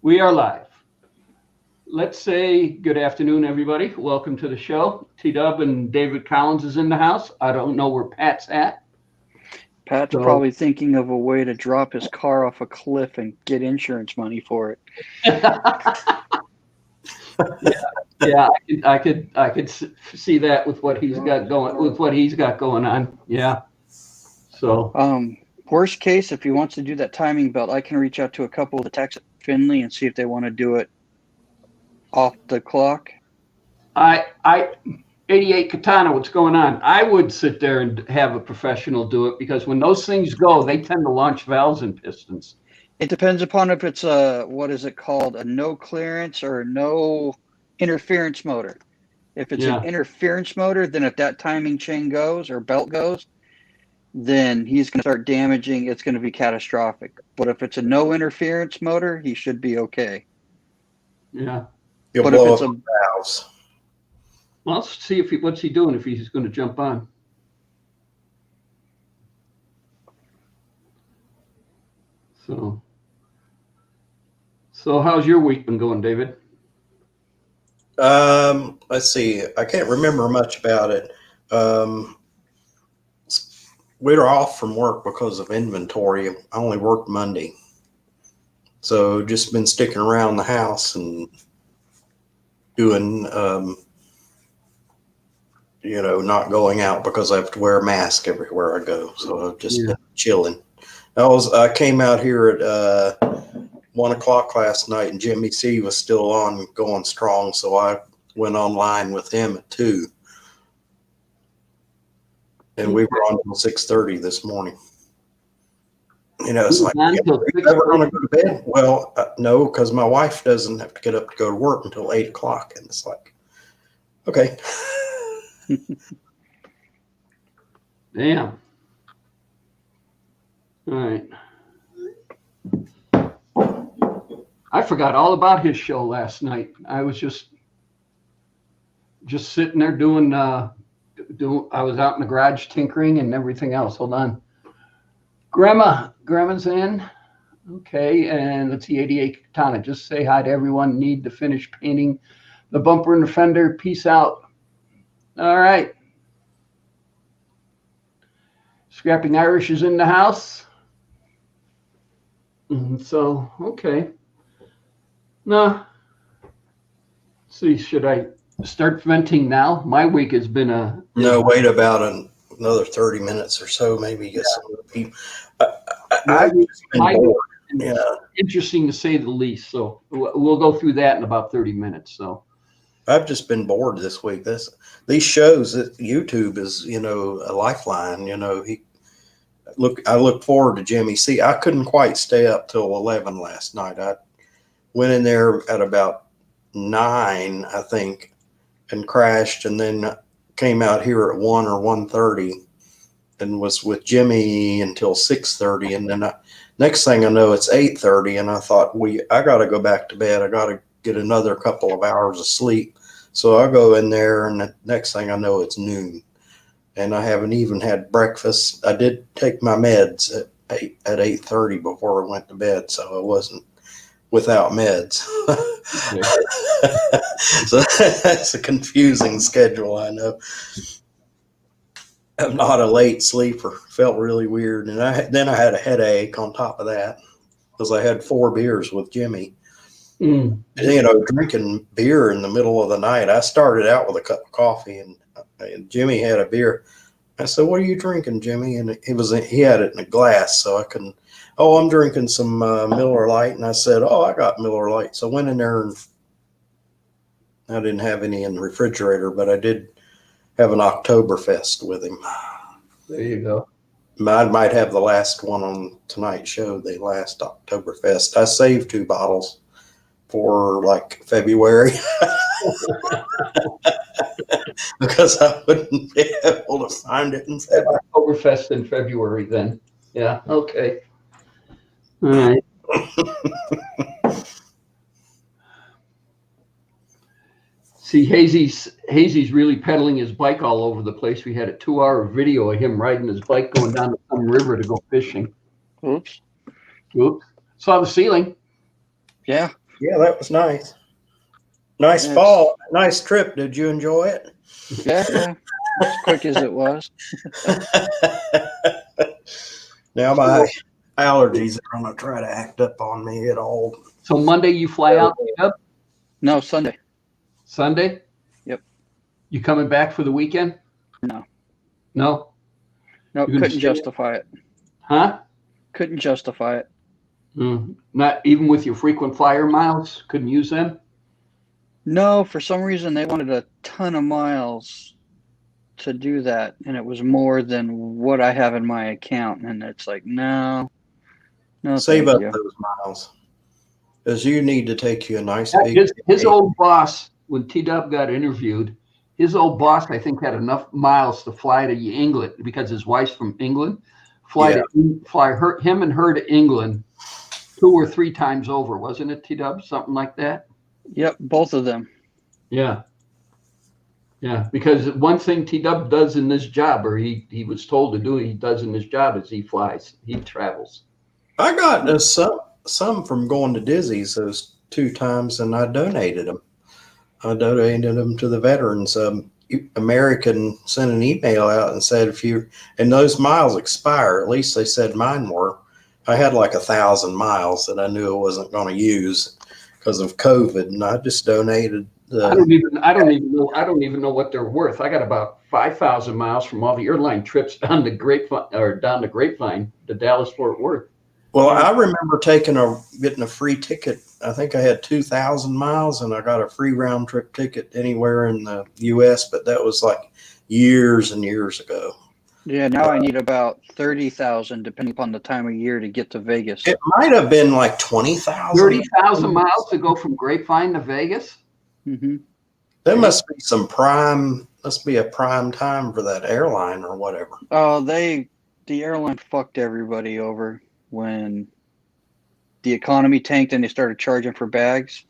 We are live. Let's say good afternoon, everybody. Welcome to the show. T-Dub and David Collins is in the house. I don't know where Pat's at. Pat's probably thinking of a way to drop his car off a cliff and get insurance money for it. Yeah, I could see that with what he's got going on. Yeah. So worst case, if he wants to do that timing belt, I can reach out to a couple of the techs at Finley and see if they want to do it off the clock. 88 Katana, what's going on? I would sit there and have a professional do it, because when those things go, they tend to launch valves and pistons. It depends upon if it's a, what is it called, a no clearance or a no interference motor. If it's an interference motor, then if that timing chain goes or belt goes, then he's going to start damaging. It's going to be catastrophic. But if it's a no interference motor, he should be okay. Yeah. But if it's a valves. Well, let's see what's he doing if he's going to jump on. So how's your week been going, David? Let's see. I can't remember much about it. We were off from work because of inventory. I only worked Monday. So just been sticking around the house and doing, not going out because I have to wear a mask everywhere I go. So I've just been chilling. I came out here at 1 o'clock last night, and Jimmy C was still on, going strong. So I went online with him at 2. And we were on until 6:30 this morning. It's like, are you ever going to go to bed? Well, no, because my wife doesn't have to get up to go to work until 8 o'clock. And it's like, okay. Damn. All right. I forgot all about his show last night. I was just sitting there doing. I was out in the garage tinkering and everything else. Hold on. Grandma's in. Okay, and let's see, 88 Katana. Just say hi to everyone. Need to finish painting the bumper and the fender. Peace out. All right. Scrapping Irish is in the house. So, okay. No. See, should I start venting now? My week has been No, wait about another 30 minutes or so, maybe get some of the people. I've just been bored. Yeah. Interesting to say the least. So we'll go through that in about 30 minutes. So I've just been bored this week. These shows that YouTube is, a lifeline. I look forward to Jimmy C. I couldn't quite stay up till 11 last night. I went in there at about 9, I think, and crashed, and then came out here at 1 or 1:30 and was with Jimmy until 6:30. And then next thing I know, it's 8:30. And I thought, I got to go back to bed. I got to get another couple of hours of sleep. So I go in there, and the next thing I know, it's noon. And I haven't even had breakfast. I did take my meds at 8:30 before I went to bed. So I wasn't without meds. So that's a confusing schedule, I know. I'm not a late sleeper. Felt really weird. And then I had a headache on top of that because I had 4 beers with Jimmy. Drinking beer in the middle of the night. I started out with a cup of coffee, and Jimmy had a beer. I said, "What are you drinking, Jimmy?" And he had it in a glass, so I couldn't. "Oh, I'm drinking some Miller Lite." And I said, "Oh, I got Miller Lite." So I went in there, and I didn't have any in the refrigerator, but I did have an Oktoberfest with him. There you go. I might have the last one on tonight's show, the last Oktoberfest. I saved 2 bottles for like February because I wouldn't be able to find it in February. Oktoberfest in February then. Yeah, okay. All right. See, Hazy's really pedaling his bike all over the place. We had a 2-hour video of him riding his bike going down to some river to go fishing. Oops. Saw the ceiling. Yeah. Yeah, that was nice. Nice It's- fall. Nice trip. Did you enjoy it? Yeah. As quick as it was. Now my allergies are going to try to act up on me at all. So Monday you fly out, T-Dub? No, Sunday. Sunday? Yep. You coming back for the weekend? No. No? No, You're gonna couldn't stay- justify it. Huh? Couldn't justify it. Not even with your frequent flyer miles? Couldn't use them? No, for some reason they wanted a ton of miles to do that, and it was more than what I have in my account, and it's like, no, Save thank up you. those miles. Because you need to take you a nice big His vacation. old boss, when T-Dub got interviewed, his old boss, I think, had enough miles to fly to England because his wife's from England. Fly him and her to England 2 or 3 times over, wasn't it, T-Dub? Something like that. Yep, both of them. Yeah. Yeah, because one thing T-Dub does in this job, or he was told to do, he does in his job, is he flies, he travels. I got some from going to Dizzy's those 2 times, and I donated them. I donated them to the veterans. American sent an email out and said and those miles expire. At least they said mine were. I had like 1,000 miles that I knew I wasn't going to use because of COVID, and I just donated. I don't even know what they're worth. I got about 5,000 miles from all the airline trips down the Grapevine to Dallas Fort Worth. Well, I remember getting a free ticket. I think I had 2,000 miles, and I got a free round trip ticket anywhere in the U.S. But that was like years and years ago. Yeah, now I need about 30,000, depending upon the time of year, to get to Vegas. It might have been like 20,000. 30,000 miles to go from Grapevine to Vegas. Mm-hmm. There must be some prime. Must be a prime time for that airline or whatever. Oh, the airline fucked everybody over when the economy tanked and they started charging for bags.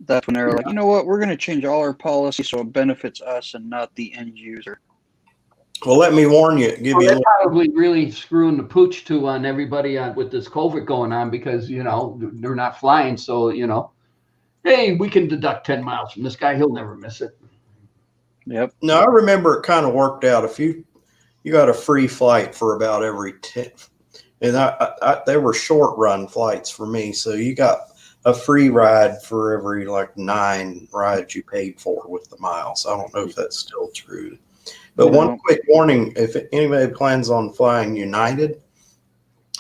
That's when they were like, you know what, we're going to change all our policies so it benefits us and not the end user. Well, let me warn you. They're probably really screwing the pooch too on everybody with this COVID going on because, they're not flying. So, hey, we can deduct 10 miles from this guy. He'll never miss it. Yep. No, I remember it kind of worked out. If you got a free flight for about every 10, and they were short run flights for me. So you got a free ride for every like 9 rides you paid for with the miles. I don't know if that's still true. But one quick warning, if anybody plans on flying United,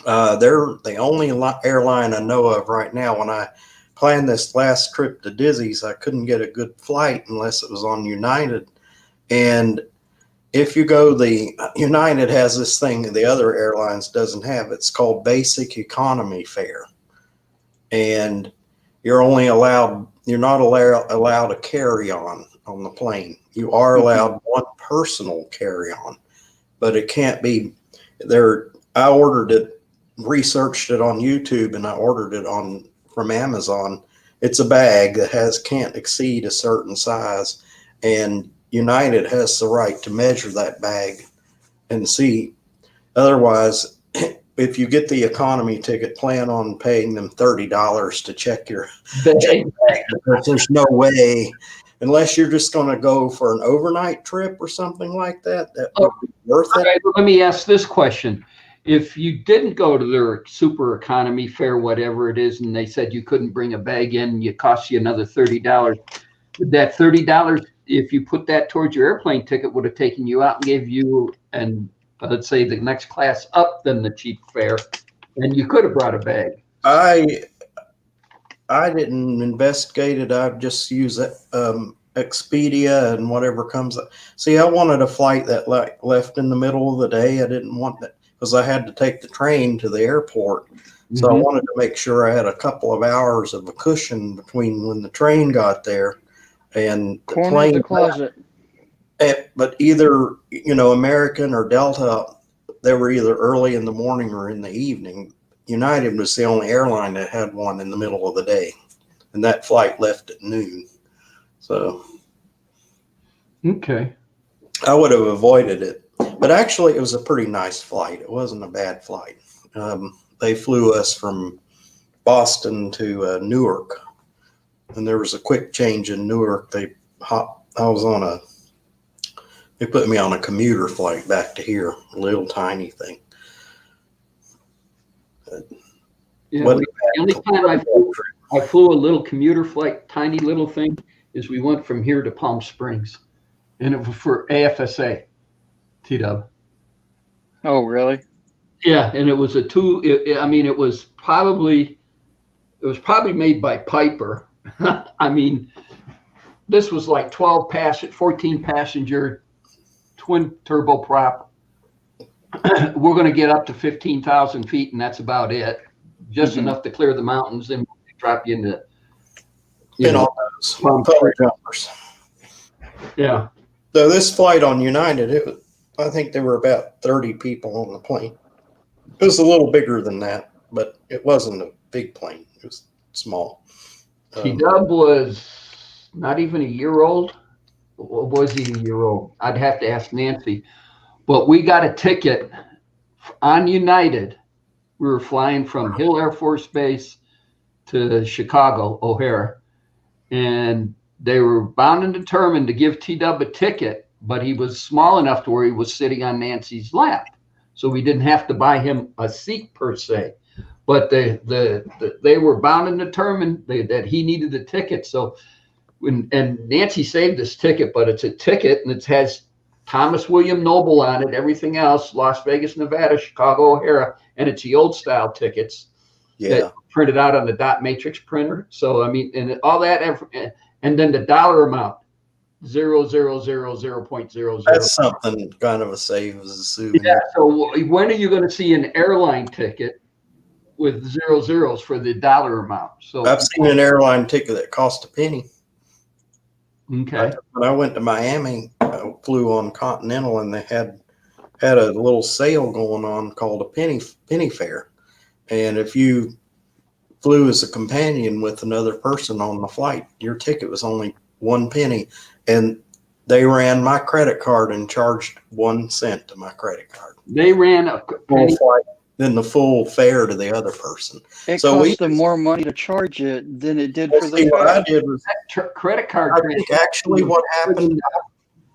they're the only airline I know of right now. When I planned this last trip to Dizzy's, I couldn't get a good flight unless it was on United. And if you go, the United has this thing that the other airlines doesn't have. It's called basic economy fare. And you're not allowed to carry on the plane. You are allowed one personal carry-on, but it can't be there. I ordered it, researched it on YouTube, and I ordered it from Amazon. It's a bag that can't exceed a certain size, and United has the right to measure that bag and see. Otherwise, if you get the economy ticket, plan on paying them $30 to check your bag. There's no way. Unless you're just going to go for an overnight trip or something like that, that would be worth it. Right, let me ask this question. If you didn't go to their super economy fare, whatever it is, and they said you couldn't bring a bag in, it cost you another $30, that $30, if you put that towards your airplane ticket, would have taken you out and gave you, and let's say the next class up than the cheap fare, and you could have brought a bag. I didn't investigate it. I just use Expedia and whatever comes up. See, I wanted a flight that left in the middle of the day. I didn't want that because I had to take the train to the airport. So I wanted to make sure I had a couple of hours of a cushion between when the train got there and the plane. The closet. But either, American or Delta, they were either early in the morning or in the evening. United was the only airline that had one in the middle of the day, and that flight left at noon. So, okay, I would have avoided it. But actually, it was a pretty nice flight. It wasn't a bad flight. They flew us from Boston to Newark, and there was a quick change in Newark. They put me on a commuter flight back to here, a little tiny thing. Yeah, the only time I flew a little commuter flight, tiny little thing, is we went from here to Palm Springs, and it was for AFSA, T-Dub. Oh, really? Yeah, and it was it was probably made by Piper. I mean, this was like 14 passenger, twin turboprop. We're going to get up to 15,000 feet, and that's about it. Just enough to clear the mountains and drop you into all those public jumpers. Yeah. So this flight on United, I think there were about 30 people on the plane. It was a little bigger than that, but it wasn't a big plane. It was small. T-Dub was not even a year old. Or was he a year old? I'd have to ask Nancy. But we got a ticket on United. We were flying from Hill Air Force Base to Chicago, O'Hare. And they were bound and determined to give T-Dub a ticket, but he was small enough to where he was sitting on Nancy's lap. So we didn't have to buy him a seat per se. But they were bound and determined that he needed a ticket. So and Nancy saved this ticket, but it's a ticket and it has Thomas William Noble on it, everything else, Las Vegas, Nevada, Chicago, O'Hara, and it's the old style tickets that printed out on the dot matrix printer. So, I mean, and all that, and then the dollar amount, 0.00. That's something kind of a save as a souvenir. Yeah, so when are you going to see an airline ticket with 0 zeros for the dollar amount? So I've seen an airline ticket that cost a penny. Okay. When I went to Miami, I flew on Continental, and they had a little sale going on called a penny fare. And if you flew as a companion with another person on the flight, your ticket was only 1 penny. And they ran my credit card and charged 1 cent to my credit card. They ran a penny flight than the full fare to the other person. It cost them more money to charge it than it did for the what I did was credit card. I think actually what happened,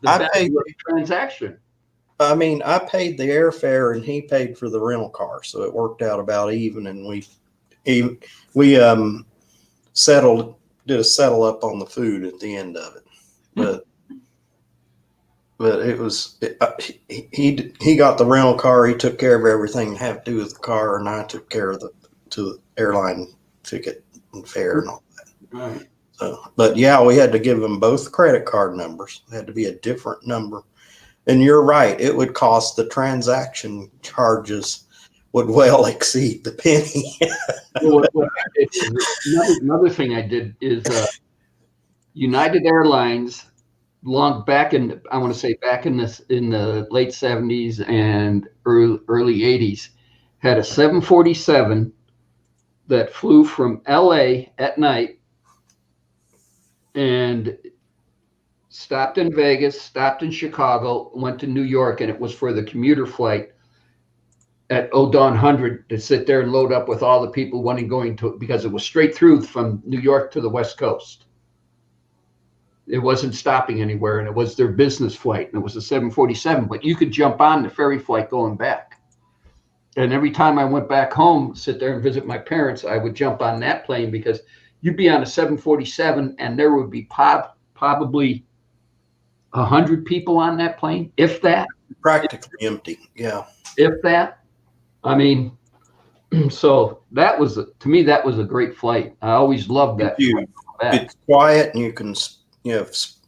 I paid the transaction. I mean, I paid the airfare and he paid for the rental car, so it worked out about even. And we did a settle up on the food at the end of it, but it was he got the rental car. He took care of everything that had to do with the car, and I took care of the airline ticket and fare and all that. Right. So, but yeah, we had to give them both credit card numbers. It had to be a different number. And you're right; it would cost, the transaction charges would well exceed the penny. Another thing I did is United Airlines. Back in the late 70s and early 80s, had a 747 that flew from LA at night and stopped in Vegas, stopped in Chicago, went to New York, and it was for the commuter flight at Dawn 100 to sit there and load up with all the people going to, because it was straight through from New York to the West Coast. It wasn't stopping anywhere, and it was their business flight, and it was a 747, but you could jump on the ferry flight going back. And every time I went back home, sit there and visit my parents, I would jump on that plane, because you'd be on a 747 and there would be probably 100 people on that plane, if that. Practically empty, yeah. If that. I mean, so that was, to me, that was a great flight. I always loved that. It's quiet, and you can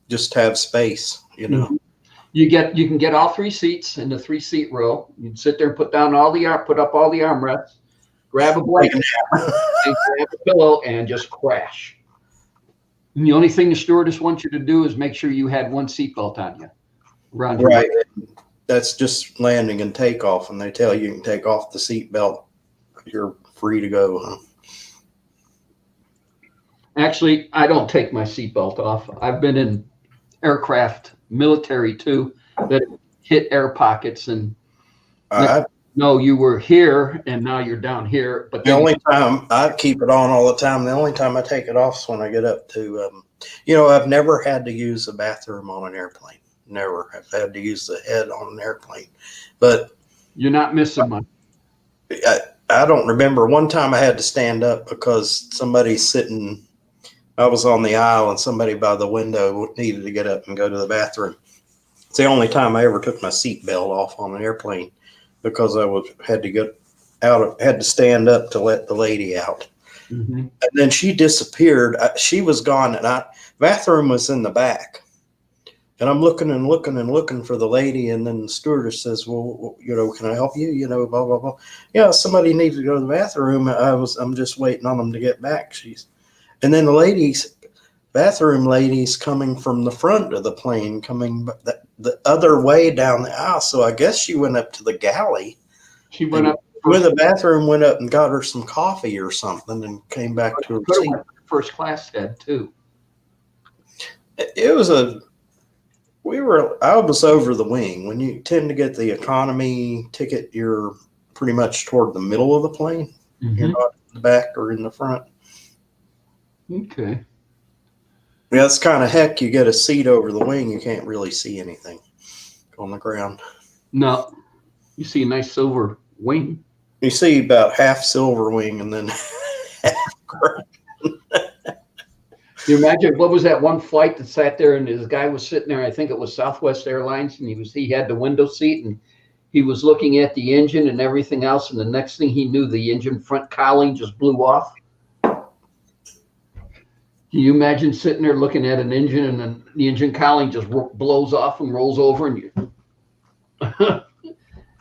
just have space, Mm-hmm. You can get all 3 seats in the 3-seat row. You'd sit there and put up all the armrests, grab a blanket, and grab a pillow, and just crash. And the only thing the stewardess wants you to do is make sure you had 1 seatbelt on you. Right. That's just landing and takeoff, and they tell you can take off the seatbelt. You're free to go. Huh? Actually, I don't take my seatbelt off. I've been in aircraft, military too, that hit air pockets, and I No, you were here and now you're down here. But The only time I keep it on all the time, the only time I take it off is when I get up to, I've never had to use the bathroom on an airplane. Never have had to use the head on an airplane. But you're not missing much. I don't remember. One time I had to stand up because somebody's sitting, I was on the aisle and somebody by the window needed to get up and go to the bathroom. It's the only time I ever took my seatbelt off on an airplane because had to get out, had to stand up to let the lady out. Mm-hmm. And then she disappeared. She was gone, and bathroom was in the back. And I'm looking and looking and looking for the lady, and then the stewardess says, "Well, can I help you? Blah blah blah." Yeah, somebody needs to go to the bathroom. I'm just waiting on them to get back. And then the bathroom lady's coming from the front of the plane, coming the other way down the aisle. So I guess she went up to the galley. She went up. With the bathroom, went up and got her some coffee or something, and came back to her seat. First class head too. It was I was over the wing. When you tend to get the economy ticket, you're pretty much toward the middle of the plane. Mm-hmm. You're not in the back or in the front. Okay. Yeah, it's kind of heck. You get a seat over the wing, you can't really see anything on the ground. No, you see a nice silver wing. You see about half silver wing and then half ground. You imagine what was that one flight that sat there and this guy was sitting there? I think it was Southwest Airlines, and he had the window seat and he was looking at the engine and everything else, and the next thing he knew, the engine front cowling just blew off. Can you imagine sitting there looking at an engine and then the engine cowling just blows off and rolls over and you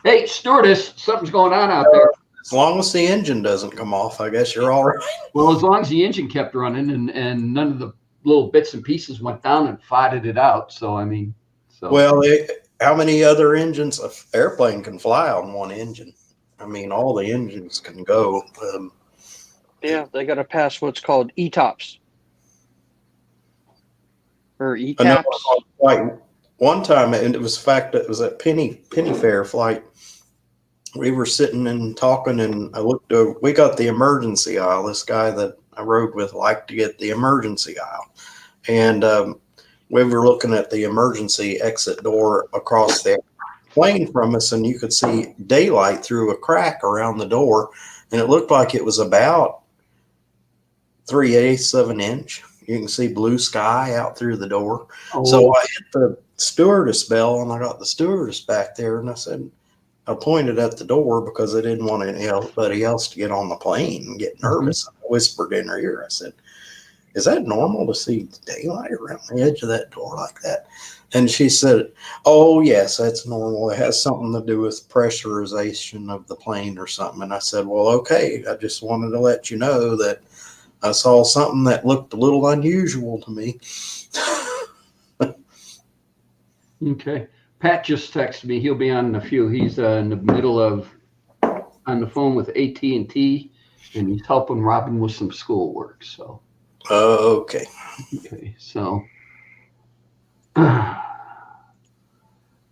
hey, stewardess, something's going on out there. As long as the engine doesn't come off, I guess you're all right. Well, as long as the engine kept running and none of the little bits and pieces went down and fought it out. So, I mean. Well, how many other engines? An airplane can fly on one engine. I mean, all the engines can go. Yeah, they got to pass what's called ETOPS. Or ETAPS. Like one time, and it was a penny fare flight. We were sitting and talking, and we got the emergency aisle. This guy that I rode with liked to get the emergency aisle. And we were looking at the emergency exit door across the plane from us, and you could see daylight through a crack around the door. And it looked like it was about 3/8 of an inch. You can see blue sky out through the door. Oh. So I hit the stewardess bell, and I got the stewardess back there, and I pointed at the door because I didn't want anybody else to get on the plane and get nervous. Mm-hmm. I whispered in her ear. I said, "Is that normal to see daylight around the edge of that door like that?" And she said, "Oh, yes, that's normal. It has something to do with pressurization of the plane or something." And I said, "Well, okay. I just wanted to let you know that I saw something that looked a little unusual to me." Okay. Pat just texted me. He'll be on in a few. He's in the middle of on the phone with AT&T, and he's helping Robin with some schoolwork. So. Okay. Okay. So.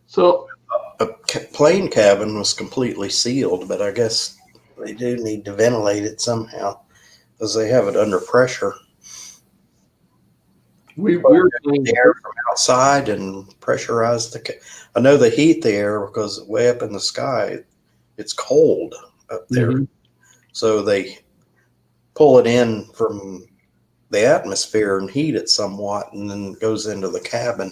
So. A plane cabin was completely sealed, but I guess they do need to ventilate it somehow, because they have it under pressure. We're doing the air from outside and pressurize I know they heat the air because way up in the sky, it's cold up there. Mm-hmm. So they pull it in from the atmosphere and heat it somewhat, and then it goes into the cabin.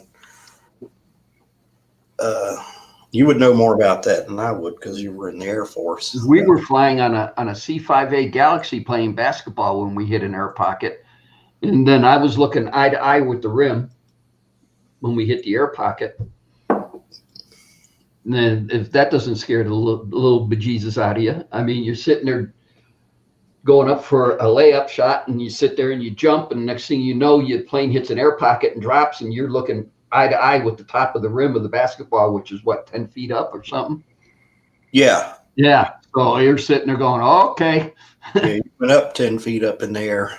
You would know more about that than I would because you were in the Air Force. We were flying on a C-5A Galaxy playing basketball when we hit an air pocket. And then I was looking eye to eye with the rim when we hit the air pocket. And then if that doesn't scare the little bejesus out of you, I mean, you're sitting there going up for a layup shot, and you sit there and you jump, and next thing you know, your plane hits an air pocket and drops, and you're looking eye to eye with the top of the rim of the basketball, which is what, 10 feet up or something? Yeah. Yeah. So you're sitting there going, okay. Yeah, you went up 10 feet up in the air.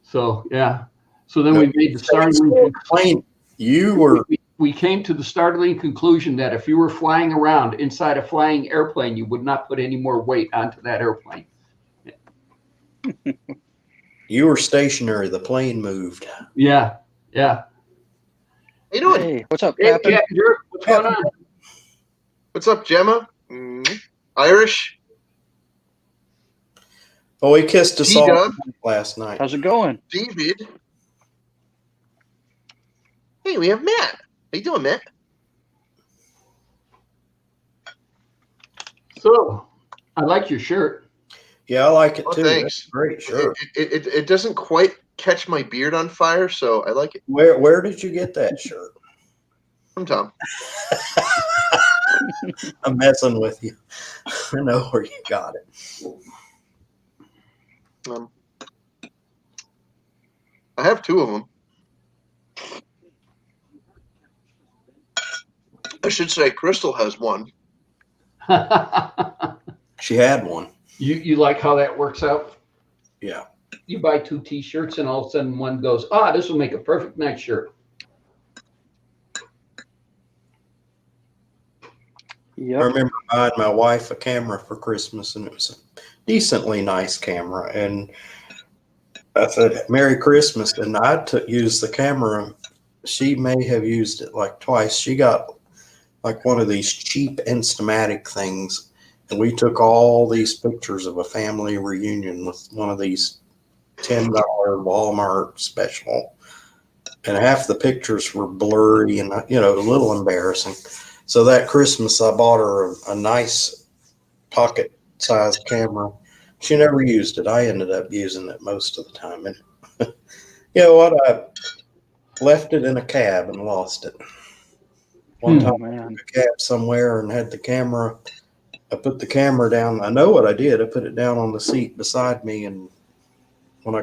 So, yeah. So then we made the start. Plane. You were we came to the startling conclusion that if you were flying around inside a flying airplane, you would not put any more weight onto that airplane. You were stationary. The plane moved. Yeah, yeah. How you doing? Hey, what's up, Hey, Captain? Captain Dirk, what's going on? What's up, Gemma? Irish? Oh, he kissed us all G-Dub? last night. How's it going? David? Hey, we have Matt. How you doing, Matt? So, I like your shirt. Yeah, I like it Oh, too. thanks. That's great. Sure. It doesn't quite catch my beard on fire, so I like it. Where did you get that shirt? From Tom. I'm messing with you. I know where you got it. I have two of them. I should say Crystal has one. She had one. You like how that works out? Yeah. You buy 2 T-shirts and all of a sudden one goes, this will make a perfect night shirt. I Yep. remember buying my wife a camera for Christmas, and it was a decently nice camera. And I said, "Merry Christmas." And I used the camera. She may have used it like twice. She got like one of these cheap Instamatic things, and we took all these pictures of a family reunion with one of these $10 Walmart special. And half the pictures were blurry and, a little embarrassing. So that Christmas, I bought her a nice pocket-sized camera. She never used it. I ended up using it most of the time. And you know what? I left it in a cab and lost it. One time I took a cab somewhere and had the camera. I put the camera down. I know what I did. I put it down on the seat beside me. And when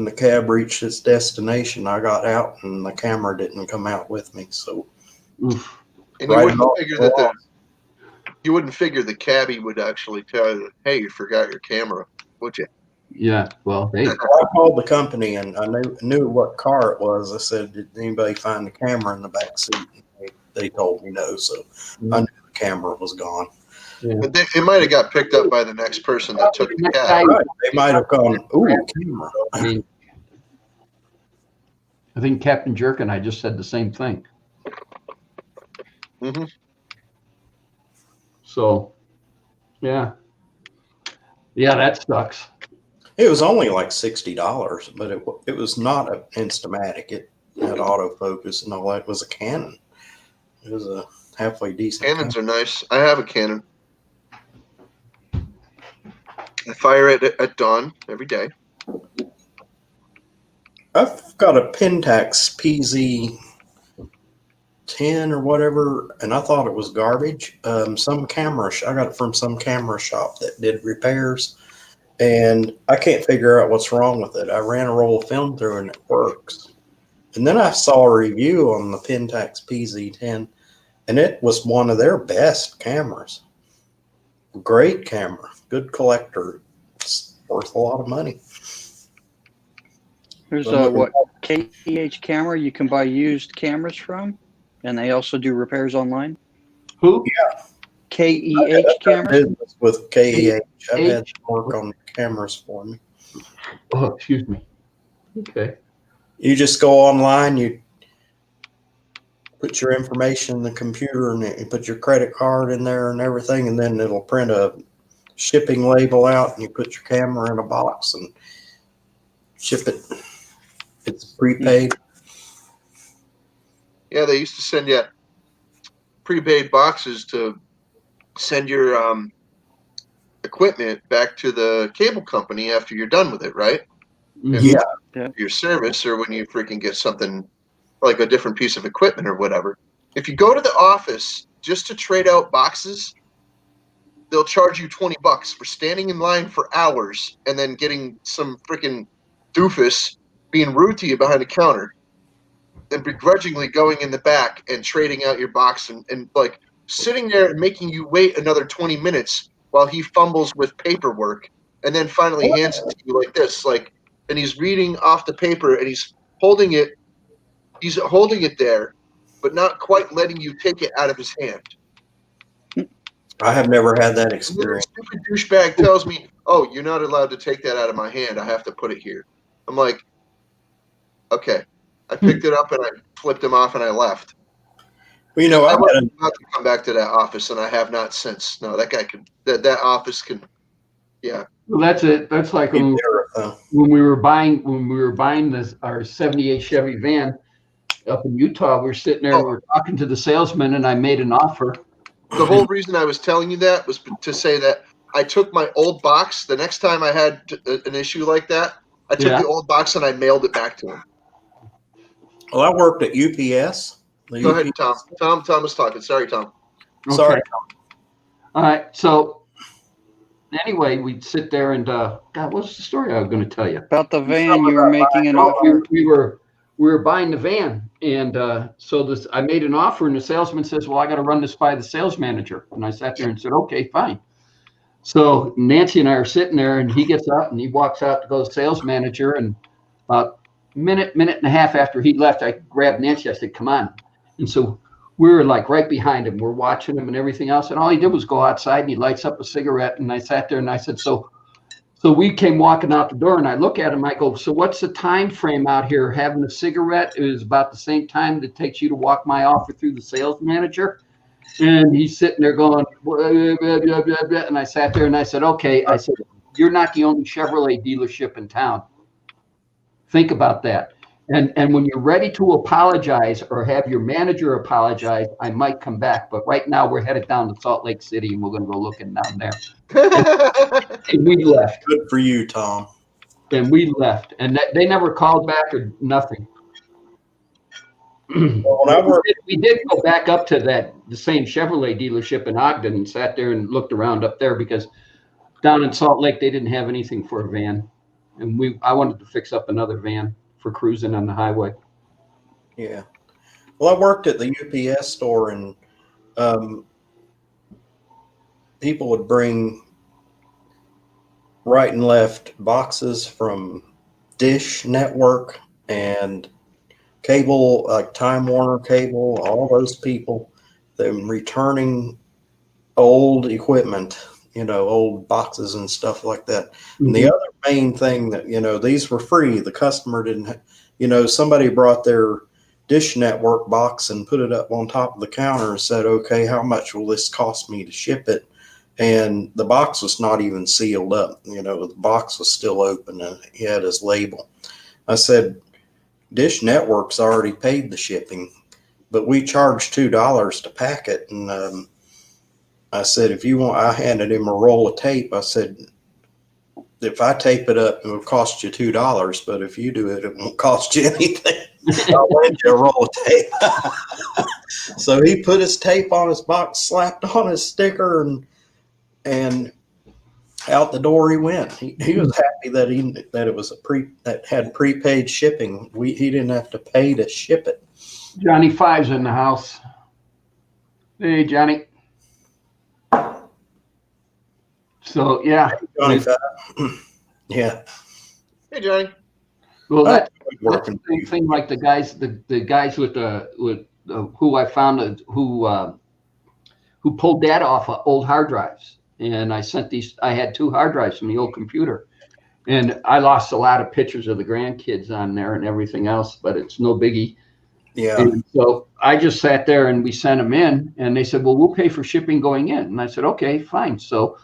the cab reached its destination, I got out and the camera didn't come out with me. So. Oof. And you wouldn't figure the cabbie would actually tell you, hey, you forgot your camera, would you? Yeah, well, hey. I called the company and I knew what car it was. I said, "Did anybody find the camera in the back seat?" And they told me no, so I knew the camera was gone. Yeah. But it might have got picked up by the next person that took the cab. Right. They might have gone, "Ooh, camera." I think Captain Jerk and I just said the same thing. Mm-hmm. So, yeah. Yeah, that sucks. It was only like $60, but it was not an Instamatic. It had autofocus and all that. It was a Canon. It was a halfway decent. Canons are nice. I have a Canon. I fire it at dawn every day. I've got a Pentax PZ10 or whatever, and I thought it was garbage. I got it from some camera shop that did repairs, and I can't figure out what's wrong with it. I ran a roll of film through and it works. And then I saw a review on the Pentax PZ10, and it was one of their best cameras. Great camera, good collector. It's worth a lot of money. There's KEH Camera you can buy used cameras from, and they also do repairs online. Who? Yeah. KEH Camera. Business with KEH. I've had them work on the cameras for me. Oh, excuse me. Okay. You just go online, you put your information in the computer, and you put your credit card in there and everything, and then it'll print a shipping label out, and you put your camera in a box and ship it. It's prepaid. Yeah, they used to send you prepaid boxes to send your equipment back to the cable company after you're done with it, right? Yeah. Your service, or when you freaking get something like a different piece of equipment or whatever. If you go to the office just to trade out boxes, they'll charge you $20 for standing in line for hours and then getting some freaking doofus being rude to you behind the counter, and begrudgingly going in the back and trading out your box and like sitting there and making you wait another 20 minutes while he fumbles with paperwork and then finally hands it to you like this, like, and he's reading off the paper and he's holding it He's holding it there, but not quite letting you take it out of his hand. I have never had that And then the experience. stupid douchebag tells me, "Oh, you're not allowed to take that out of my hand. I have to put it here." I'm like, "Okay." I picked it up and I flipped him off and I left. Well, you know, I I was had a, about to come back to that office, and I have not since. No, that guy can. That office can. Yeah. Well, that's it. That's like be when better, we were buying this our '78 Chevy van up in Utah. We were sitting there and we were talking to the salesman, and I made an offer. The whole reason I was telling you that was to say that I took my old box. The next time I had an issue like that, I took the old box and I mailed it back to him. Well, I worked at UPS. Go ahead, Tom. Tom was talking. Sorry, Tom. Okay. Sorry. All right. So anyway, we'd sit there and God, what's the story I was going to tell you? About the van, you were making an offer. We were buying the van, and so I made an offer, and the salesman says, "Well, I got to run this by the sales manager." And I sat there and said, "Okay, fine." So Nancy and I are sitting there, and he gets up and he walks out to go to the sales manager, and about minute and a half after he left, I grabbed Nancy. I said, "Come on." And so we were like right behind him. We're watching him and everything else. And all he did was go outside and he lights up a cigarette. And I sat there and I said, so we came walking out the door and I look at him. I go, "So what's the time frame out here? Having a cigarette is about the same time that it takes you to walk my offer through the sales manager." And he's sitting there going, blah, blah, blah, blah, blah. And I sat there and I said, "Okay." I said, "You're not the only Chevrolet dealership in town. Think about that. And when you're ready to apologize or have your manager apologize, I might come back. But right now we're headed down to Salt Lake City and we're going to go looking down there." And we left. Good for you, Tom. And we left. And they never called back or nothing. Well, when I worked, We did go back up to the same Chevrolet dealership in Ogden and sat there and looked around up there because down in Salt Lake, they didn't have anything for a van. And I wanted to fix up another van for cruising on the highway. yeah. Well, I worked at the UPS store, and people would bring right and left boxes from Dish Network and cable, like Time Warner Cable, all those people, them returning old equipment, old boxes and stuff like that. Mm-hmm. And the other main thing that, these were free. The customer didn't, somebody brought their Dish Network box and put it up on top of the counter and said, "Okay, how much will this cost me to ship it?" And the box was not even sealed up. The box was still open and he had his label. I said, "Dish Network's already paid the shipping, but we charge $2 to pack it." And I said, "If you want," I handed him a roll of tape. I said, "If I tape it up, it will cost you $2, but if you do it, it won't cost you anything. I'll lend you a roll of tape." So he put his tape on his box, slapped on his sticker, and out the door he went. He was happy that it was that had prepaid shipping. He didn't have to pay to ship it. Johnny Five's in the house. Hey, Johnny. So yeah, Johnny Five. Yeah. Hey, Johnny. Well, that's working the same thing like the guys with who I found who pulled data off of old hard drives. And I had 2 hard drives from the old computer, and I lost a lot of pictures of the grandkids on there and everything else, but it's no biggie. Yeah. And so I just sat there and we sent them in, and they said, "Well, we'll pay for shipping going in." And I said, "Okay, fine." So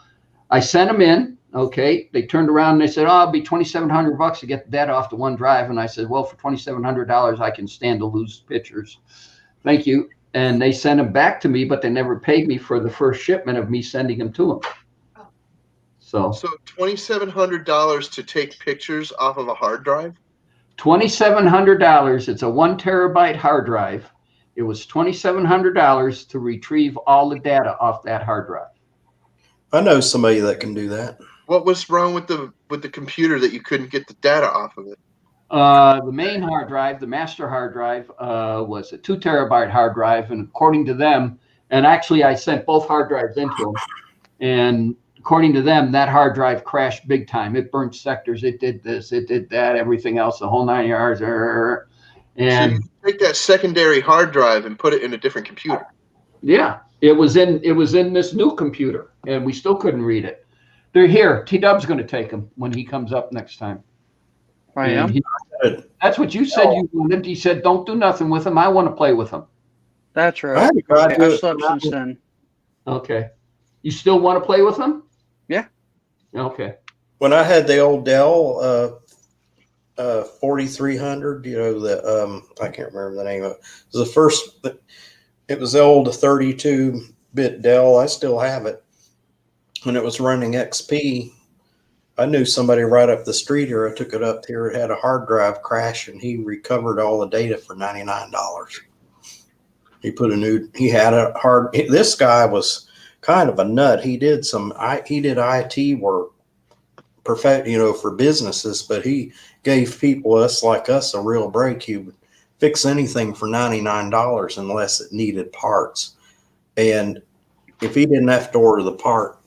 I sent them in. Okay. They turned around and they said, "Oh, it'll be $2,700 to get the data off the one drive." And I said, "Well, for $2,700, I can stand to lose pictures. Thank you." And they sent them back to me, but they never paid me for the first shipment of me sending them to them. So $2,700 to take pictures off of a hard drive? $2,700. It's a 1 terabyte hard drive. It was $2,700 to retrieve all the data off that hard drive. I know somebody that can do that. What was wrong with the computer that you couldn't get the data off of it? The main hard drive, the master hard drive, was a 2 terabyte hard drive. And according to them, and actually I sent both hard drives into them, and according to them, that hard drive crashed big time. It burned sectors. It did this, it did that, everything else, the whole 9 yards. And you take that secondary hard drive and put it in a different computer. yeah, it was in this new computer, and we still couldn't read it. They're here. T-Dub's going to take them when he comes up next time. I am. That's what you said you wanted. He said, "Don't do nothing with them. I want to play with them." That's I right. had to try to do I've it slept when I since then. Okay. You still want to play with them? Yeah. Okay. When I had the old Dell 4300, you know, the I can't remember the name of it. It was the first. It was the old 32-bit Dell. I still have it. When it was running XP, I knew somebody right up the street here. I took it up here. It had a hard drive crash, and he recovered all the data for $99. He had a hard. This guy was kind of a nut. He did IT work, for businesses, but he gave people like us a real break. He would fix anything for $99 unless it needed parts. And if he didn't have to order the part,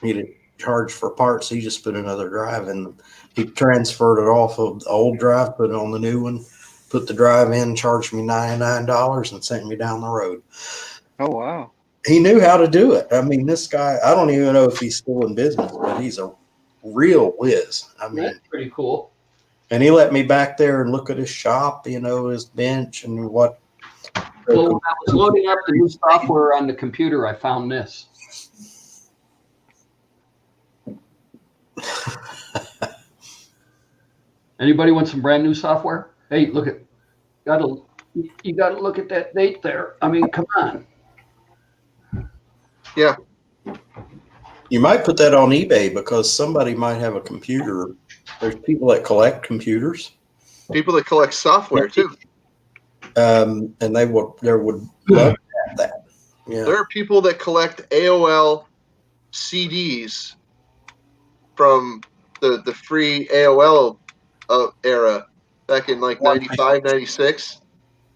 he didn't charge for parts. He just put another drive in. He transferred it off of the old drive, put it on the new one, put the drive in, charged me $99 and sent me down the road. Oh, wow. He knew how to do it. I mean, this guy, I don't even know if he's still in business, but he's a real whiz. I mean, That's pretty cool. and he let me back there and look at his shop, his bench and what. Well, when I was loading up the new software on the computer, I found this. Anybody want some brand new software? Hey, look at, you gotta look at that date there. I mean, come on. Yeah. You might put that on eBay because somebody might have a computer. There's people that collect computers. People that collect software too. And they would love to have that. Yeah. There are people that collect AOL CDs from the free AOL era back in like 95, 96.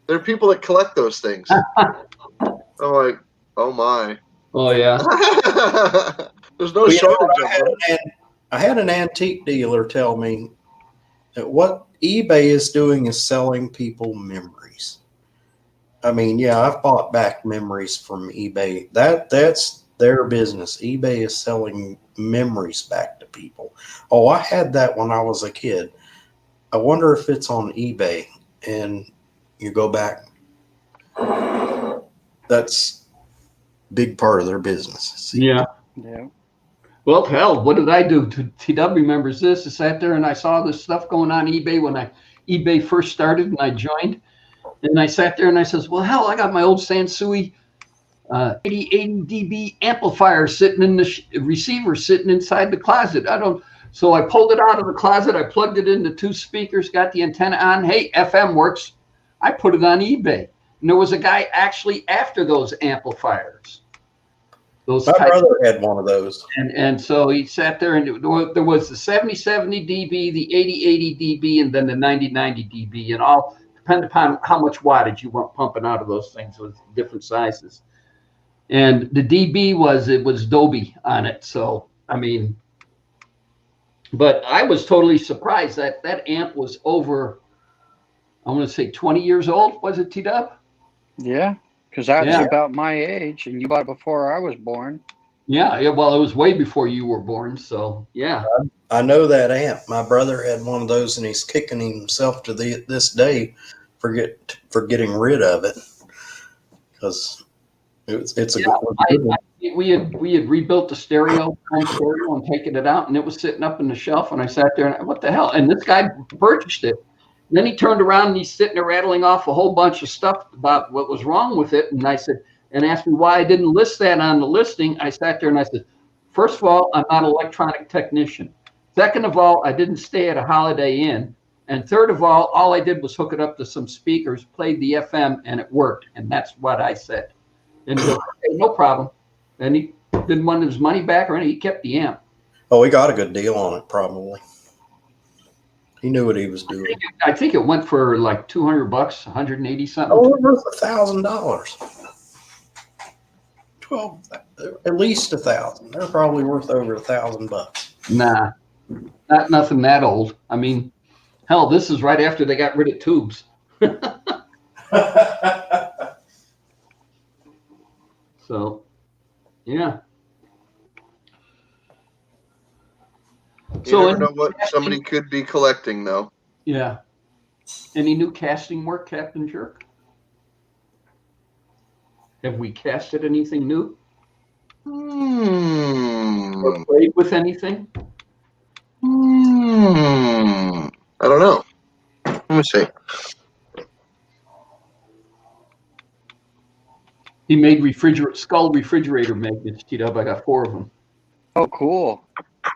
There are people that collect those things. I'm like, oh my. Oh yeah. There's no shortage of them. I had an antique dealer tell me that what eBay is doing is selling people memories. I mean, yeah, I've bought back memories from eBay. That's their business. eBay is selling memories back to people. Oh, I had that when I was a kid. I wonder if it's on eBay and you go back. That's a big part of their business. See? Yeah. Yeah. Well, hell, what did I do? TW remembers this. I sat there and I saw this stuff going on eBay when eBay first started and I joined. And I sat there and I says, well, hell, I got my old Sansui 8080 dB amplifier sitting in the receiver sitting inside the closet. So I pulled it out of the closet. I plugged it into 2 speakers, got the antenna on. Hey, FM works. I put it on eBay. And there was a guy actually after those amplifiers. My brother had one of those. And so he sat there and there was the 7070 dB, the 8080 dB, and then the 9090 dB, and all depended upon how much wattage you want pumping out of those things with different sizes. And the dB was Dolby on it. So, I mean, but I was totally surprised that that amp was over, I want to say 20 years old. Was it, T-Dub? Yeah, because that's about my age, and you bought it before I was born. Yeah, well, it was way before you were born, so yeah. I know that amp. My brother had one of those, and he's kicking himself to this day for getting rid of it because it's a good one. We had rebuilt the home stereo and taken it out, and it was sitting up in the shelf, and I sat there and what the hell? And this guy purchased it. And then he turned around and he's sitting there rattling off a whole bunch of stuff about what was wrong with it. And I said, and asked me why I didn't list that on the listing. I sat there and I said, first of all, I'm not an electronic technician. Second of all, I didn't stay at a Holiday Inn. And third of all I did was hook it up to some speakers, played the FM, and it worked. And that's what I said. And he goes, okay, no problem. And he didn't want his money back or anything. He kept the amp. Oh, he got a good deal on it, probably. He knew what he was doing. I think it went for like $200, 180 something. Oh, it was $1,000. 12, at least 1,000. They're probably worth over $1,000. Nah, not nothing that old. I mean, hell, this is right after they got rid of tubes. So, yeah. You So, never know what somebody could be collecting, though. yeah. Any new casting work, Captain Jerk? Have we casted anything new? Or played with anything? I don't know. Let me see. He made skull refrigerator magnets, T-Dub. I got 4 of them. Oh, cool.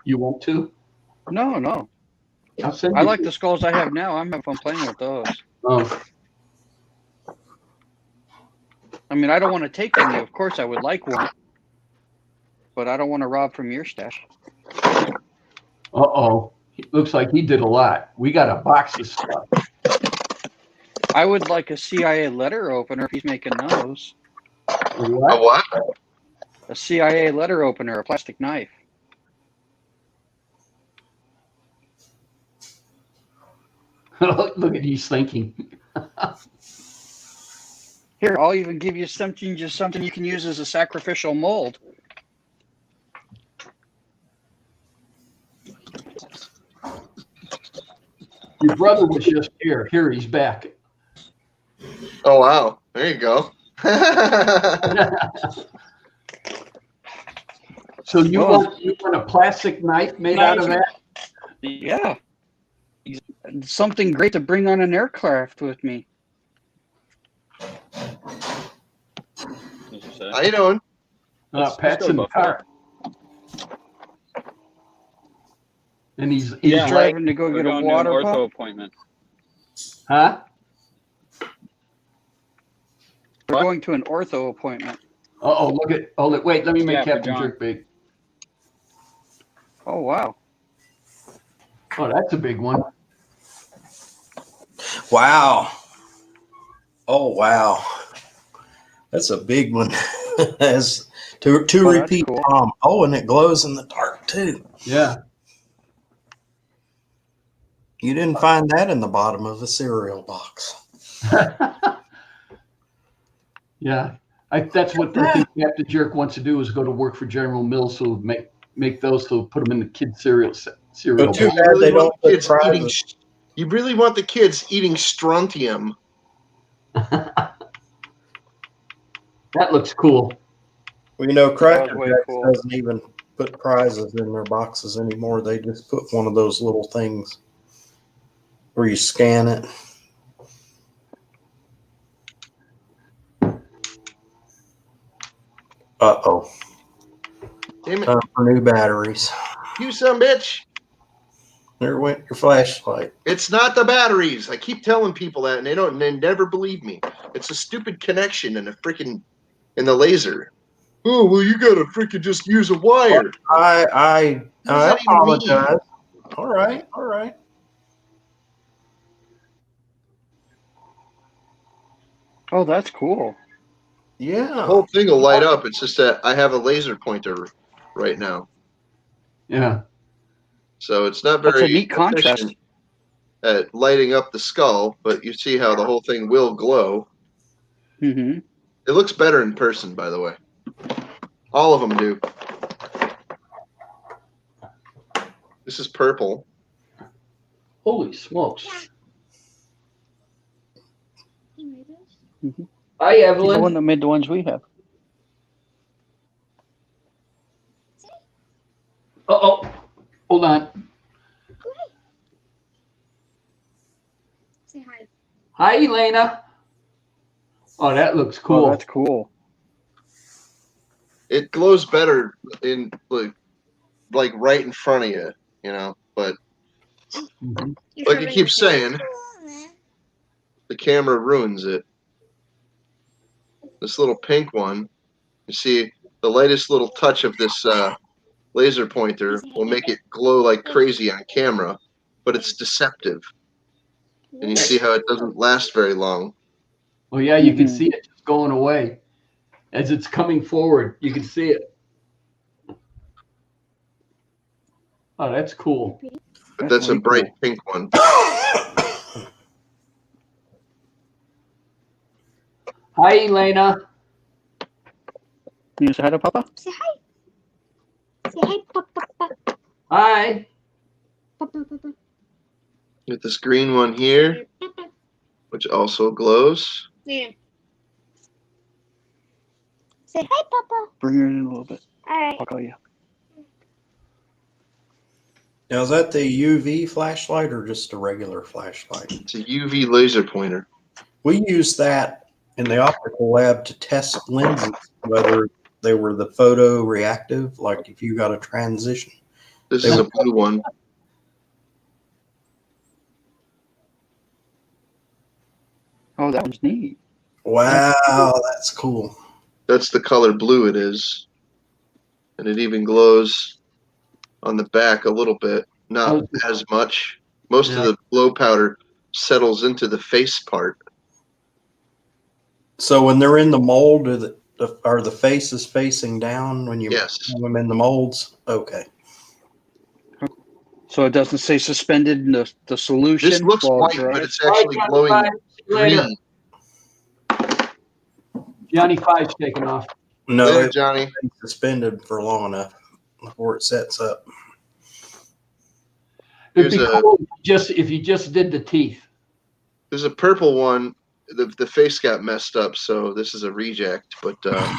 You want to? No. I'll send I you. like the skulls I have now. I'm having fun playing with those. Oh, I mean, I don't want to take from you. Of course, I would like one, but I don't want to rob from your stash. uh-oh. It looks like he did a lot. We got a box of stuff. I would like a CIA letter opener if he's making those. A What? what? A CIA letter opener, a plastic knife. Look at he's thinking. Here, I'll even give you something you can use as a sacrificial mold. Your brother was just here. Here, he's back. Oh, wow. There you go. So you want a plastic knife made out of that? Yeah. Something great to bring on an aircraft with me. How you doing? Pat's in the car. And he's driving to go get a water ortho pump. appointment. Huh? We're going to an ortho appointment. Uh-oh, wait, let me make Yeah, for Captain John. Jerk big. Oh, wow. Oh, that's a big one. Wow. Oh, wow. That's a big one. As two repeat cool. palm. Oh, and it glows in the dark too. Yeah. You didn't find that in the bottom of a cereal box. Yeah. That's what I think Captain Jerk wants to do, is go to work for General Mills, so make those, so put them in the kids cereal But too box. bad they don't put prizes. You really want the kids eating strontium. That looks cool. Well, you know, Cracker That was way Jacks cool. doesn't even put prizes in their boxes anymore. They just put one of those little things where you scan it. Uh-oh. Damn it. Time for new batteries. You son of a bitch. There went your flashlight. It's not the batteries. I keep telling people that, and they never believe me. It's a stupid connection in the laser. Oh, well, you gotta freaking just use a wire. I What does that even mean? apologize. All right. Oh, that's cool. The Yeah. whole thing will light up. It's just that I have a laser pointer right now. Yeah. So it's not That's very a neat contrast. efficient at lighting up the skull, but you see how the whole thing will glow. Mm-hmm. It looks better in person, by the way. All of them do. This is purple. Holy smokes. Mhm. Hi, He's the Evelyn. one that made the ones we have. Uh-oh. Hold on. Say hi. Hi, Elena. Oh, that looks Oh, cool. that's cool. It glows better in like right in front of you, you know. But Mhm. like you keep saying, the camera ruins it. This little pink one, you see, the lightest little touch of this laser pointer will make it glow like crazy on camera, but it's deceptive. And you see how it doesn't last very long. Oh, yeah, you can Mhm. see it just going away. As it's coming forward, you can see it. Oh, that's cool. But that's a really bright cool. pink one. Hi, Elena. You say hi to Papa? Say hi. Say hi, Papa. Hi. Papa. Get this green one here, which also glows. Yeah. Say hi, Papa. Bring her in a little bit. All right. I'll call you. Now, is that the UV flashlight or just a regular flashlight? It's a UV laser pointer. We used that in the optical lab to test lenses, whether they were the photoreactive, like if you got a transition. This is a blue one. Oh, that one's neat. Wow, that's cool. That's the color blue it is. And it even glows on the back a little bit. Not as much. Most of the glow powder settles into the face part. So when they're in the mold, are the faces facing down when you Yes. have them in the molds? Okay. So it doesn't say suspended in the solution. This looks while white, dry? but it's actually glowing green. Johnny Five's taking off. No, There, it's Johnny. been suspended for long enough before it sets up. It'd be Here's a- cool if you just did the teeth. There's a purple one. The face got messed up, so this is a reject. But That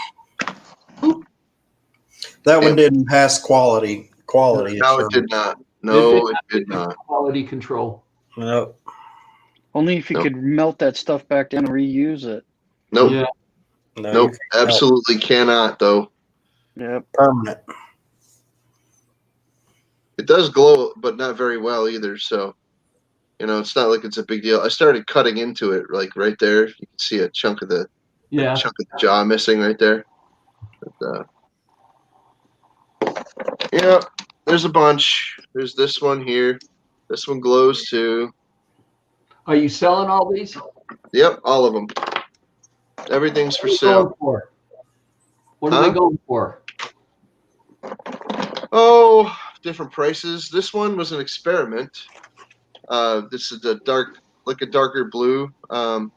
one didn't pass quality no, it assurance. did not. No, it did not. Quality control. Nope. Only if you Nope. could melt that stuff back down and reuse it. Nope. Yeah. No, Nope. you can't. Absolutely cannot, though. Yep. Permanent. It does glow, but not very well either. So, it's not like it's a big deal. I started cutting into it, like right there. You can see a chunk of the Yeah. jaw missing right there. But, yeah, there's a bunch. There's this one here. This one glows too. Are you selling all these? Yep, all of them. Everything's for What are they sale. going for? What are Huh? they going for? Oh, different prices. This one was an experiment. This is a darker blue. And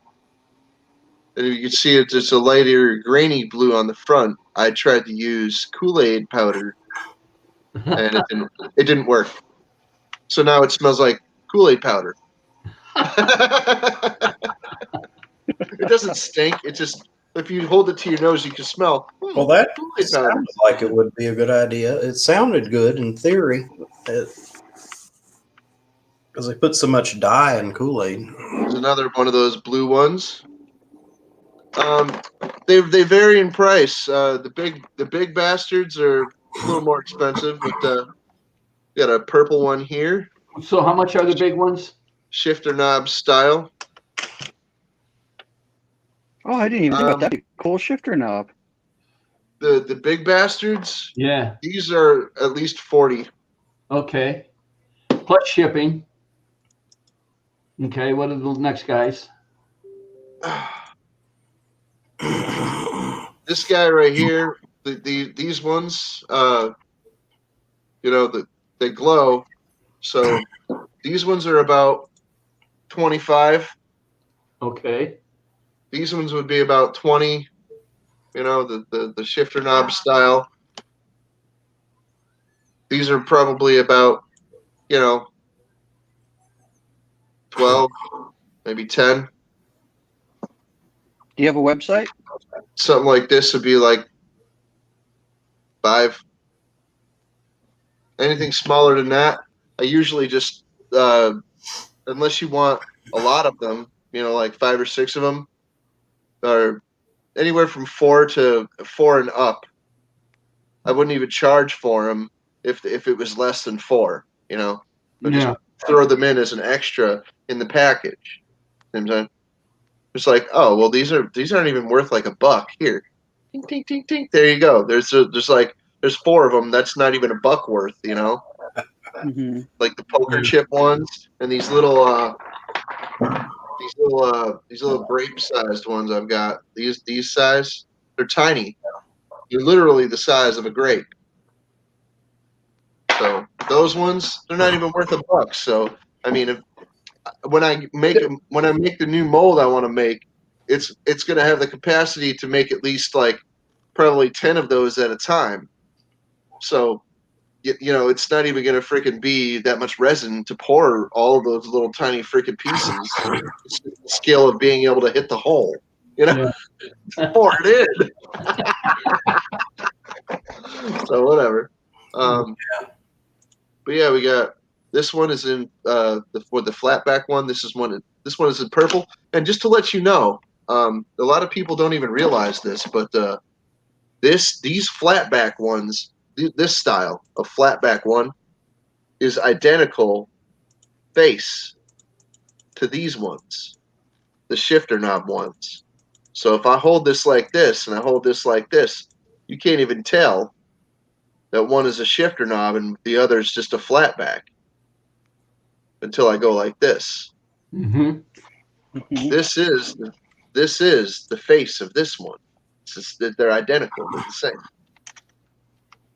you can see it's just a lighter, grainy blue on the front. I tried to use Kool-Aid powder, and it didn't work. So now it smells like Kool-Aid powder. It doesn't stink. It just, if you hold it to your nose, you can smell. Well, that Kool-Aid powder. sounds like it would be a good idea. It sounded good in theory. Because they put so much dye in Kool-Aid. There's another one of those blue ones. They vary in price. The big bastards are a little more expensive, but got a purple one here, So how much are the big ones? shifter knob style. Oh, I didn't even think about that. That'd be a cool shifter knob. The big bastards. Yeah. These are at least 40. Okay. Plus shipping. Okay. What are the next guys? This guy right here, these ones, they glow. So these ones are about 25. Okay. These ones would be about 20. The shifter knob style. These are probably about, 12, maybe 10. Do you have a website? Something like this would be like 5. Anything smaller than that, I usually just, unless you want a lot of them, like 5 or 6 of them, or anywhere from 4 to 4 and up. I wouldn't even charge for them if it was less than 4, but Yeah. just throw them in as an extra in the package. You know what I'm saying? It's like, oh well, these aren't even worth like $1 here. Ding, ding, ding, ding. There you go. There's 4 of them. That's not even $1 worth. Mm-hmm. Like the poker chip ones and these little grape sized ones I've got. These size, they're tiny. They're literally the size of a grape. So those ones, they're not even worth $1. So I mean, when I make the new mold I want to make, it's going to have the capacity to make at least like probably 10 of those at a time. So, you know, it's not even going to freaking be that much resin to pour all of those little tiny freaking pieces. It's the skill of being able to hit the hole, you know, pour it in. So whatever. But yeah, we got this one is in the flatback one. This one is in purple. And just to let you know, a lot of people don't even realize this, but these flatback ones, this style of flatback one, is identical face to these ones, the shifter knob ones. So if I hold this like this and I hold this like this, you can't even tell that one is a shifter knob and the other is just a flatback until I go like this. Mm-hmm. This is the face of this one. They're identical. They're the same.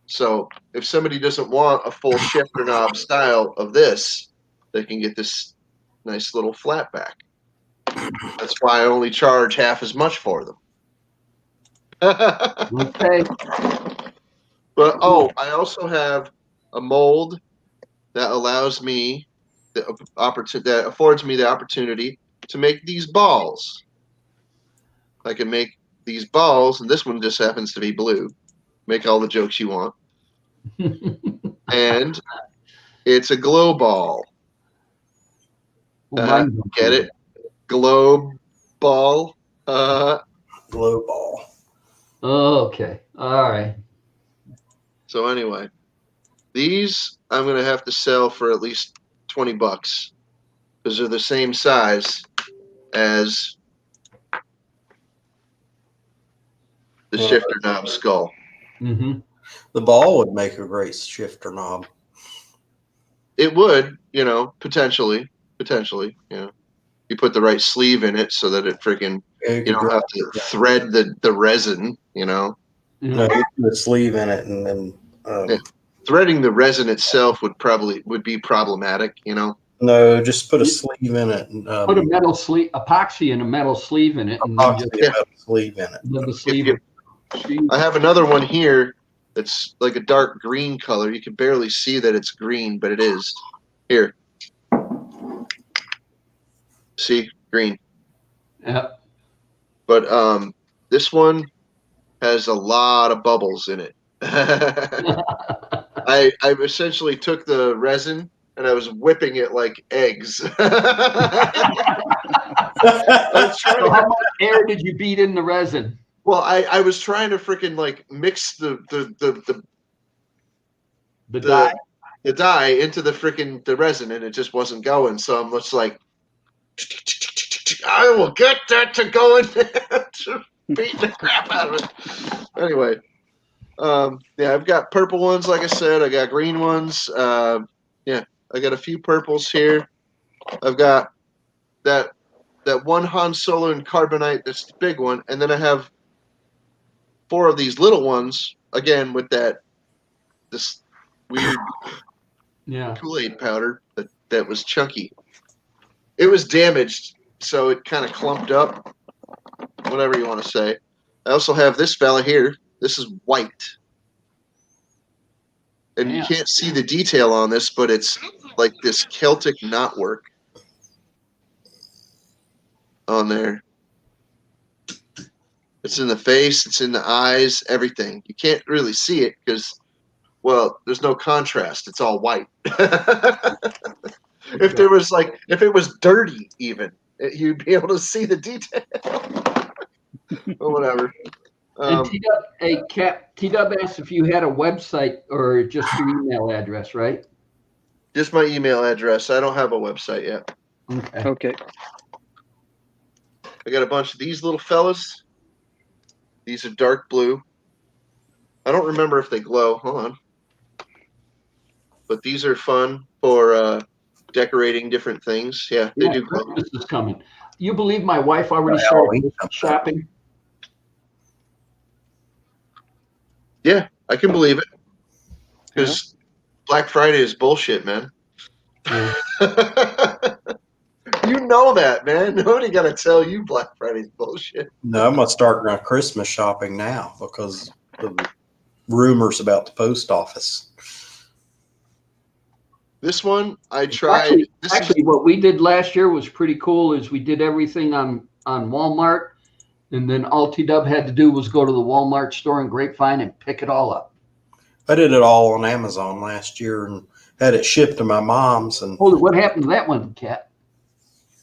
So if somebody doesn't want a full shifter knob style of this, they can get this nice little flatback. That's why I only charge half as much for them. Okay. But I also have a mold that allows me that affords me the opportunity to make these balls. I can make these balls, and this one just happens to be blue. Make all the jokes you want. And it's a glow ball. Get it? Globe ball. Glow ball. Okay. All right. So anyway, these I'm gonna have to sell for at least $20 because they're the same size as the shifter knob skull. Mm-hmm. The ball would make a great shifter knob. It would, you know, potentially, you know, you put the right sleeve in it so that it freaking, you don't have to thread the resin, you know. No, you put a sleeve in it, and then threading the resin itself would be problematic, you know. No, just put a sleeve in it. And, put a metal sleeve, epoxy and a metal sleeve in it, and then just metal sleeve in it. the sleeve. I have another one here that's like a dark green color. You can barely see that it's green, but it is. Here. See? Green. Yeah. But this one has a lot of bubbles in it. I essentially took the resin and I was whipping it like eggs. So how much air did you beat in the resin? Well, I was trying to freaking like mix the dye? The dye into the resin, and it just wasn't going. So I'm just like, I will get that to go in there to beat the crap out of it. Anyway, yeah, I've got purple ones, like I said. I got green ones. Yeah, I got a few purples here. I've got that one Han Solo in carbonite. That's the big one, and then I have 4 of these little ones again with this weird Kool-Aid powder that was chunky. It was damaged, so it kind of clumped up. Whatever you want to say. I also have this fella here. This is white. And you can't see the detail on this, but it's like this Celtic knotwork on there. It's in the face, it's in the eyes, everything. You can't really see it because, well, there's no contrast. It's all white. If it was dirty even, you'd be able to see the detail. Or whatever. And T-Dub asked if you had a website or just your email address, right? Just my email address. I don't have a website yet. Okay. I got a bunch of these little fellas. These are dark blue. I don't remember if they glow. Hold on. But these are fun for decorating different things. Yeah, they do glow. Christmas is coming. You believe my wife already started shopping? Yeah, I can believe it. Because Black Friday is bullshit, man. Yeah. You know that, man. Nobody got to tell you Black Friday's bullshit. No, I'm gonna start my Christmas shopping now because of the rumors about the post office. This one I tried. Actually, what we did last year was pretty cool. Is we did everything on Walmart, and then all T-Dub had to do was go to the Walmart store in Grapevine and pick it all up. I did it all on Amazon last year and had it shipped to my mom's. And Hold it, what happened to that one, Cat?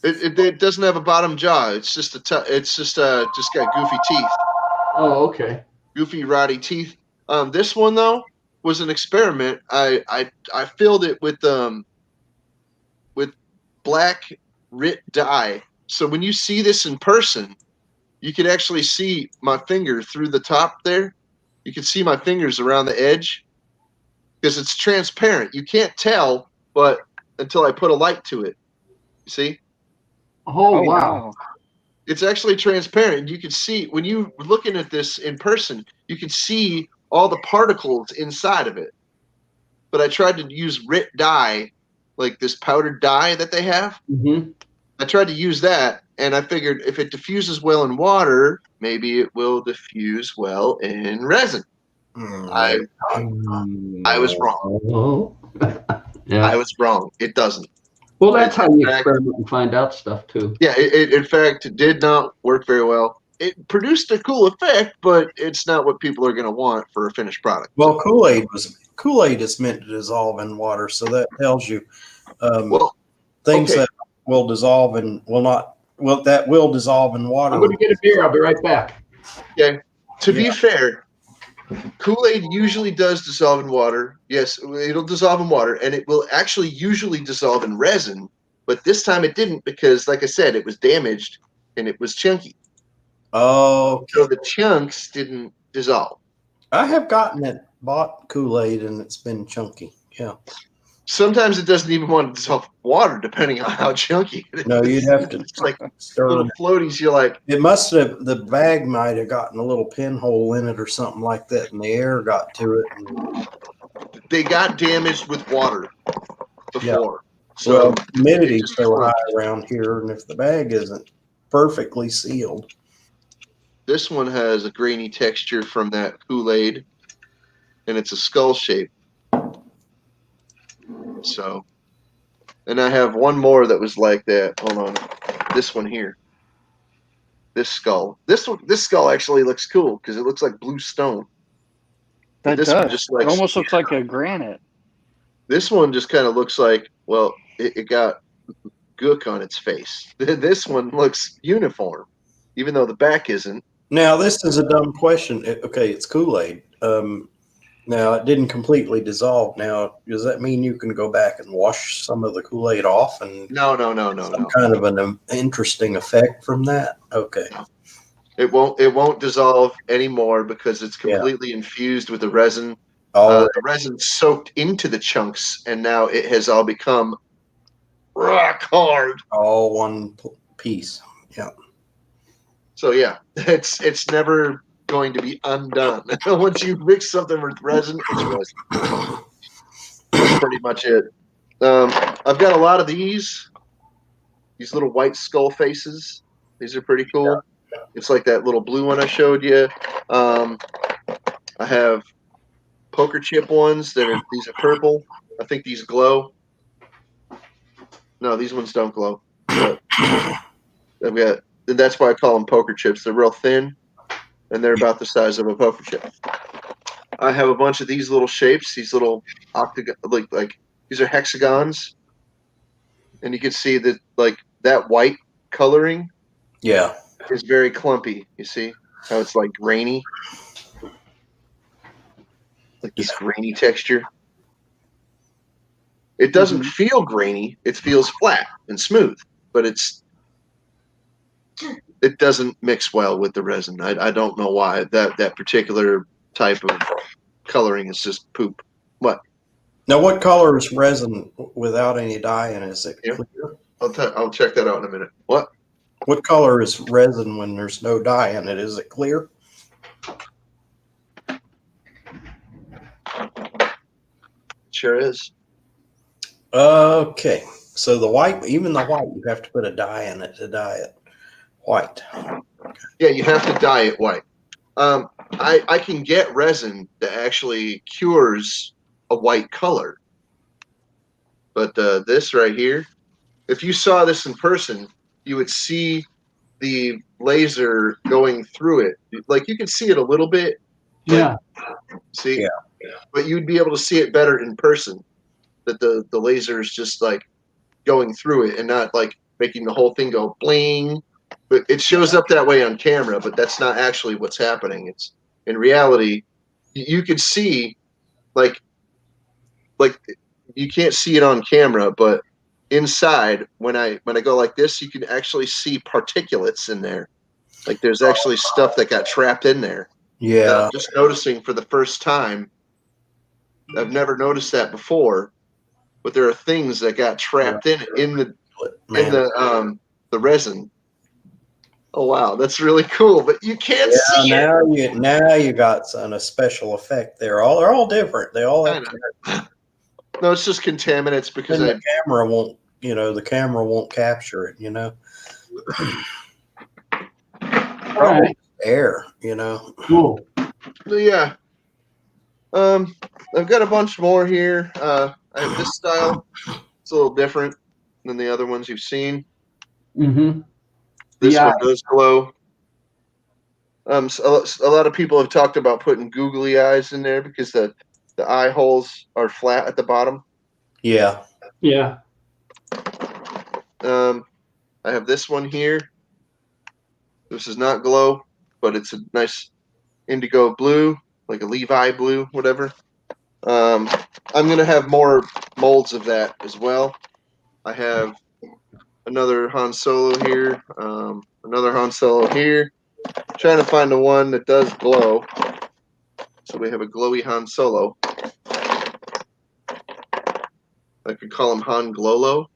It doesn't have a bottom jaw. It's just got goofy teeth. Oh, okay. Goofy, rotty teeth. This one though was an experiment. I filled it with black RIT dye. So when you see this in person, you could actually see my finger through the top there. You can see my fingers around the edge because it's transparent. You can't tell, but until I put a light to it. You see? Oh, wow. It's actually transparent. You can see when you're looking at this in person, you can see all the particles inside of it. But I tried to use RIT dye, like this powdered dye that they have. Mm-hmm. I tried to use that, and I figured if it diffuses well in water, maybe it will diffuse well in resin. I was wrong. Yeah. I was wrong. It doesn't. Well, that's how you experiment and find out stuff too. Yeah, it in fact did not work very well. It produced a cool effect, but it's not what people are going to want for a finished product. Well, Kool-Aid is meant to dissolve in water, so that tells you things that will dissolve and that will dissolve in water. I'm going to get a beer. I'll be right back. Okay. To be fair, Kool-Aid usually does dissolve in water. Yes, it'll dissolve in water, and it will actually usually dissolve in resin. But this time it didn't because, like I said, it was damaged and it was chunky. Oh, so the chunks didn't dissolve. I have bought Kool-Aid, and it's been chunky. Yeah. Sometimes it doesn't even want to dissolve water, depending on how chunky it is. No, you'd have to like little floaties. You're like, the bag might have gotten a little pinhole in it or something like that, and the air got to it. They got damaged with water before. Yeah. So humidity's so high around here, and if the bag isn't perfectly sealed. This one has a grainy texture from that Kool-Aid, and it's a skull shape. So, and I have one more that was like that. Hold on, this one here. This skull. This skull actually looks cool because it looks like blue stone. That this does. One just it almost looks like a granite. This one just kind of looks like, well, it got gook on its face. This one looks uniform, even though the back isn't. Now, this is a dumb question. Okay, it's Kool-Aid. Now, it didn't completely dissolve. Now, does that mean you can go back and wash some of the Kool-Aid off? And No. Kind of an interesting effect from that? Okay. It won't dissolve anymore because it's completely infused with the resin. Oh, the resin soaked into the chunks, and now it has all become rock hard. All one piece. Yeah. So yeah, it's never going to be undone. Once you mix something with resin, it's resin. That's pretty much it. I've got a lot of these little white skull faces. These are pretty cool. Yeah. It's like that little blue one I showed you. I have poker chip ones these are purple. I think these glow. No, these ones don't glow. But I've got. That's why I call them poker chips. They're real thin, and they're about the size of a poker chip. I have a bunch of these little shapes, these little octagon, like these are hexagons, and you can see that that white coloring, is very clumpy. You see how it's like grainy, like this grainy texture. It doesn't feel grainy; it feels flat and smooth, but it doesn't mix well with the resin. I don't know why that particular type of coloring is just poop. What? Now, what color is resin without any dye in it? Is it clear? I'll check that out in a minute. What? What color is resin when there's no dye in it? Is it clear? Sure is. Okay. So the white, even the white, you have to put a dye in it to dye it white. Yeah, you have to dye it white. I can get resin that actually cures a white color. But this right here, if you saw this in person, you would see the laser going through it. Like you can see it a little bit. Yeah. See? Yeah. But you'd be able to see it better in person. That the laser is just like going through it and not like making the whole thing go bling. But it shows up that way on camera, but that's not actually what's happening. It's in reality, you could see like you can't see it on camera, but inside when I go like this, you can actually see particulates in there. Like there's actually stuff that got trapped in there. Yeah. I'm just noticing for the first time. I've never noticed that before, but there are things that got trapped in the resin. Oh wow, that's really cool, but you can't see it. Now you got a special effect there. They're all different. They all have. No, it's just contaminants because the camera won't. The camera won't capture it. All right. Air. Cool. Yeah. I've got a bunch more here. I have this style. It's a little different than the other ones you've seen. Mm-hmm. This one does glow. So a lot of people have talked about putting googly eyes in there because the eye holes are flat at the bottom. Yeah. Yeah. I have this one here. This is not glow, but it's a nice indigo blue, like a Levi blue, whatever. I'm going to have more molds of that as well. I have another Han Solo here, another Han Solo here. I'm trying to find the one that does glow. So we have a glowy Han Solo. I could call him Han Glolo.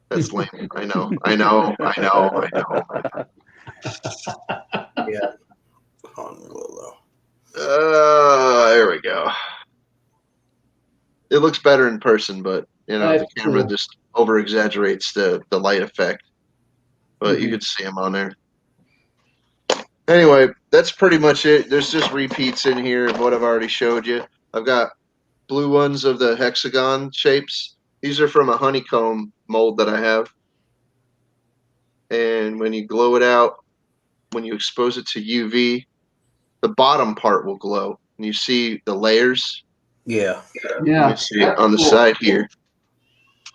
That's lame. I know. Yeah. Han Glolo. There we go. It looks better in person, but the camera just over exaggerates the light effect. But you could see them on there. Anyway, that's pretty much it. There's just repeats in here of what I've already showed you. I've got blue ones of the hexagon shapes. These are from a honeycomb mold that I have. And when you glow it out, when you expose it to UV, the bottom part will glow. And you see the layers. Yeah. Yeah. Let me see it on the side here.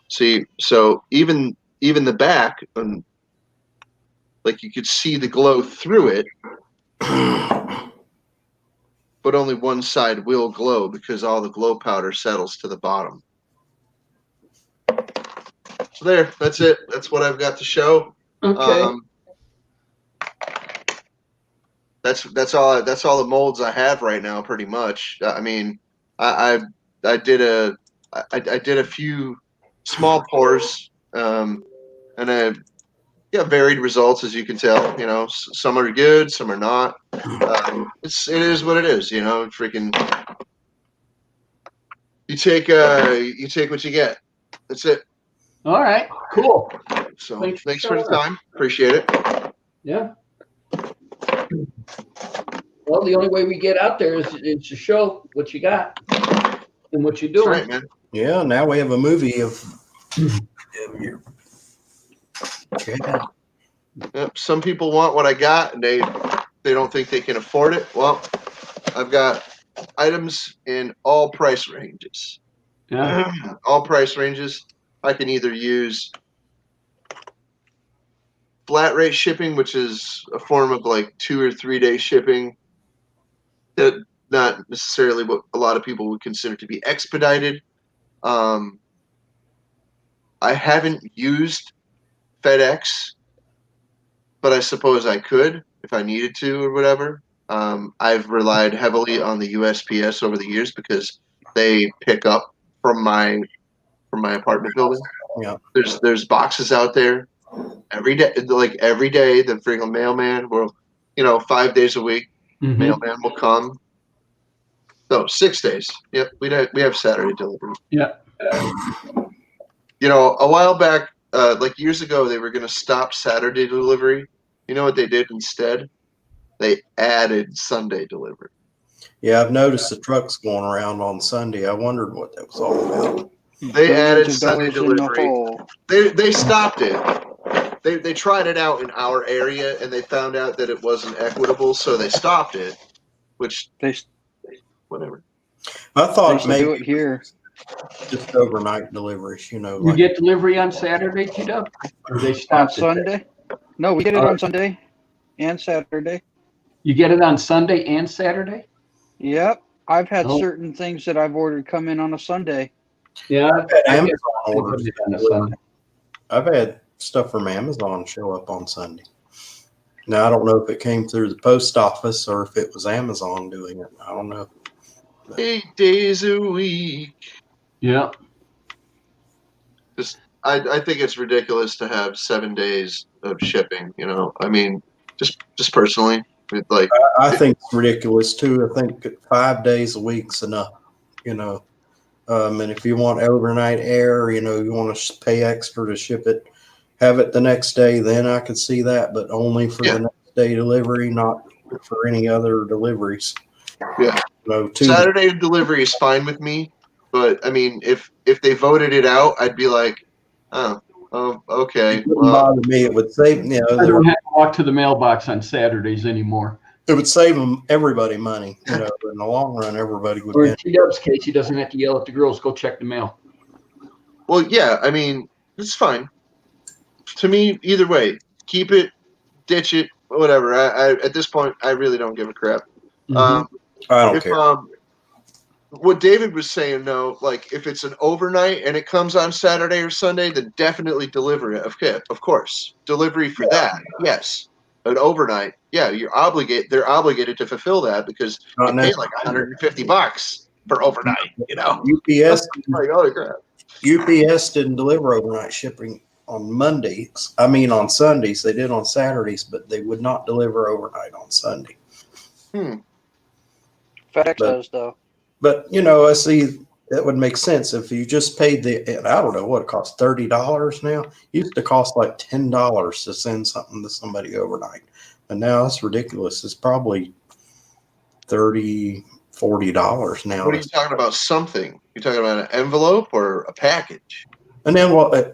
See, so even the back, like you could see the glow through it, but only one side will glow because all the glow powder settles to the bottom. So that's it. That's what I've got to show. Okay. That's all the molds I have right now, pretty much. I mean, I did a few small pours, and varied results, as you can tell. Some are good, some are not. It is what it is. Freaking. You take what you get. That's it. All right. Cool. So thanks for the time. Appreciate it. Yeah. Well, the only way we get out there is to show what you got and what you're doing. That's right, man. Yeah. Now we have a movie of you. Yeah. Yep. Some people want what I got, and they don't think they can afford it. Well, I've got items in all price ranges. Yeah. All price ranges. I can either use flat rate shipping, which is a form of like 2 or 3 day shipping. That not necessarily what a lot of people would consider to be expedited. I haven't used FedEx, but I suppose I could if I needed to or whatever. I've relied heavily on the USPS over the years because they pick up from my apartment building. Yeah. There's boxes out there every day. Like every day, the freaking mailman will, 5 days a week, Mhm. mailman will come. So 6 days. Yep, we have Saturday delivery. Yeah. You know, a while back, like years ago, they were going to stop Saturday delivery. You know what they did instead? They added Sunday delivery. Yeah, I've noticed the trucks going around on Sunday. I wondered what that was all about. They added Billions of Sunday dollars in the delivery. hole. They stopped it. They tried it out in our area and they found out that it wasn't equitable, so they stopped it. Which They whatever. I they thought used to maybe do it here. just overnight deliveries, you know, You like get delivery on Saturday, T-Dub? Or they On stopped it? Sunday? No, we get it Uh, on Sunday and Saturday. You get it on Sunday and Saturday? Yep. I've had Oh. certain things that I've ordered come in on a Sunday. Yeah. I've had I Amazon get orders. it on a Sunday. I've had stuff from Amazon show up on Sunday. Now I don't know if it came through the post office or if it was Amazon doing it. I don't know. 8 days a week. Yeah. I think it's ridiculous to have 7 days of shipping. You know, I mean, just personally, like I think it's ridiculous too. I think 5 days a week's enough, you know. And if you want overnight air, you know, you want to pay extra to ship it, have it the next day, then I could see that, but only for the next day delivery, not for any other deliveries. Yeah. No, Saturday delivery is fine with me, but I mean, if they voted it out, I'd be like, oh, okay. It wouldn't bother me. It would save, you I know, don't have to walk to the mailbox on Saturdays anymore. it would save them everybody money. You know, in the long run, everybody would Or in benefit. T-Dub's case, he doesn't have to yell at the girls, go check the mail. Well, yeah, I mean, it's fine. To me, either way, keep it, ditch it, whatever. I at this point, I really don't give a crap. Mhm. I don't If care. what David was saying, though, like if it's an overnight and it comes on Saturday or Sunday, then definitely deliver it. Okay, of course, delivery for that, yes. An overnight, yeah, they're obligated to fulfill that because Not you pay like $150 for overnight. You know, UPS, like holy crap. UPS didn't deliver overnight shipping on Mondays. I mean, on Sundays. They did on Saturdays, but they would not deliver overnight on Sunday. FedEx But- does though. But, you know, I see that would make sense if you just paid and I don't know what it costs, $30 now. It used to cost like $10 to send something to somebody overnight. And now it's ridiculous. It's probably $30, $40 now. What are you talking about? Something? You're talking about an envelope or a package? And then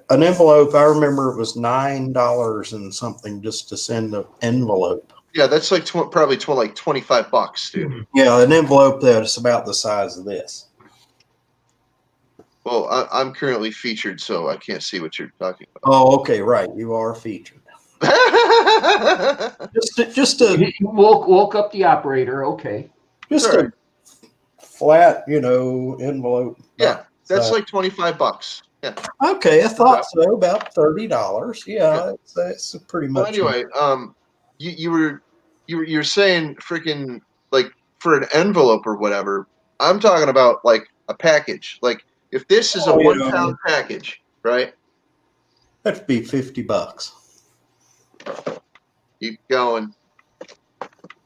an envelope, I remember it was $9 and something just to send an envelope. Yeah, that's like probably like $25, dude. Yeah, an envelope that's about the size of this. Well, I'm currently featured, so I can't see what you're talking Oh, okay, right. You are featured. about. Just a He woke up the operator, okay. Sure. a flat, you know, envelope. Yeah, that's So- like $25. Yeah. Okay, I thought so. About $30. Yeah, that's pretty Well, much. anyway, you're saying freaking like for an envelope or whatever. I'm talking about like a package. Like if this is a Oh, yeah. 1 pound package, right? That'd be $50. Keep going.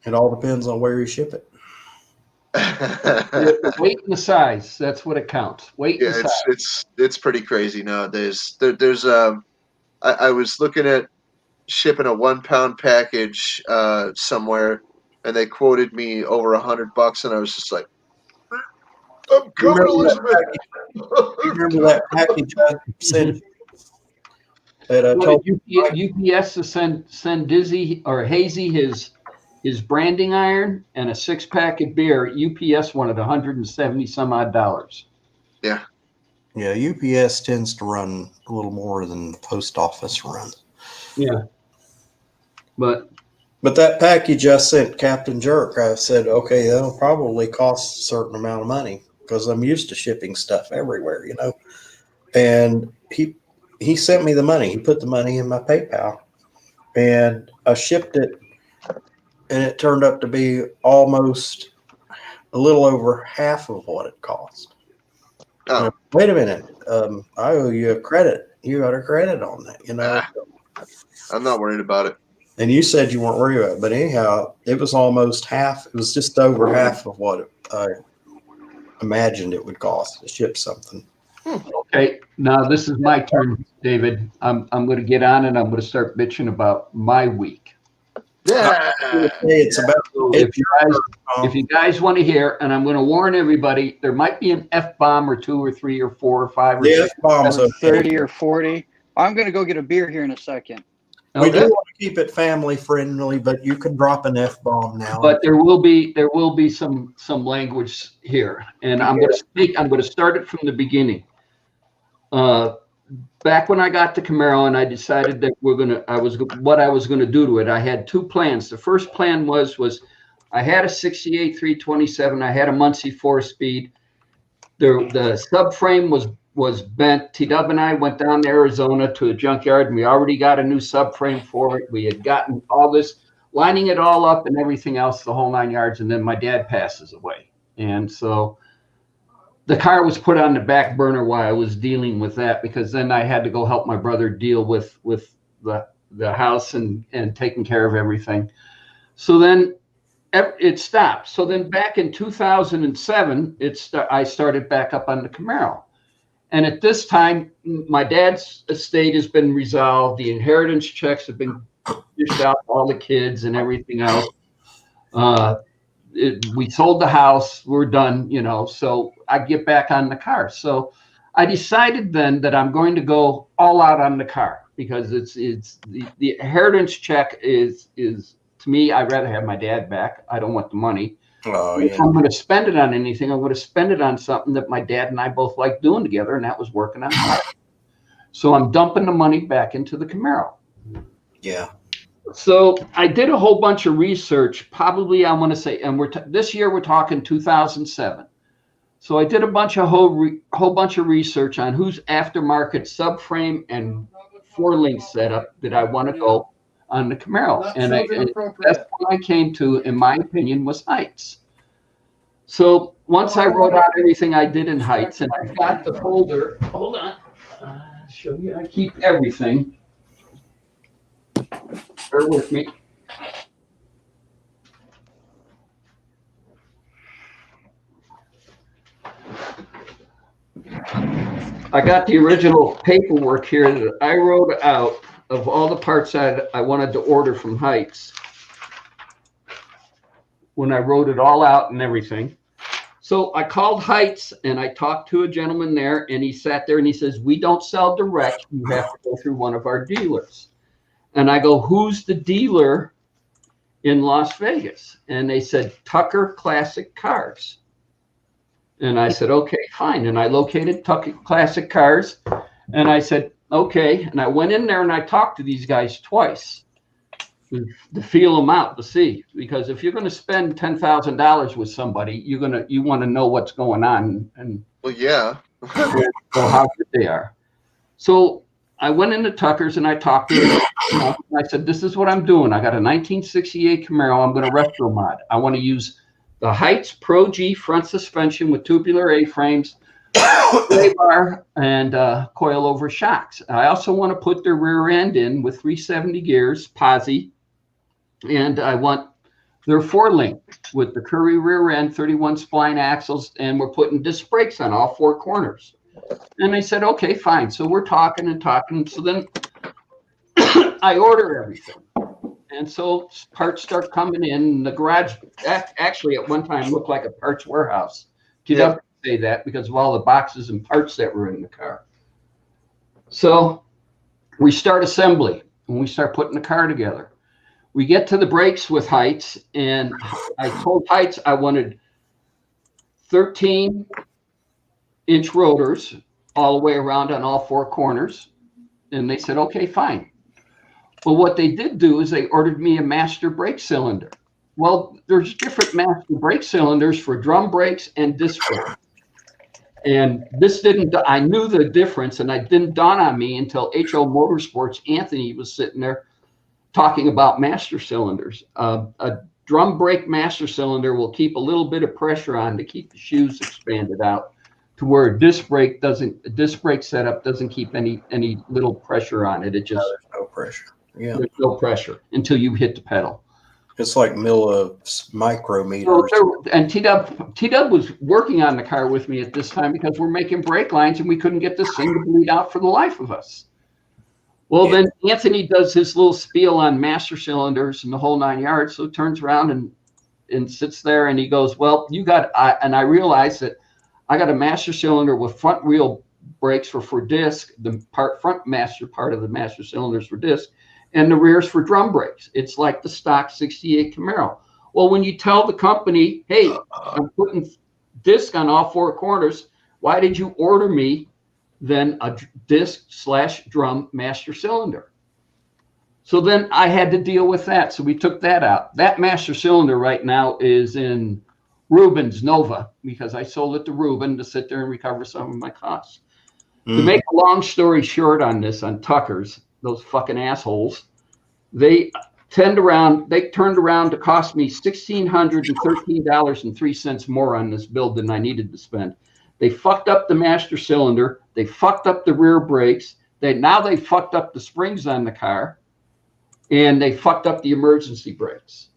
It all depends on where you ship it. The weight and the size, that's what it counts. Weight Yeah, and size. it's pretty crazy nowadays. There's I was looking at shipping a 1 pound package somewhere, and they quoted me over $100, and I was just like, I'm coming, Elizabeth. You remember that package I sent that I Well, told UPS to send Dizzy or Hazy his branding iron and a 6-pack of beer. UPS wanted $170 some odd dollars. Yeah, UPS tends to run a little more than the post office runs. Yeah. But That package I sent Captain Jerk, I said, okay, that'll probably cost a certain amount of money because I'm used to shipping stuff everywhere, you know. And he sent me the money. He put the money in my PayPal, and I shipped it, and it turned up to be almost a little over half of what it cost. Oh. Wait a minute. I owe you a credit. You got a credit on that, you know. I'm not worried about it. And you said you weren't worried about it. But anyhow, it was almost half. It was just over half of what I imagined it would cost to ship something. Okay, now this is my turn, David. I'm going to get on and I'm going to start bitching about my week. Yeah. It's about So if you guys want to hear, and I'm going to warn everybody, there might be an F-bomb or 2 or 3 or 4 or 5 or the 6. F-bombs. 30 or 40. I'm going to go get a beer here in a second. We do Okay. want to keep it family friendly, but you can drop an F-bomb now. But there will be some language here, and I'm going to start it from the beginning. Back when I got the Camaro and I decided that what I was going to do to it, I had 2 plans. The first plan was I had a 68 327. I had a Muncie 4-speed. The subframe was bent. T-Dub and I went down to Arizona to a junkyard, and we already got a new subframe for it. We had gotten all this, lining it all up and everything else, the whole 9 yards, and then my dad passes away. And so the car was put on the back burner while I was dealing with that, because then I had to go help my brother deal with the house and taking care of everything. So then it stopped. So then back in 2007, I started back up on the Camaro. And at this time, my dad's estate has been resolved. The inheritance checks have been dished out to all the kids and everything else. We sold the house. We're done, so I get back on the car. So I decided then that I'm going to go all out on the car, because it's the inheritance check is to me, I'd rather have my dad back. I don't want the money. Oh, If yeah. I'm going to spend it on anything, I'm going to spend it on something that my dad and I both like doing together, and that was working on cars. So I'm dumping the money back into the Camaro. Yeah. So I did a whole bunch of research, probably I want to say, and this year we're talking 2007. So I did a whole bunch of research on who's aftermarket subframe and 4-link setup that I want to go on the Camaro. And that's what I came to, in my opinion, was Heights. So once I wrote out everything I did in Heights, and I've got the folder, hold on, I'll show you, I keep everything. Bear with me. I got the original paperwork here that I wrote out of all the parts I wanted to order from Heights when I wrote it all out and everything. So I called Heights and I talked to a gentleman there, and he sat there and he says, "We don't sell direct. You have to go through one of our dealers." And I go, "Who's the dealer in Las Vegas?" And they said, "Tucker Classic Cars." And I said, "Okay, fine." And I located Tucker Classic Cars, and I said, "Okay." And I went in there and I talked to these guys twice to feel them out, to see, because if you're going to spend $10,000 with somebody, you want to know what's going on and Well, yeah. how good they are. So I went into Tucker's and I talked to them. And I said, "This is what I'm doing. I got a 1968 Camaro. I'm going to retro mod. I want to use the Heights Pro G front suspension with tubular A-frames, sway bar, and coil-over shocks. I also want to put their rear end in with 370 gears, posi, and I want their 4-link with the Curry rear end, 31 spline axles, and we're putting disc brakes on all 4 corners." And they said, "Okay, fine." So we're talking and talking. So then I order everything. And so parts start coming in. The garage actually at one time looked like a parts warehouse. You don't say that because of all the boxes and parts that were in the car. So we start assembly and we start putting the car together. We get to the brakes with Heights, and I told Heights I wanted 13-inch rotors all the way around on all 4 corners. And they said, "Okay, fine." But what they did do is they ordered me a master brake cylinder. Well, there's different master brake cylinders for drum brakes and disc brakes. And I knew the difference, and it didn't dawn on me until HO Motorsports, Anthony was sitting there talking about master cylinders. A drum brake master cylinder will keep a little bit of pressure on to keep the shoes expanded out, to where a disc brake setup doesn't keep any little pressure on it. It just, There's no pressure. Yeah. there's no pressure until you hit the pedal. It's like micrometers. And T-Dub was working on the car with me at this time because we're making brake lines and we couldn't get this thing to bleed out for the life of us. Well, then Anthony does his little spiel on master cylinders and the whole 9 yards. So turns around and sits there and he goes, well, and I realized that I got a master cylinder with front wheel brakes for disc, the front master part of the master cylinders for disc, and the rears for drum brakes. It's like the stock 68 Camaro. Well, when you tell the company, hey, I'm putting disc on all four corners, why did you order me then a disc/drum master cylinder? So then I had to deal with that. So we took that out. That master cylinder right now is in Rubin's Nova because I sold it to Ruben to sit there and recover some of my costs. To make a long story short on this, on Tucker's, those fucking assholes, they turned around to cost me $1,613.03 more on this build than I needed to spend. They fucked up the master cylinder. They fucked up the rear brakes. They fucked up the springs on the car, and they fucked up the emergency brakes.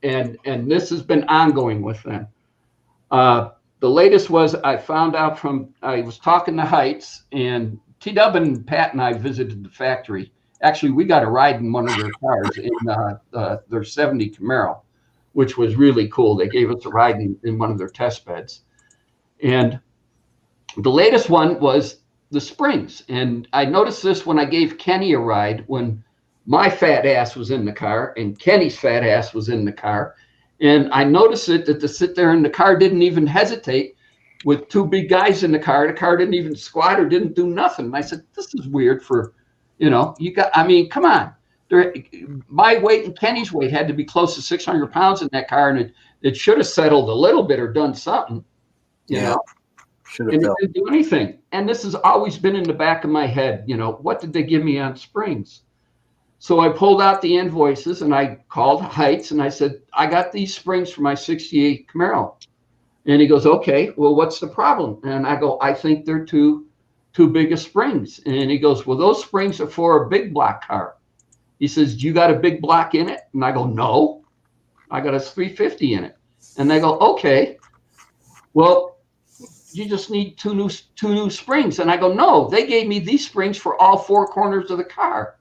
And this has been ongoing with them. The latest was I was talking to Heights, and T-Dub and Pat and I visited the factory. Actually, we got a ride in one of their cars in their 70 Camaro, which was really cool. They gave us a ride in one of their test beds. And the latest one was the springs. And I noticed this when I gave Kenny a ride when my fat ass was in the car and Kenny's fat ass was in the car. And I noticed that to sit there in the car didn't even hesitate with two big guys in the car. The car didn't even squat or didn't do nothing. And I said, this is weird come on. My weight and Kenny's weight had to be close to 600 pounds in that car. And it should have settled a little bit or done something, you know, and it didn't do anything. And this has always been in the back of my head. What did they give me on springs? So I pulled out the invoices and I called Heights and I said, I got these springs for my 68 Camaro. And he goes, okay, well, what's the problem? And I go, I think they're too big of springs. And he goes, well, those springs are for a big block car. He says, do you got a big block in it? And I go, no, I got a 350 in it. And they go, okay, well, you just need two new springs. And I go, no, they gave me these springs for all four corners of the car.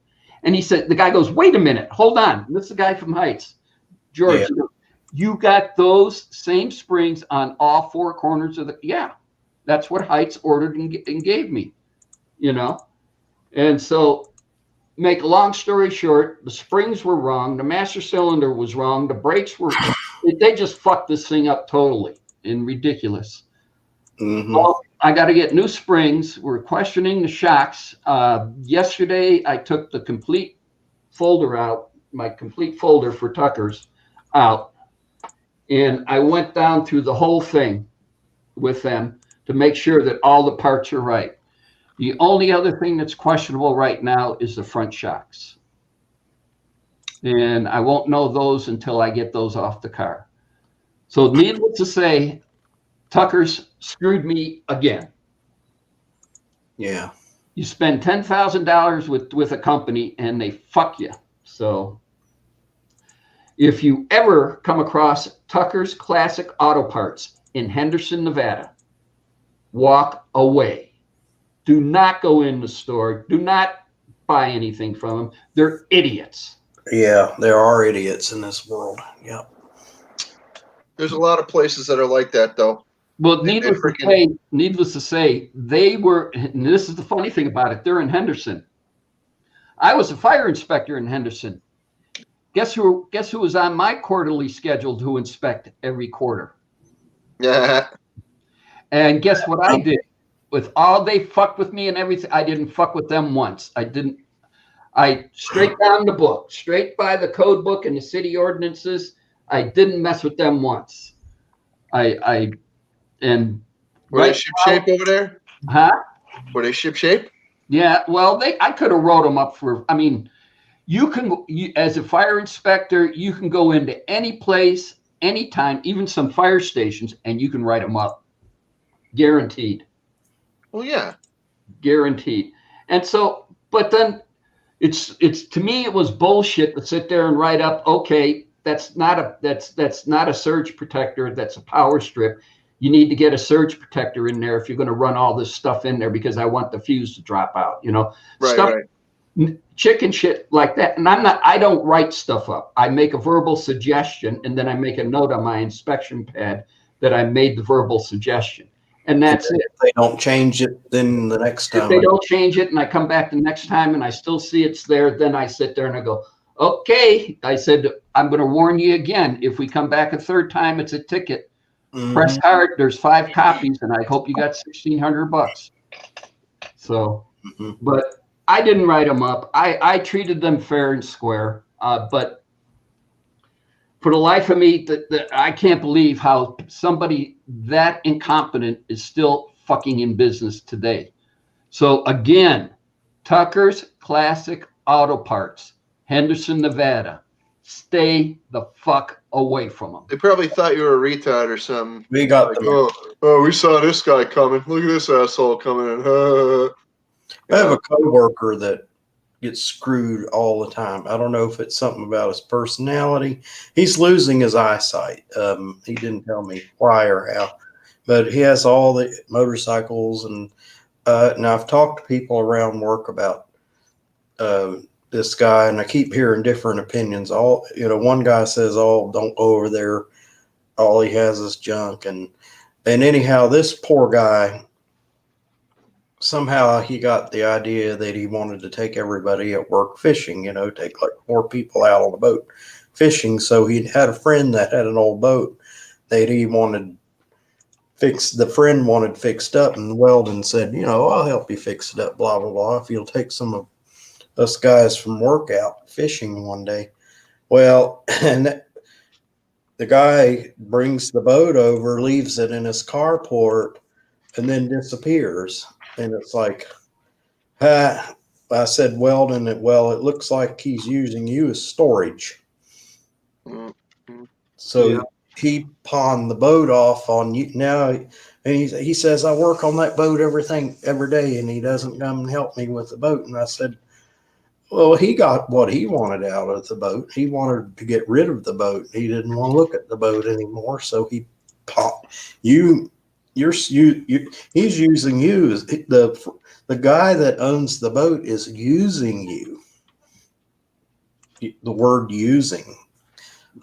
And he said, the guy goes, wait a minute, hold on. This is the guy from Heights. George, you got those same springs on all four corners of that's what Heights ordered and gave me, And so make a long story short, the springs were wrong. The master cylinder was wrong. The brakes were, they just fucked this thing up totally and ridiculous. Mm-hmm. Well, I got to get new springs. We're questioning the shocks. Yesterday, I took the complete folder out, my complete folder for Tucker's out, and I went down through the whole thing with them to make sure that all the parts are right. The only other thing that's questionable right now is the front shocks. And I won't know those until I get those off the car. So needless to say, Tucker's screwed me again. Yeah. You spend $10,000 with a company and they fuck you. So if you ever come across Tucker's Classic Auto Parts in Henderson, Nevada, walk away. Do not go in the store. Do not buy anything from them. They're idiots. Yeah, there are idiots in this world. Yeah. There's a lot of places that are like that, though. Well, needless to say, they were, and this is the funny thing about it, they're in Henderson. I was a fire inspector in Henderson. Guess who was on my quarterly schedule to inspect every quarter? Yeah. And guess what I did? With all they fucked with me and everything, I didn't fuck with them once. I straight down the book, straight by the code book and the city ordinances. I didn't mess with them once. And were they ship shape over there? Huh? Were they ship shape? Yeah. Well, I could have wrote them up for. I mean, you as a fire inspector, you can go into any place, anytime, even some fire stations, and you can write them up. Guaranteed. Well, yeah. Guaranteed. And so, but then it's to me, it was bullshit to sit there and write up. Okay, that's not a surge protector. That's a power strip. You need to get a surge protector in there if you're going to run all this stuff in there, because I want the fuse to drop out, Right, stuff, right. chicken shit like that. And I don't write stuff up. I make a verbal suggestion, and then I make a note on my inspection pad that I made the verbal suggestion. And that's it. If they don't change it, then the next time. If they don't change it and I come back the next time and I still see it's there, then I sit there and I go, okay. I said, I'm going to warn you again. If we come back a third time, it's a ticket. Press hard. There's 5 copies, and I hope you got $1,600. So, but I didn't write them up. I treated them fair and square. But for the life of me, I can't believe how somebody that incompetent is still fucking in business today. So again, Tucker's Classic Auto Parts, Henderson, Nevada. Stay the fuck away from them. They probably thought you were a retard or something. We got Like, them. oh, we saw this guy coming. Look at this asshole coming in. I have a coworker that gets screwed all the time. I don't know if it's something about his personality. He's losing his eyesight. He didn't tell me why or how, but he has all the motorcycles, and now I've talked to people around work about this guy, and I keep hearing different opinions. One guy says, "Oh, don't go over there. All he has is junk." And anyhow, this poor guy, somehow he got the idea that he wanted to take everybody at work fishing, take like 4 people out on the boat fishing. So he had a friend that had an old boat that he wanted fixed. The friend wanted fixed up, and Weldon said, I'll help you fix it up, blah, blah, blah, if you'll take some of us guys from work out fishing one day. Well, and the guy brings the boat over, leaves it in his carport, and then disappears. And it's like, I said, Weldon, it looks like he's using you as storage. So he pawned the boat off on you now. And he says, I work on that boat every day, and he doesn't come and help me with the boat. And I said, well, he got what he wanted out of the boat. He wanted to get rid of the boat. He didn't want to look at the boat anymore. So he he's using you. The guy that owns the boat is using you. The word using.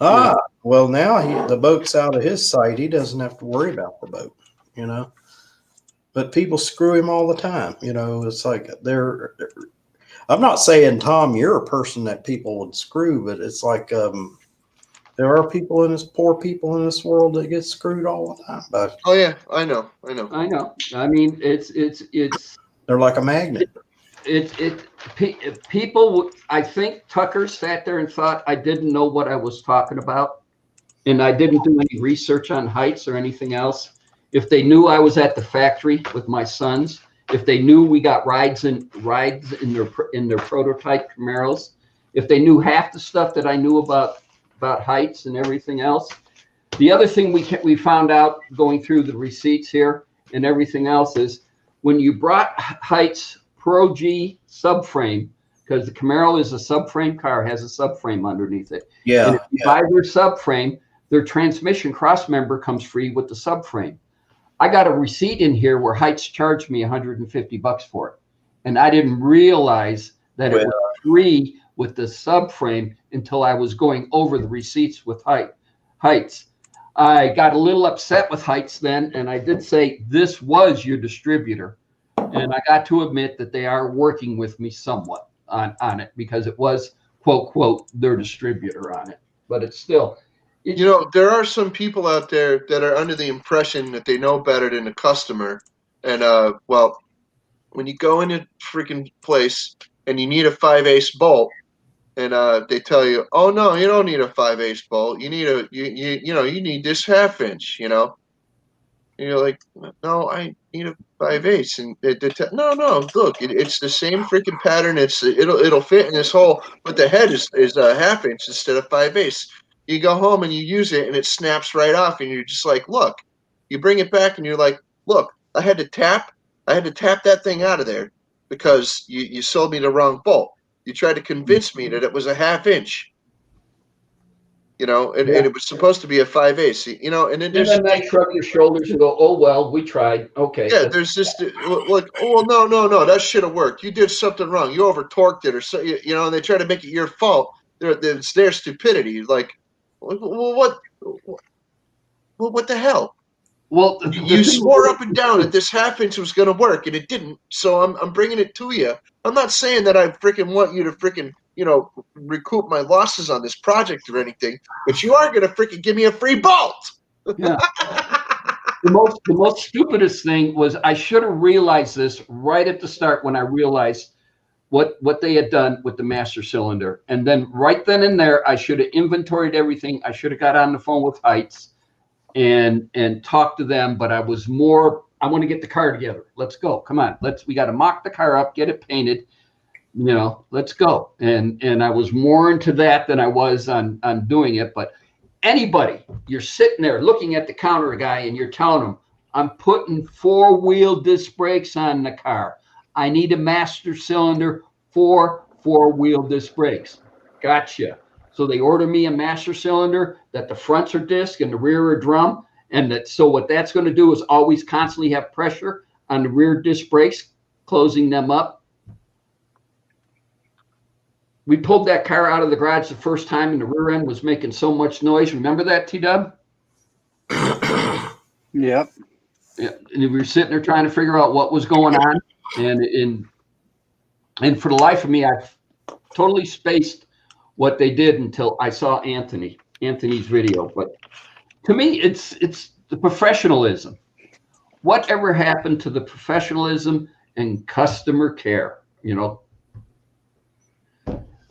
Well, now the boat's out of his sight. He doesn't have to worry about the boat, But people screw him all the time. It's like I'm not saying, Tom, you're a person that people would screw, but it's like there are poor people in this world that get screwed all the time. But Oh yeah, I know. I mean, it's they're like a magnet. People. I think Tucker sat there and thought I didn't know what I was talking about, and I didn't do any research on heights or anything else. If they knew I was at the factory with my sons, if they knew we got rides in their prototype Camaros, if they knew half the stuff that I knew about heights and everything else. The other thing we found out going through the receipts here and everything else is when you brought Heights Pro G subframe, because the Camaro is a subframe car, has a subframe underneath it. Yeah. And if you buy their subframe, their transmission cross member comes free with the subframe. I got a receipt in here where Heights charged me $150 for it. And I didn't realize that it was free with the subframe until I was going over the receipts with Heights. I got a little upset with Heights then, and I did say, this was your distributor. And I got to admit that they are working with me somewhat on it, because it was, quote, quote, their distributor on it. But it's still... there are some people out there that are under the impression that they know better than the customer. And, when you go in a freaking place and you need a 5/8 bolt, and they tell you, oh, no, you don't need a 5/8 bolt. You need you need this 1/2 inch, And you're like, no, I need a 5/8. And no, look, it's the same freaking pattern. It'll fit in this hole, but the head is a 1/2 inch instead of 5/8. You go home and you use it, and it snaps right off, and you're just like, look. You bring it back, and you're like, look, I had to tap that thing out of there because you sold me the wrong bolt. You tried to convince me that it was a 1/2 inch. you know, and it was supposed to be a 5/8, you know, and then And there's then they shrug your shoulders and go, "Oh well, we tried." Okay. yeah, there's just like, oh well, no, that should have worked. You did something wrong. You over torqued it, or so, you know. And they try to make it your fault. It's their stupidity. Like, well, what the hell? Well, You swore up and down that this half-inch was going to work, and it didn't. So I'm bringing it to you. I'm not saying that I freaking want you to freaking, you know, recoup my losses on this project or anything, but you are going to freaking give me a free bolt. Yeah. The most stupidest thing was I should have realized this right at the start when I realized what they had done with the master cylinder. And then right then and there, I should have inventoried everything. I should have got on the phone with Heights and talked to them. But I was more, I want to get the car together. Let's go. Come on. We got to mock the car up, get it painted. You know, let's go. And I was more into that than I was on doing it. But anybody, you're sitting there looking at the counter guy and you're telling him, I'm putting 4-wheel disc brakes on the car. I need a master cylinder for 4-wheel disc brakes. Gotcha. So they order me a master cylinder that the fronts are disc and the rear are drum. And so what that's going to do is always constantly have pressure on the rear disc brakes, closing them up. We pulled that car out of the garage the first time and the rear end was making so much noise. Remember that, T-Dub? Yep. Yeah. And we were sitting there trying to figure out what was going on. And for the life of me, I totally spaced what they did until I saw Anthony's video. But to me, it's the professionalism. Whatever happened to the professionalism and customer care, you know?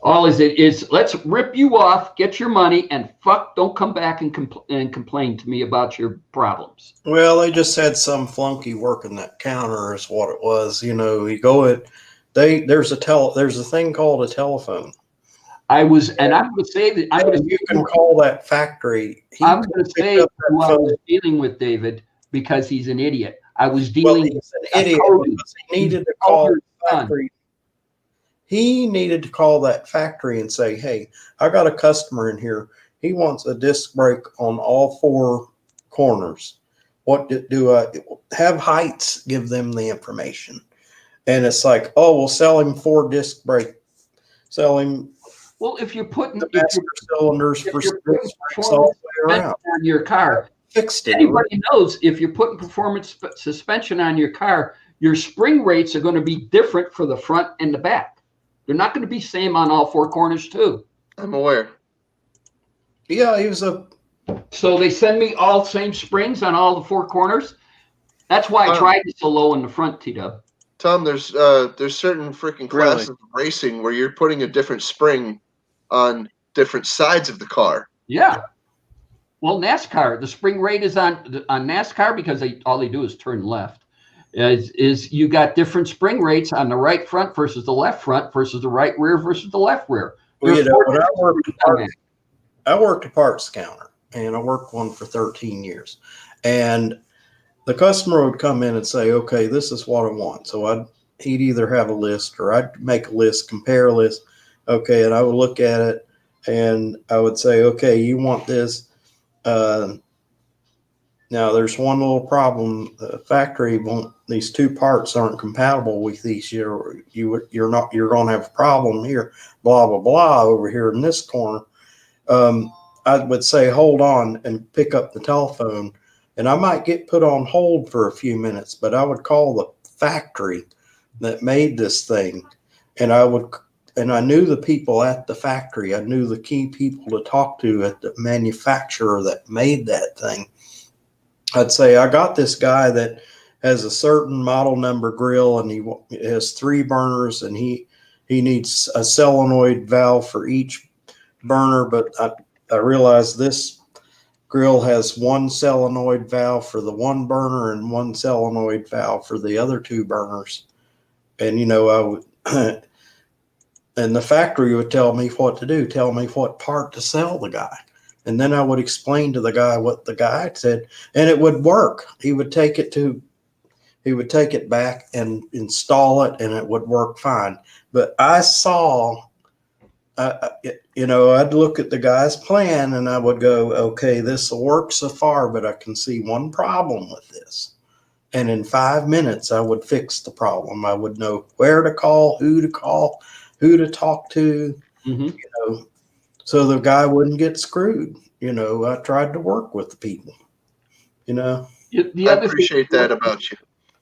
All is let's rip you off, get your money, and don't come back and complain to me about your problems. Well, they just had some flunky working that counter is what it was. You know, you go at there's a thing called a telephone. I'm going to say that you can call that factory. I'm going to say who I was dealing with, David, because he's an idiot. I was dealing with an idiot because he needed to call the factory. He needed to call that factory and say, hey, I got a customer in here. He wants a disc brake on all 4 corners. What do I have? Heights give them the information? And it's like, oh, we'll sell him 4 disc brake. Sell him. Well, if you're putting the master cylinders for disc brakes all the way around on your car, fixed it. Anybody knows if you're putting performance suspension on your car, your spring rates are going to be different for the front and the back. They're not going to be same on all 4 corners too. I'm aware. Yeah, he was So they send me all same springs on all the 4 corners. That's why I tried it so low in the front, T-Dub. Tom, there's certain freaking classes of racing where you're putting a different spring on different sides of the car. Yeah. Well, NASCAR, the spring rate is on NASCAR because all they do is turn left. Is you got different spring rates on the right front versus the left front versus the right rear versus the left rear. Well, you know, when I worked a parts counter, and I worked one for 13 years. And the customer would come in and say, okay, this is what I want. So he'd either have a list or I'd make a list, compare a list. Okay, and I would look at it and I would say, okay, you want this. Now there's one little problem. The factory these 2 parts aren't compatible with each. You're going to have a problem here, blah, blah, blah, over here in this corner. I would say, hold on, and pick up the telephone, and I might get put on hold for a few minutes, but I would call the factory that made this thing. And I knew the people at the factory. I knew the key people to talk to at the manufacturer that made that thing. I'd say, I got this guy that has a certain model number grill, and he has 3 burners, and he needs a solenoid valve for each burner. But I realized this grill has 1 solenoid valve for the 1 burner and 1 solenoid valve for the other 2 burners. And, you know, and the factory would tell me what to do, tell me what part to sell the guy. And then I would explain to the guy what the guy said, and it would work. He would take it back and install it, and it would work fine. But I saw, you know, I'd look at the guy's plan and I would go, okay, this will work so far, but I can see one problem with this. And in 5 minutes, I would fix the problem. I would know where to call, who to talk to, Mm-hmm. you know, so the guy wouldn't get screwed. You know, I tried to work with the people, you know. The I other appreciate thing, that about you.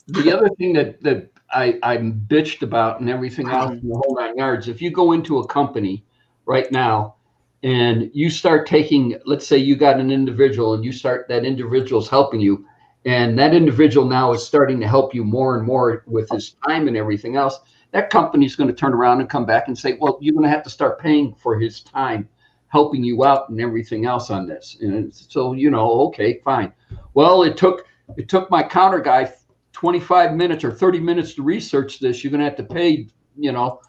The other thing that I'm bitched about and everything else in the whole 9 yards, if you go into a company right now and you start taking, let's say you got an individual and that individual's helping you, and that individual now is starting to help you more and more with his time and everything else, that company's going to turn around and come back and say, well, you're going to have to start paying for his time helping you out and everything else on this. And so, you know, okay, fine. Well, it took my counter guy 25 minutes or 30 minutes to research this. You're going to have to pay, you know,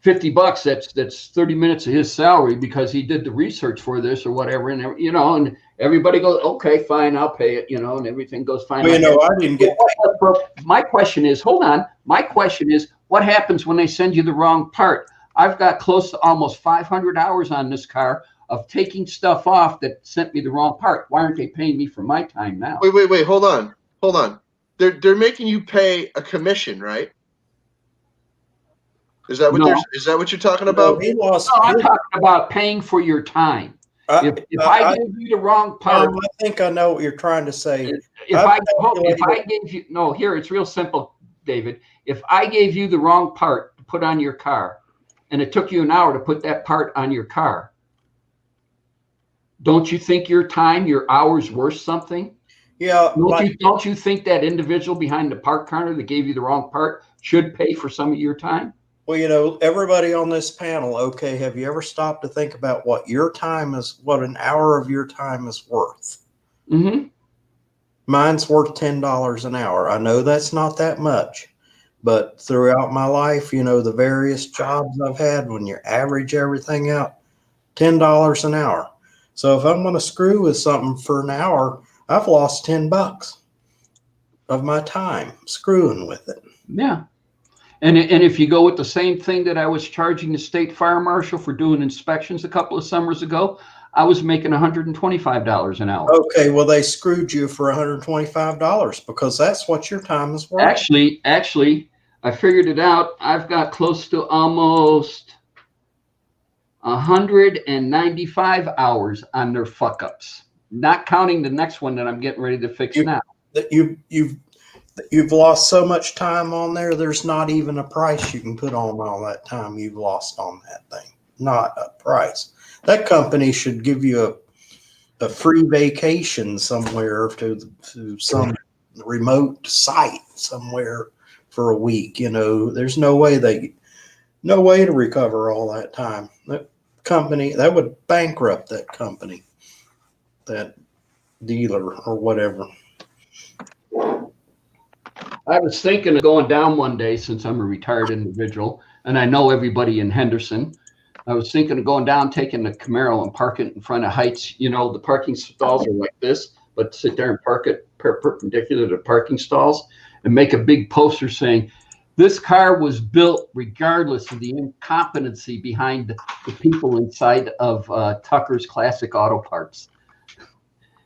$50. That's 30 minutes of his salary because he did the research for this or whatever. And, you know, and everybody goes, okay, fine, I'll pay it, you know, and everything goes fine. Well, you know, I didn't get. My question is, hold on. My question is, what happens when they send you the wrong part? I've got close to almost 500 hours on this car of taking stuff off that sent me the wrong part. Why aren't they paying me for my time now? Wait. Hold on. They're making you pay a commission, right? Is that what you're talking about? No, he lost. No, I'm talking about paying for your time. If I gave you the wrong part, I think I know what you're trying to say. if I gave you, no, here, it's real simple, David. If I gave you the wrong part to put on your car and it took you an hour to put that part on your car, don't you think your time, your hours worth something? Yeah. Don't you think that individual behind the park counter that gave you the wrong part should pay for some of your time? Well, you know, everybody on this panel, okay, have you ever stopped to think about what your time is, what an hour of your time is worth? Mm-hmm. Mine's worth $10 an hour. I know that's not that much, but throughout my life, you know, the various jobs I've had, when you average everything out, $10 an hour. So if I'm going to screw with something for an hour, I've lost $10 of my time screwing with it. Yeah. And if you go with the same thing that I was charging the state fire marshal for doing inspections a couple of summers ago, I was making $125 an hour. Okay, well, they screwed you for $125 because that's what your time is worth. Actually, I figured it out. I've got close to almost 195 hours on their fuck ups, not counting the next one that I'm getting ready to fix now. You've lost so much time on there. There's not even a price you can put on all that time you've lost on that thing. Not a price. That company should give you a free vacation somewhere to some remote site somewhere for a week. You know, there's no way to recover all that time. That company, that would bankrupt that company, that dealer or whatever. I was thinking of going down one day, since I'm a retired individual and I know everybody in Henderson. I was thinking of going down, taking the Camaro and parking it in front of Heights. You know, the parking stalls are like this, but sit there and park it perpendicular to parking stalls and make a big poster saying, this car was built regardless of the incompetency behind the people inside of Tucker's Classic Auto Parts.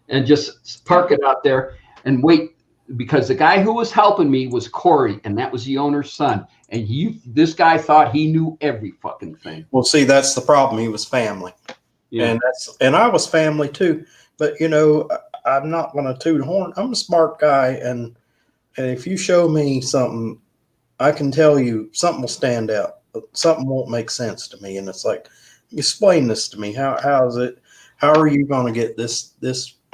And just park it out there and wait. Because the guy who was helping me was Corey, and that was the owner's son. And this guy thought he knew every fucking thing. Well, see, that's the problem. He was family. Yeah. And I was family too. But, you know, I'm not going to toot a horn. I'm a smart guy. And if you show me something, I can tell you something will stand out. But something won't make sense to me. And it's like, explain this to me. How are you going to get this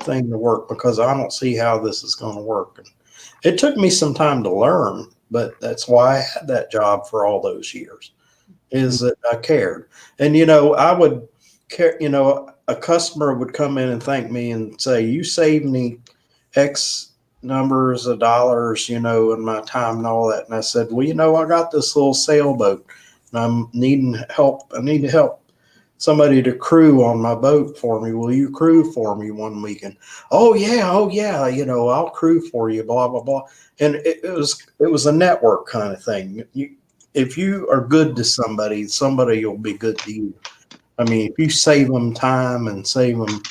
thing to work, because I don't see how this is going to work. And it took me some time to learn, but that's why I had that job for all those years, is that I cared. And, you know, I would care, you know, a customer would come in and thank me and say, you saved me X numbers of dollars, you know, in my time and all that. And I said, well, you know, I got this little sailboat and I'm needing help. I need to help somebody to crew on my boat for me. Will you crew for me one weekend? Oh yeah. You know, I'll crew for you, blah, blah, blah. And it was a network kind of thing. If you are good to somebody will be good to you. I mean, if you save them time and save them,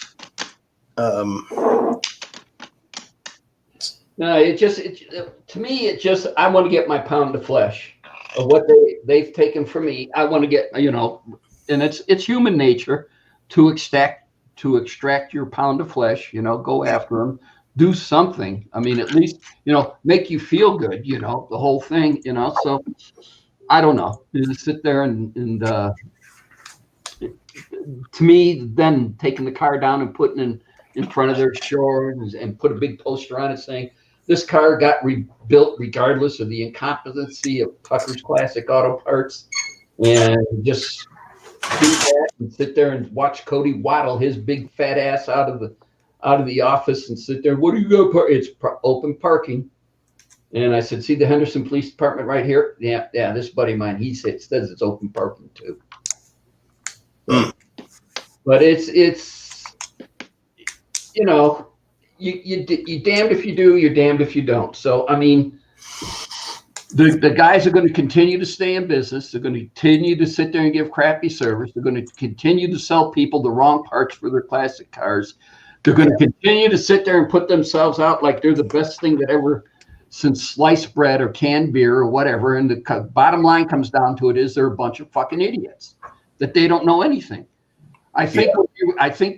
No, to me, I want to get my pound of flesh of what they've taken from me. I want to get, and it's human nature to extract your pound of flesh, go after them, do something. I mean, at least, make you feel good, the whole thing, so I don't know. You just sit there and to me, then taking the car down and putting in front of their store and put a big poster on it saying, this car got rebuilt regardless of the incompetency of Tucker's Classic Auto Parts, and just do that and sit there and watch Cody waddle his big fat ass out of the office and sit there. What do you got? It's open parking. And I said, see the Henderson Police Department right here? Yeah. This buddy of mine, he says it's open parking too. But it's you damned if you do, you're damned if you don't. So I mean, the guys are going to continue to stay in business. They're going to continue to sit there and give crappy service. They're going to continue to sell people the wrong parts for their classic cars. They're going to continue to sit there and put themselves out like they're the best thing that ever since sliced bread or canned beer or whatever. And the bottom line comes down to it is they're a bunch of fucking idiots that they don't know anything. I think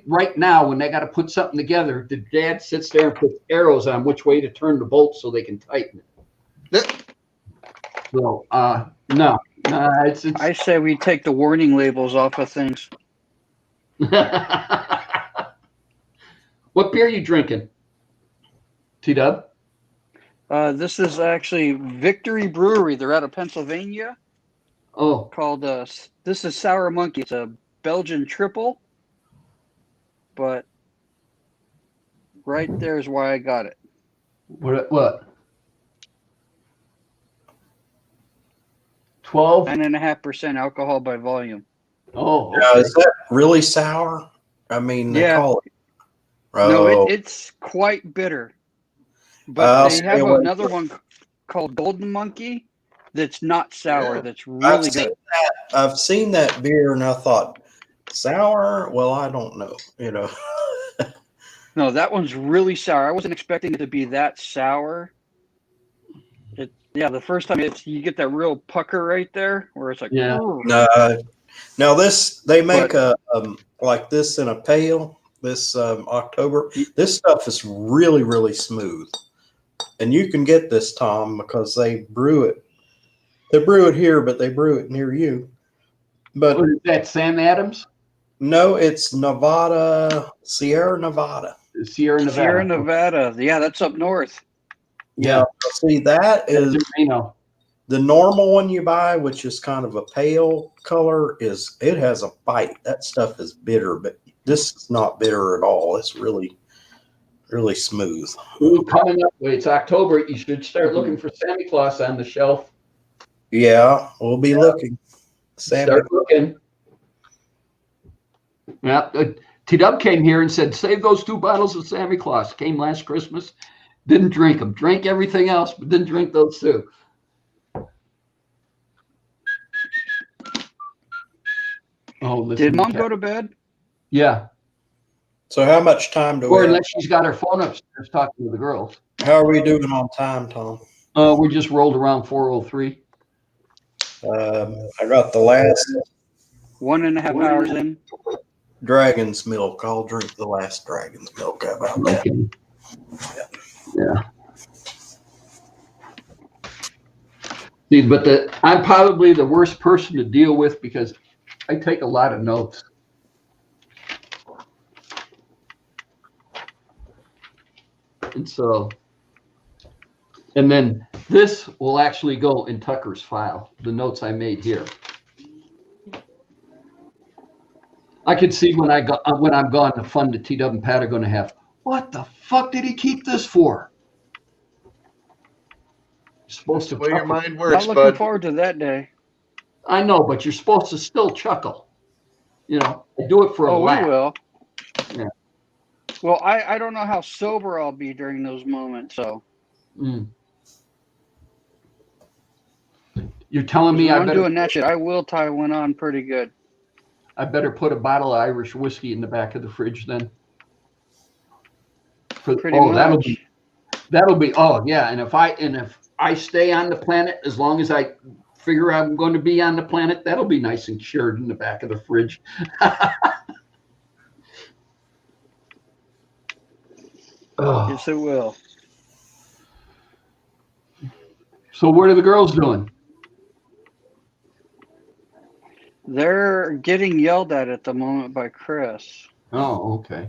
right now when they got to put something together, the dad sits there and puts arrows on which way to turn the bolt so they can tighten it. So no, it's I say we take the warning labels off of things. What beer are you drinking, T-Dub? This is actually Victory Brewery. They're out of Pennsylvania. Oh, Called this is Sour Monkey. It's a Belgian triple, but right there is why I got it. what? 12? 9.5% alcohol by volume. Oh, okay. now, is that really sour? I mean, they Yeah. call it. No, it's quite bitter. But they have away. another one called Golden Monkey that's not sour. Yeah. That's really good. I've seen that beer and I thought, sour? Well, I don't know. No, that one's really sour. I wasn't expecting it to be that sour. The first time you get that real pucker right there, where it's like, Yeah. "Ooh." Now they make like this in a pail. This October, this stuff is really, really smooth, and you can get this, Tom, because they brew it. They brew it here, but they brew it near you. But What is that, Sam Adams? no, it's Nevada, Sierra Nevada. Sierra Nevada. Sierra Nevada. Yeah, that's up north. Yeah, see, that is the normal one you buy, which is kind of a pale color. It has a bite. That stuff is bitter, but this is not bitter at all. It's really, really smooth. Ooh, coming up, it's October. You should start looking for Santa Claus on the shelf. Yeah, we'll be looking. Start looking. Yeah, T-Dub came here and said, save those 2 bottles of Santa Claus. Came last Christmas. Didn't drink them. Drank everything else, but didn't drink those 2. Oh, listen. Did Mom go to bed? Yeah. So how much time do Or we have? unless she's got her phone upstairs talking to the girls. How are we doing on time, Tom? We just rolled around 4:03. I got the last 1.5 hours in. dragon's milk. I'll drink the last dragon's milk. How about that? Okay. Yeah. See, but I'm probably the worst person to deal with because I take a lot of notes. And so, and then this will actually go in Tucker's file, the notes I made here. I could see when I'm gone, the fun that T-Dub and Pat are going to have. What the fuck did he keep this for? You're supposed to. The way your mind Not works, looking bud. forward to that day. I know, but you're supposed to still chuckle. I do it for a Oh, we laugh. will. Yeah. Well, I don't know how sober I'll be during those moments. So You're telling me when I I'm better. doing that shit, I will tie one on pretty good. I better put a bottle of Irish whiskey in the back of the fridge then. Pretty much. That'll be. Oh yeah, and if I stay on the planet as long as I figure I'm going to be on the planet, that'll be nice and cured in the back of the fridge. Oh. Yes, it will. So what are the girls doing? They're getting yelled at the moment by Chris. Oh, okay.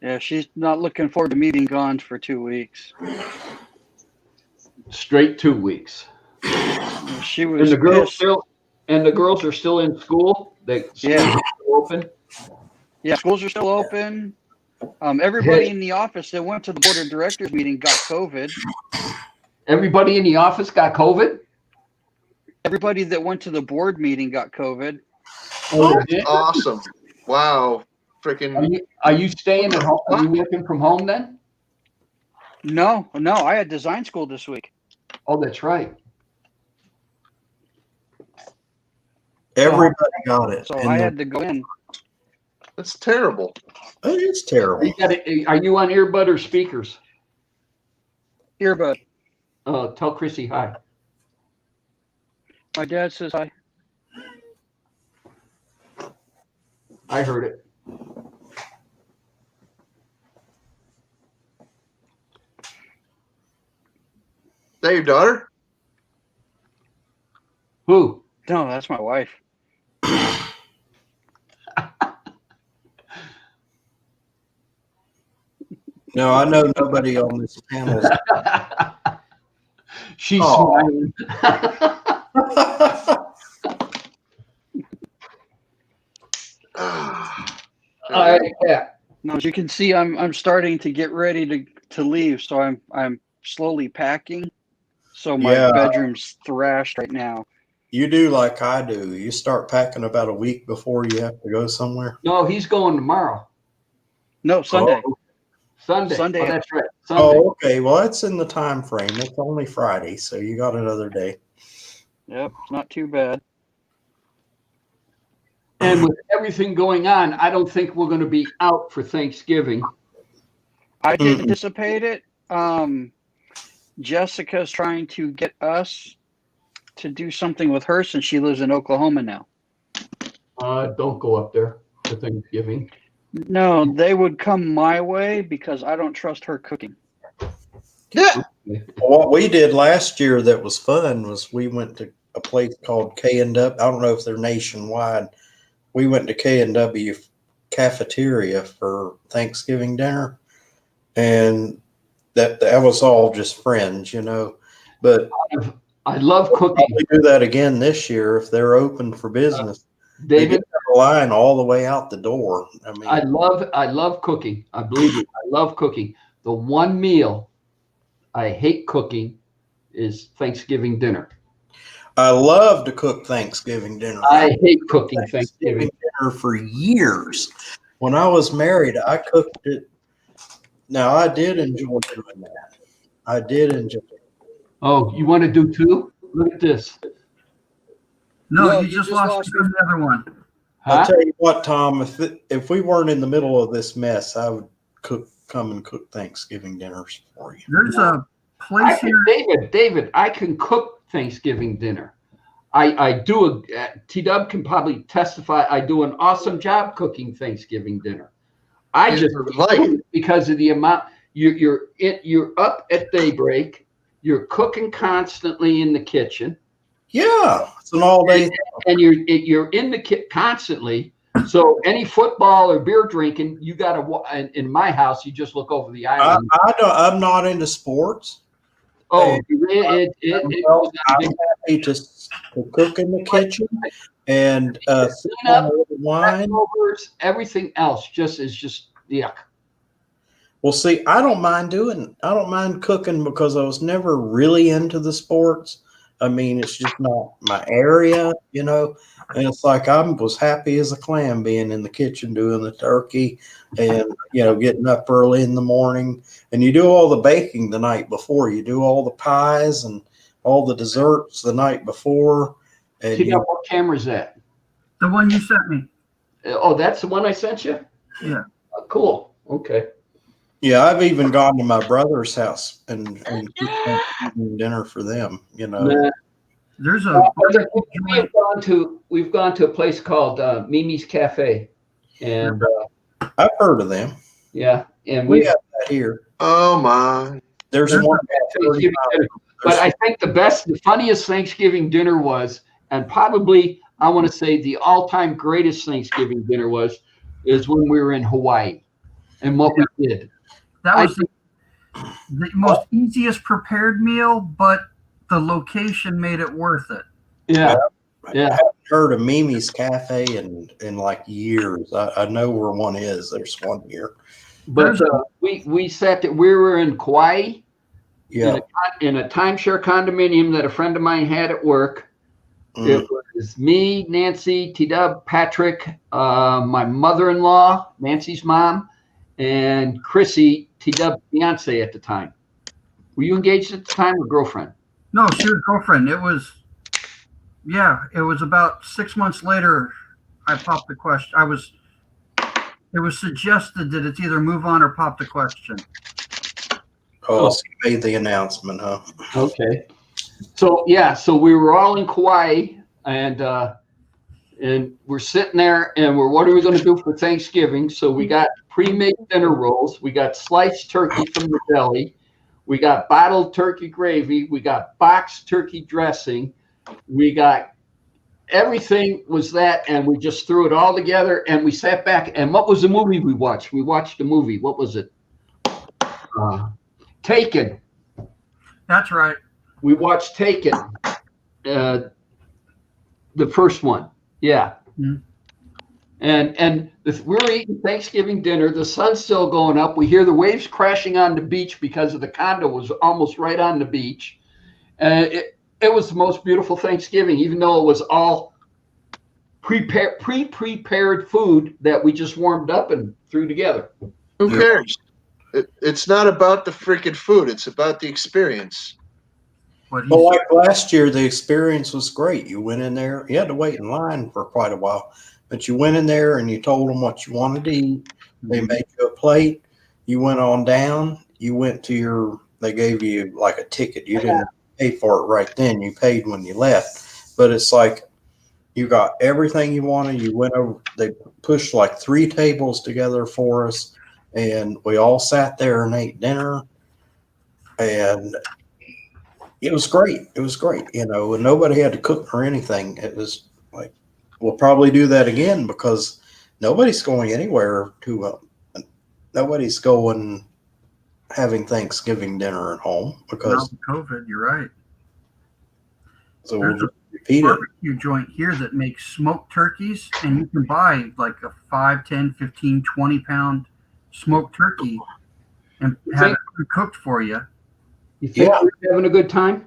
Yeah, she's not looking forward to me being gone for 2 weeks. Straight 2 weeks. She And was the girls pissed. still, and the girls are still in school. They Yeah. schools are still open. Yeah, schools are still open. Everybody in the office that went to the board of directors meeting got COVID. Everybody in the office got COVID. Everybody that went to the board meeting got COVID. Oh, That's awesome. Wow. Freaking. Are you staying at home? Are you working from home then? No, I had design school this week. Oh, that's right. Everybody got it. So And I had to go in. That's terrible. it's terrible. Are you on earbud or speakers? Earbud. Tell Chrissy hi. My dad says hi. I heard it. Is that your daughter? Who? No, that's my wife. No, I know nobody on this panel. is- She's Oh. smiling. Yeah. No, as you can see, I'm starting to get ready to leave, so I'm slowly packing. So my Yeah. bedroom's thrashed right now. You do like I do. You start packing about a week before you have to go somewhere. No, he's going tomorrow. No, Sunday. Oh, Sunday. Sunday. Oh, that's right. Sunday. oh, okay. Well, that's in the time frame. It's only Friday, so you got another day. Yep, it's not too bad. And with everything going on, I don't think we're going to be out for Thanksgiving. I didn't anticipate it. Jessica's trying to get us to do something with her since she lives in Oklahoma now. Don't go up there for Thanksgiving. No, they would come my way because I don't trust her cooking. Yeah. What we did last year that was fun was we went to a place called K&W. I don't know if they're nationwide. We went to K&W cafeteria for Thanksgiving dinner, and that was all just friends, you know. But I love we'll cooking. probably do that again this year if they're open for business. They David, get a line all the way out the door. I mean, I love cooking. I believe it. I love cooking. The one meal I hate cooking is Thanksgiving dinner. I love to cook Thanksgiving dinner. I hate cooking Thanksgiving. dinner for years. When I was married, I cooked it. Now, I did enjoy doing that. I did enjoy it. Oh, you want to do two? Look at this. No, you just lost the other one. I'll Huh? tell you what, Tom, if we weren't in the middle of this mess, I would come and cook Thanksgiving dinners for you. There's a I place can, here. David, I can cook Thanksgiving dinner. I do T-Dub can probably testify. I do an awesome job cooking Thanksgiving dinner. I Yeah, just like- because of the amount you're up at daybreak. You're cooking constantly in the kitchen, Yeah, it's an all day. and you're in the kitchen constantly. So any football or beer drinking, you got to. In my house, you just look over the island. I'm not into sports. Oh, Well, I'm happy to cook in the kitchen and sip on a little wine. leftovers, everything else just yuck. Well, see, I don't mind cooking because I was never really into the sports. I mean, it's just not my area, you know. And it's like I was happy as a clam being in the kitchen doing the turkey and, you know, getting up early in the morning. And you do all the baking the night before. You do all the pies and all the desserts the night before. And T-Dub, what camera's that? The one you sent me. Oh, that's the one I sent you? Yeah. Cool. Okay. Yeah, I've even gone to my brother's house and cooked Thanksgiving dinner for them. You know, Nah. There's a We've gone to a place called Mimi's Cafe, and I've heard of them. yeah, and We we have that here. Oh my. There's There's one. Thanksgiving dinner. But I think the funniest Thanksgiving dinner was, and probably I want to say the all-time greatest Thanksgiving dinner is when we were in Hawaii, and what we did. that I was the most easiest prepared meal, but the location made it worth it. Yeah, I yeah. haven't heard of Mimi's Cafe in like years. I know where one is. There's one here. But we sat there. We were in Kauai Yeah. in a timeshare condominium that a friend of mine had at work. Mm. It was me, Nancy, T-Dub, Patrick, my mother-in-law, Nancy's mom, and Chrissy, T-Dub's fiance at the time. Were you engaged at the time or girlfriend? No, she was girlfriend. It was about 6 months later. I popped the question. It was suggested that it's either move on or pop the question. Oh, so you made the announcement, huh? Okay. So yeah, so we were all in Kauai, and we're sitting there, and what are we going to do for Thanksgiving? So we got pre-made dinner rolls, we got sliced turkey from the deli, we got bottled turkey gravy, we got boxed turkey dressing, we got everything was that, and we just threw it all together, and we sat back. And what was the movie we watched? We watched a movie. What was it? Taken. That's right. We watched Taken, the first one. Yeah. Mhm. And we're eating Thanksgiving dinner. The sun's still going up. We hear the waves crashing on the beach because of the condo was almost right on the beach. It was the most beautiful Thanksgiving, even though it was all pre-prepared food that we just warmed up and threw together. Who cares? It's not about the freaking food. It's about the experience. What he Well, said. like last year, the experience was great. You went in there, you had to wait in line for quite a while, but you went in there and you told them what you wanted to eat. They made you a plate. You went on down. You went to they gave you like a ticket. You didn't pay for it right then. You paid when you left. But it's like you got everything you wanted. You went over, they pushed like 3 tables together for us, and we all sat there and ate dinner. And it was great. It was great, and nobody had to cook or anything. It was like, we'll probably do that again because nobody's going anywhere nobody's going having Thanksgiving dinner at home because COVID, you're right. so we'll There's just repeat it. Barbecue joint here that makes smoked turkeys, and you can buy like a 5, 10, 15, 20 pound smoked turkey and have it cooked for you. You think we're having a good time?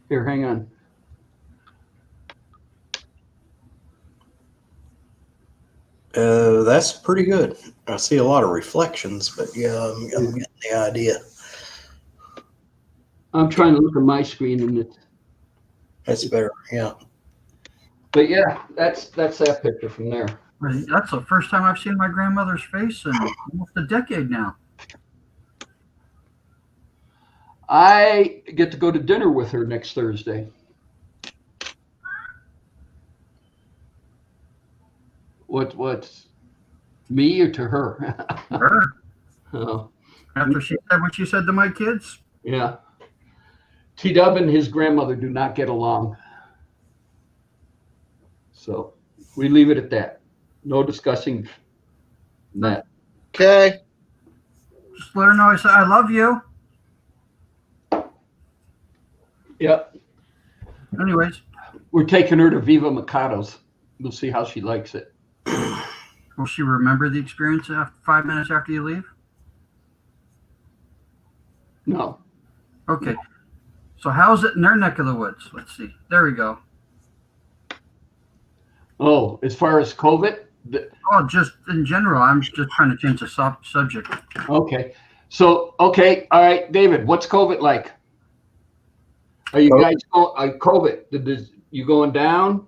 Here, hang on. That's pretty good. I see a lot of reflections, but yeah, I'm getting the idea. I'm trying to look at my screen, and That's better. Yeah. but yeah, that's that picture from there. That's the first time I've seen my grandmother's face in almost a decade now. I get to go to dinner with her next Thursday. What's me or to her? Her. Oh, After she said what she said to my kids. yeah. T-Dub and his grandmother do not get along. So we leave it at that. No discussing that. Okay. Just let her know I said I love you. Yep. Anyways, We're taking her to Viva Mikado's. We'll see how she likes it. will she remember the experience after 5 minutes after you leave? No. Okay. So how's it in their neck of the woods? Let's see. There we go. Oh, as far as COVID? Oh, just in general, I'm just trying to change the subject. Okay. So, okay. All right, David, what's COVID like? Are you guys going, COVID, you going down?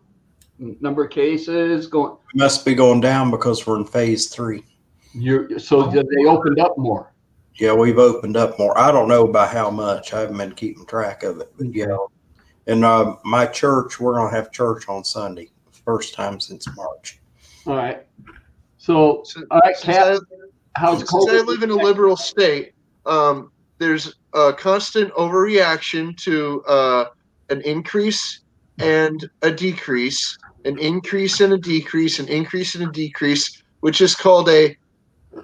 Number of cases going? Must be going down because we're in phase 3. So they opened up more. Yeah, we've opened up more. I don't know by how much. I haven't been keeping track of it, but yeah. And my church, we're gonna have church on Sunday, first time since March. All right. So all right, Kat, how's Since COVID? I live in a liberal state, there's a constant overreaction to an increase and a decrease, an increase and a decrease, an increase and a decrease, which is called a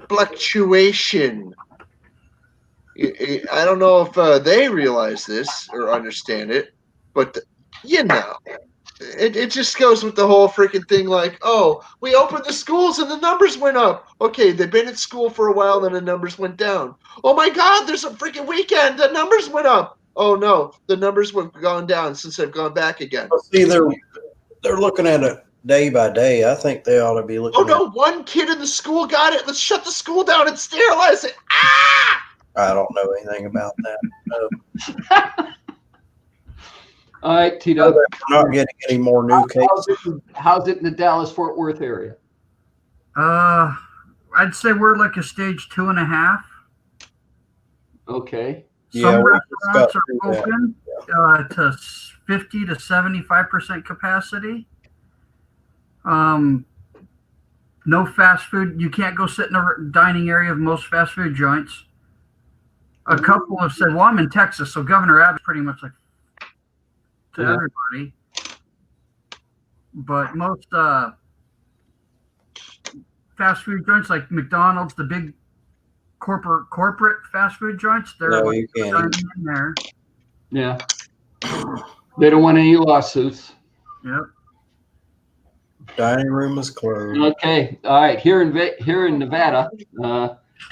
fluctuation. I don't know if they realize this or understand it, but it just goes with the whole freaking thing like, oh, we opened the schools and the numbers went up. Okay, they've been at school for a while, then the numbers went down. Oh my God, there's a freaking weekend, the numbers went up. Oh no, the numbers have gone down since they've gone back again. Well, see, they're looking at it day by day. I think they ought to be looking. Oh no, one kid in the school got it. Let's shut the school down and sterilize it. Ah! I don't know anything about that. No. All right, Tito. We're not getting any more new cases. How's it in the Dallas-Fort Worth area? I'd say we're like a stage 2.5. Okay. Yeah, Some we restaurants discussed are that. open to 50 to 75% capacity. No fast food. You can't go sit in the dining area of most fast food joints. A couple have said, well, I'm in Texas, so Governor Abbott's pretty much like to everybody. But most fast food joints like McDonald's, the big corporate fast food joints, they're No, like you can't. dining in there. Yeah. They don't want any lawsuits. Yep. Dining room is closed. Okay. All right. Here in Nevada,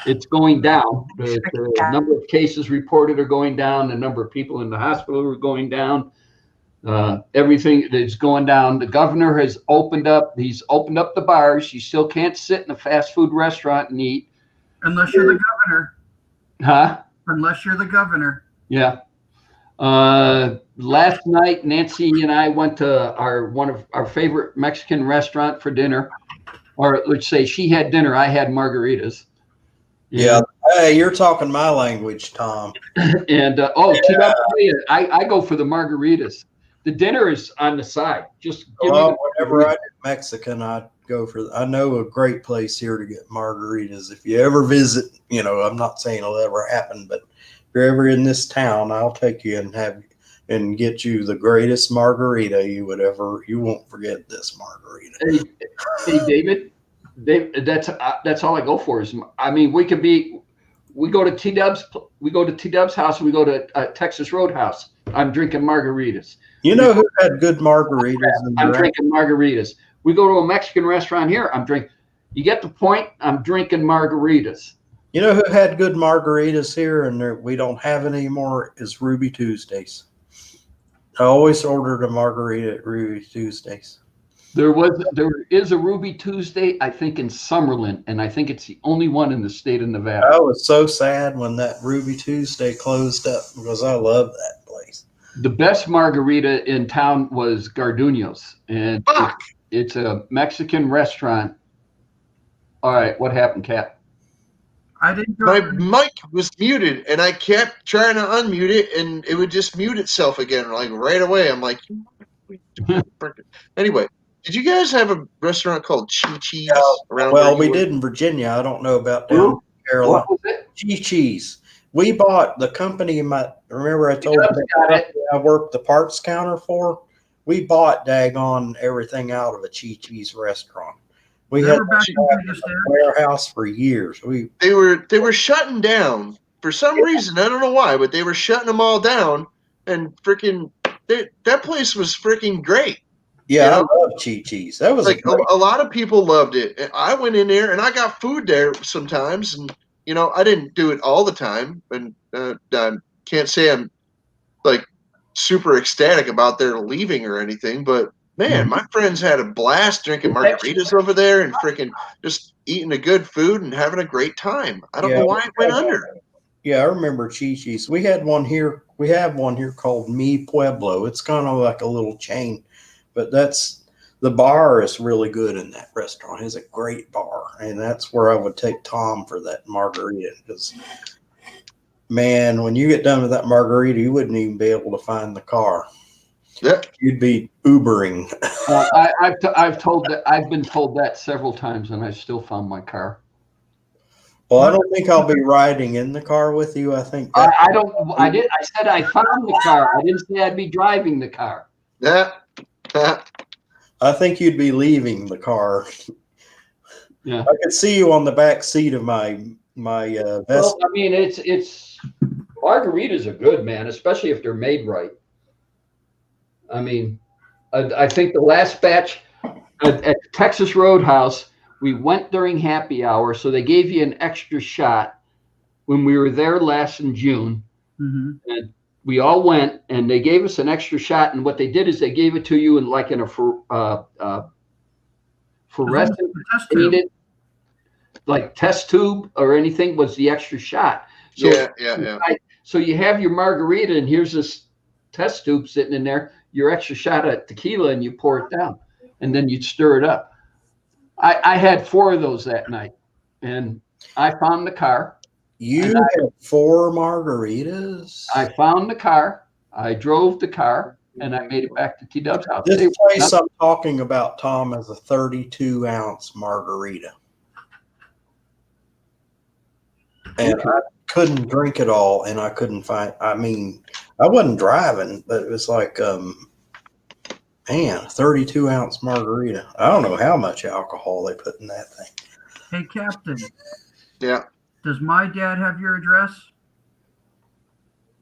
it's going down. The number of cases reported are going down. The number of people in the hospital are going down. Everything is going down. The governor has opened up. He's opened up the bars. You still can't sit in a fast food restaurant and eat. Unless you're the governor. Huh? Unless you're the governor. Yeah. Last night, Nancy and I went to one of our favorite Mexican restaurant for dinner, or let's say she had dinner. I had margaritas. Yeah. Hey, you're talking my language, Tom. And I go for the margaritas. The dinner is on the side. Just give me Whenever I did Mexican, I'd go for. I know a great place here to get margaritas. If you ever visit, I'm not saying it'll ever happen, but if you're ever in this town, I'll take you and get you the greatest margarita you won't forget this margarita. Hey, David, that's all I go for is. I mean, we go to T-Dub's house, and we go to Texas Roadhouse. I'm drinking margaritas. You know who had good margaritas? I'm drinking margaritas. We go to a Mexican restaurant here. You get the point? I'm drinking margaritas. You know who had good margaritas here, and we don't have it anymore, is Ruby Tuesdays. I always ordered a margarita at Ruby Tuesdays. There is a Ruby Tuesday, I think, in Summerlin, and I think it's the only one in the state of Nevada. I was so sad when that Ruby Tuesday closed up because I love that place. The best margarita in town was Garduño's, and it's a Mexican restaurant. All right, what happened, Kat? I didn't go. My mic was muted, and I kept trying to unmute it, and it would just mute itself again, like right away. I'm like, anyway, did you guys have a restaurant called Chi-Chi's around? Well, we did in Virginia. I don't know about down in Carolina. What was it? Chi-Chi's. We bought the company. Remember I told you I worked the parts counter for. We bought daggone everything out of a Chi-Chi's restaurant. We had a warehouse for years. They were shutting down for some reason. I don't know why, but they were shutting them all down. And freaking that place was freaking great. Yeah, I love Chi-Chi's. That was like a lot of people loved it. And I went in there and I got food there sometimes, and I didn't do it all the time, and I can't say I'm like super ecstatic about their leaving or anything, but man, my friends had a blast drinking margaritas over there and freaking just eating a good food and having a great time. I don't know why it went under. Yeah, I remember Chi-Chi's. We had one here. We have one here called Mi Pueblo. It's kind of like a little chain, but the bar is really good in that restaurant. It's a great bar, and that's where I would take Tom for that margarita. Because, man, when you get done with that margarita, you wouldn't even be able to find the car. Yeah. You'd be Ubering. I've been told that several times, and I still found my car. Well, I don't think I'll be riding in the car with you. I think I said I found the car. I didn't say I'd be driving the car. Yeah. I think you'd be leaving the car. Yeah. I could see you on the back seat of my Vespa. Well, I mean, it's margaritas are good, man, especially if they're made right. I mean, I think the last batch at Texas Roadhouse, we went during happy hour, so they gave you an extra shot when we were there last in June. Mm-hmm. And we all went, and they gave us an extra shot. And what they did is they gave it to you in like in a fluorescent painted, like test tube or anything was the extra shot. So Yeah. So you have your margarita, and here's this test tube sitting in there, your extra shot of tequila, and you pour it down, and then you stir it up. I had 4 of those that night, and I found the car. You had 4 margaritas? I found the car. I drove the car, and I made it back to T-Dub's house. This place I'm talking about, Tom, is a 32-ounce margarita. And I couldn't drink it all, and I couldn't find, I mean, I wasn't driving, but it was like, man, 32-ounce margarita. I don't know how much alcohol they put in that thing. Hey, Captain. Yeah. Does my dad have your address?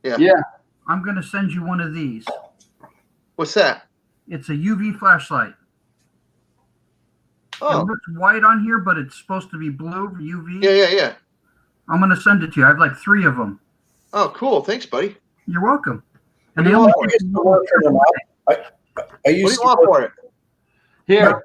Yeah. I'm going to send you one of these. What's that? It's a UV flashlight. Oh. It looks white on here, but it's supposed to be blue UV. Yeah. I'm going to send it to you. I have like 3 of them. Oh, cool. Thanks, buddy. You're welcome. And What they do you only want take I What do used you want for it? Here.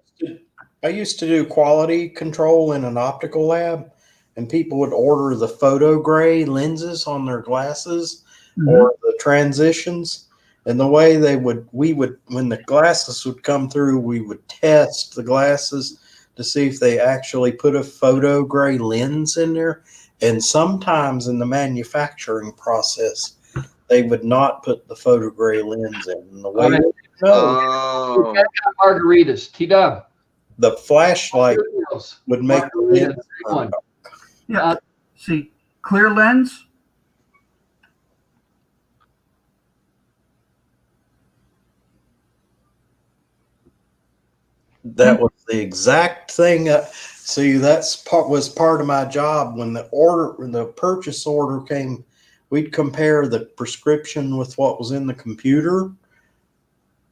I used to do quality control in an optical lab, and people would order the photo gray lenses on their glasses or the transitions. And the way we would, when the glasses would come through, we would test the glasses to see if they actually put a photo gray lens in there. And sometimes in the manufacturing process, they would not put the photo gray lens in. And the way Oh. Margaritas, T-Dub. the flashlight would make the lens one. Yeah. See, clear lens. That was the exact thing. See, was part of my job. When the purchase order came, we'd compare the prescription with what was in the computer,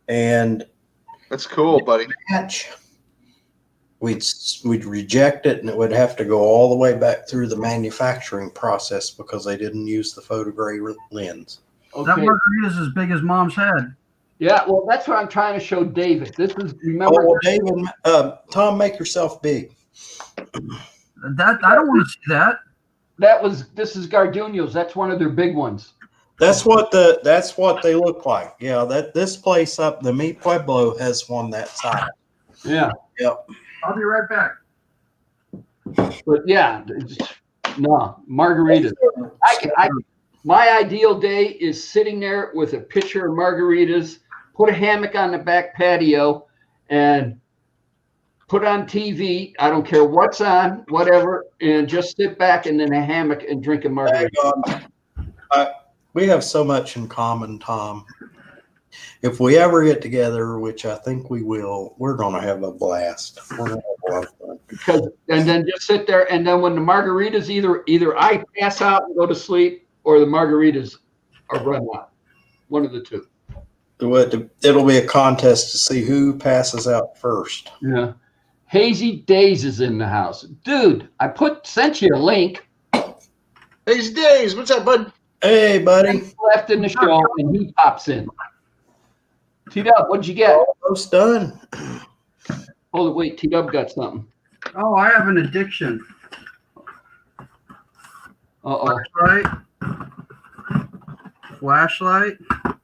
and That's cool, buddy. match. We'd reject it, and it would have to go all the way back through the manufacturing process because they didn't use the photo gray lens. That margarita's as big as Mom's head. Yeah, well, that's what I'm trying to show David. This is, remember. Oh, well, David, Tom, make yourself big. That I don't want to see that. This is Garduno's. That's one of their big ones. That's what they look like. Yeah, this place up the Mi Pueblo has one that size. Yeah. Yep. I'll be right back. But yeah, no, margaritas. My ideal day is sitting there with a pitcher of margaritas, put a hammock on the back patio, and put on TV. I don't care what's on, whatever, and just sit back and in a hammock and drink a margarita. We have so much in common, Tom. If we ever get together, which I think we will, we're going to have a blast. We're going to have a lot of fun. And then just sit there, and then when the margaritas, either I pass out and go to sleep, or the margaritas are run out. One of the two. It'll be a contest to see who passes out first. Yeah. Hazy Days is in the house. Dude, I sent you a link. Hey, Days, what's up, bud? Hey, buddy. Left in the show, and he pops in. T-Dub, what'd you get? Almost done. Hold it, wait. T-Dub got something. Oh, I have an addiction. Uh-oh. Right? flashlight. Cat,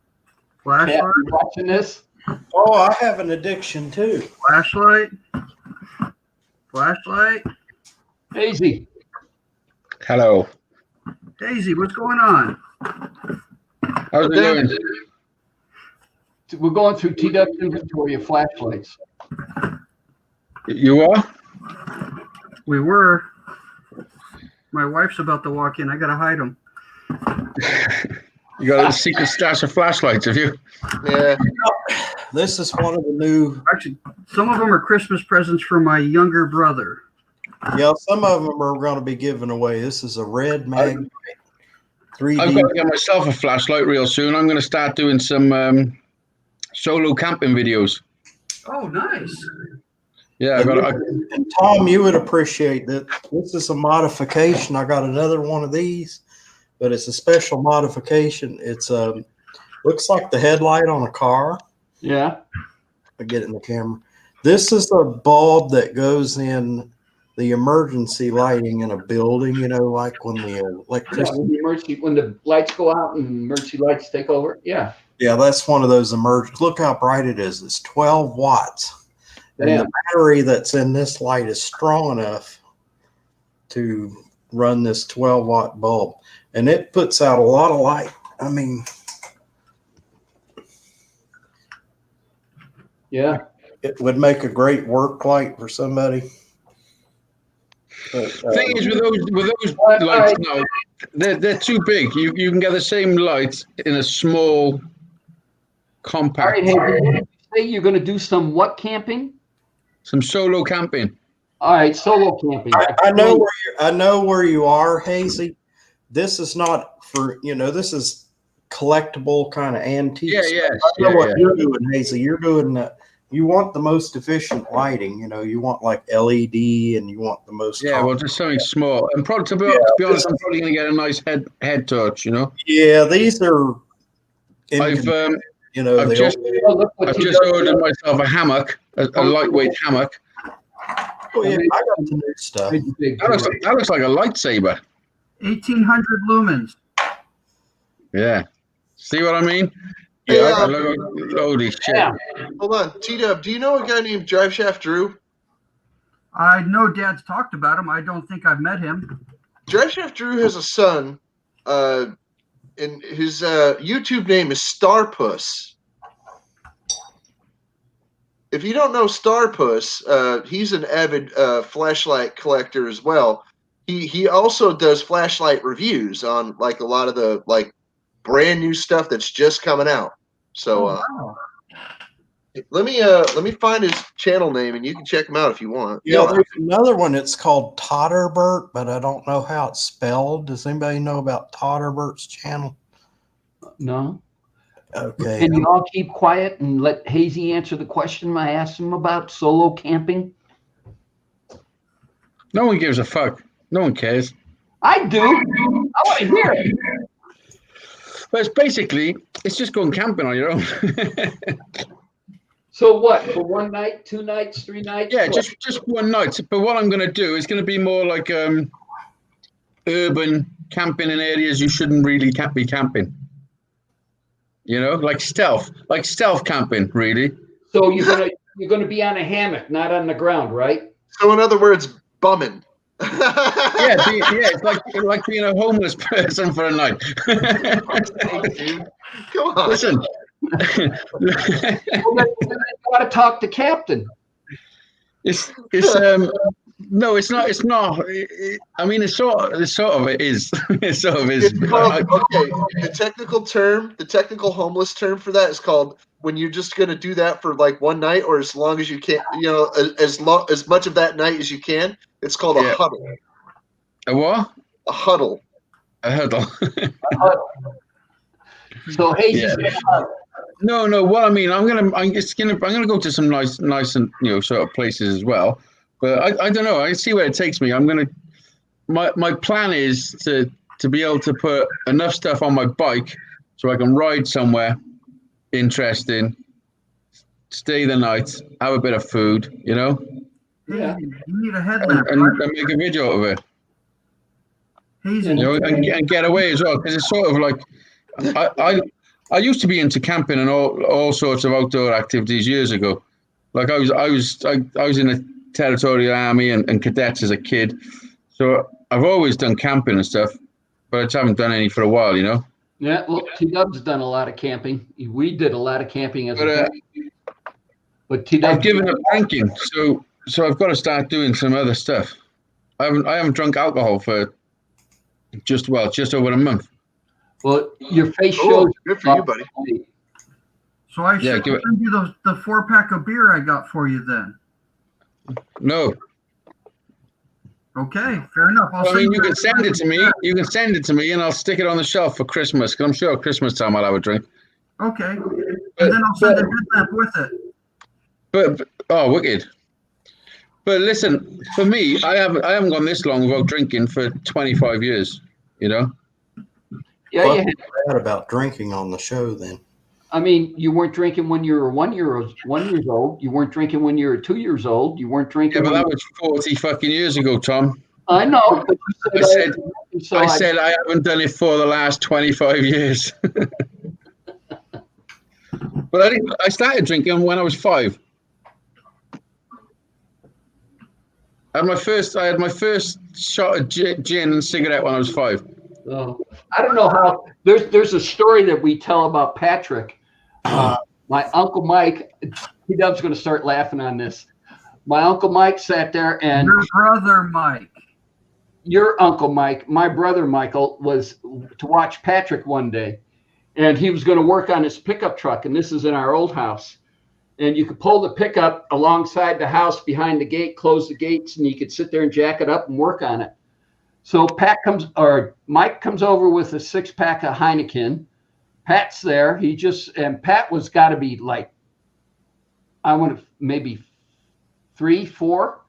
Flashlight. you watching this? Oh, I have an addiction too. Flashlight. Flashlight. Hazy. Hello. Daisy, what's going on? How's it going? We're going through TW's inventory of flashlights. You are? We were. My wife's about to walk in. I gotta hide them. You got a secret stash of flashlights, have you? Yeah. This is one of the new. Actually, some of them are Christmas presents for my younger brother. Yeah, some of them are going to be given away. This is a red magnet. 3D. I've got to get myself a flashlight real soon. I'm going to start doing some solo camping videos. Oh, nice. Yeah, And Tom, you would appreciate that. This is a modification. I got another one of these, but it's a special modification. It's looks like the headlight on a car. Yeah. I get it in the camera. This is a bulb that goes in the emergency lighting in a building. You know, like when the electricity. When the lights go out and emergency lights take over. Yeah. Yeah, that's one of those emergency. Look how bright it is. It's 12 watts. And Yeah. the battery that's in this light is strong enough to run this 12-watt bulb. And it puts out a lot of light. I mean, Yeah. it would make a great work light for somebody. But, thing is, with those lights now, they're too big. You can get the same light in a small, All compact, right, Hazy, you say you're going to do some what camping? some solo camping. All right, solo camping. I know where you are, Hazy. This is not for, this is collectible kind of antique. Yeah, stuff. yeah, I know yeah, what yeah. you're doing, Hazy. You're doing you want the most efficient lighting. You want like LED, and you want the most. Yeah, well, just something small. And probably to be honest, I'm probably going to get a nice head touch. Yeah, these are. I've they just Oh, look what I've you just done. ordered myself a hammock, a lightweight hammock. Oh yeah, I got the new stuff. That looks like a lightsaber. 1,800 lumens. Yeah. See what I mean? Yeah. Holy shit. Yeah. Hold on. T-Dub, do you know a guy named Drive Shaft Drew? I know Dad's talked about him. I don't think I've met him. Drive Shaft Drew has a son, and his YouTube name is Starpuss. If you don't know Starpuss, he's an avid flashlight collector as well. He also does flashlight reviews on like a lot of the like brand new stuff that's just coming out. So Wow. let me find his channel name and you can check him out if you want. Yeah, there's another one. It's called Totterbert, but I don't know how it's spelled. Does anybody know about Totterbert's channel? No. Okay. Can you all keep quiet and let Hazy answer the question I asked him about solo camping? No one gives a fuck. No one cares. I do. I want to hear it. But it's just going camping on your own. So what? For one night, 2 nights, 3 nights? Yeah, What? just one night. But what I'm going to do is going to be more like urban camping in areas you shouldn't really be camping. Like stealth camping, really. So you're gonna be on a hammock, not on the ground, right? So in other words, bumming. Yeah, it's like being a homeless person for a night. Hey, dude. Come on. Listen. Well, then you gotta talk to Captain. No, it's not. It's not. I mean, it sort of is. It sort of is. It's called, okay, the technical homeless term for that is called when you're just going to do that for like one night or as long as you can, as much of that night as you can. It's called a huddle. A what? A huddle. A huddle. So Hazy, No. What I mean, I'm gonna go to some nice and sort of places as well. But I don't know. I see where it takes me. My plan is to be able to put enough stuff on my bike so I can ride somewhere interesting, stay the night, have a bit of food, Yeah. Hazy, you need a headlamp, and right? make a video of it. Hazy, And get away as well, because it's sort of like I used to be into camping and all sorts of outdoor activities years ago. Like I was in the Territorial Army and cadets as a kid, so I've always done camping and stuff, but I just haven't done any for a while, you know. Yeah, well, T-Dub's done a lot of camping. We did a lot of camping as a family. But T-Dub, I've given up drinking, so I've got to start doing some other stuff. I haven't drunk alcohol for just over a month. well, your face Oh, shows. good for you, buddy. So I Yeah, should give it- send you the 4-pack of beer I got for you then. No, Okay, fair enough. I mean you can send it to me. You can send it to me, and I'll stick it on the shelf for Christmas. Because I'm sure at Christmas time I'll have a drink. Okay, and But- then I'll send but- a headlamp with it. But oh, wicked. But listen, for me, I haven't gone this long without drinking for 25 years. You know. Yeah, What yeah. was bad about drinking on the show then? I mean, you weren't drinking when you were 1 year old. You weren't drinking when you were 2 years old. You weren't Yeah, drinking. but when that was 40 fucking years ago, Tom. I know. But you I said I haven't done it for the last 25 years. But I started drinking when I was 5. I had my first shot of gin and cigarette when I was 5. I don't know how. There's a story that we tell about Patrick. My Uncle Mike, T-Dub's going to start laughing on this. My Uncle Mike sat there, and Your brother Mike. your Uncle Mike, my brother Michael, was to watch Patrick one day, and he was going to work on his pickup truck, and this is in our old house. And you could pull the pickup alongside the house behind the gate, close the gates, and you could sit there and jack it up and work on it. So Mike comes over with a 6-pack of Heineken. Pat's there. And Pat was got to be like, I want to maybe 3, 4.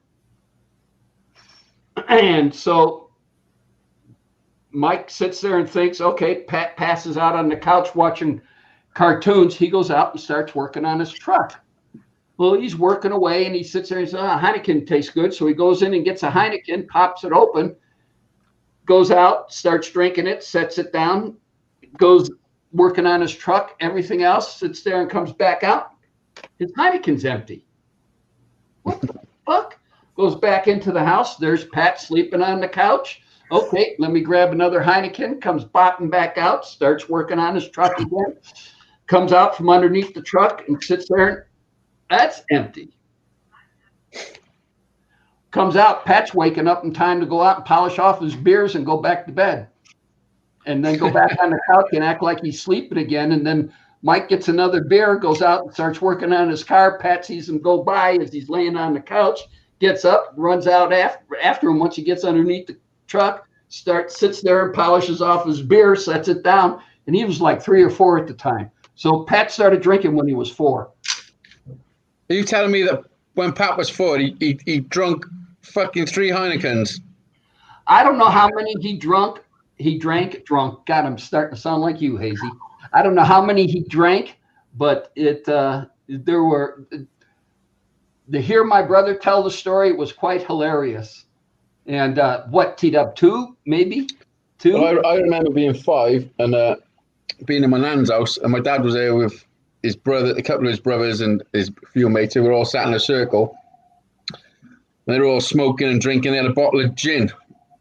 And so Mike sits there and thinks, okay, Pat passes out on the couch watching cartoons. He goes out and starts working on his truck. Well, he's working away and he sits there and says, Heineken tastes good. So he goes in and gets a Heineken, pops it open, goes out, starts drinking it, sets it down, goes working on his truck, everything else, sits there and comes back out. His Heineken's empty. What the fuck? Goes back into the house. There's Pat sleeping on the couch. Okay, let me grab another Heineken, comes bopping back out, starts working on his truck again, comes out from underneath the truck and sits there and that's empty. Comes out, Pat's waking up in time to go out and polish off his beers and go back to bed. And then go back on the couch and act like he's sleeping again. And then Mike gets another beer, goes out and starts working on his car. Pat sees him go by as he's laying on the couch, gets up, runs out after him once he gets underneath the truck, sits there and polishes off his beer, sets it down. And he was like 3 or 4 at the time. So Pat started drinking when he was 4. Are you telling me that when Pat was 4, he drunk fucking 3 Heinekens? I don't know how many he drank. God, I'm starting to sound like you, Hazy. I don't know how many he drank, but to hear my brother tell the story, it was quite hilarious. And what, T-Dub, 2, maybe? 2? Well, I remember being 5 and being in my nan's house, and my dad was there with his brother, a couple of his brothers, and his few mates who were all sat in a circle. And they were all smoking and drinking. They had a bottle of gin,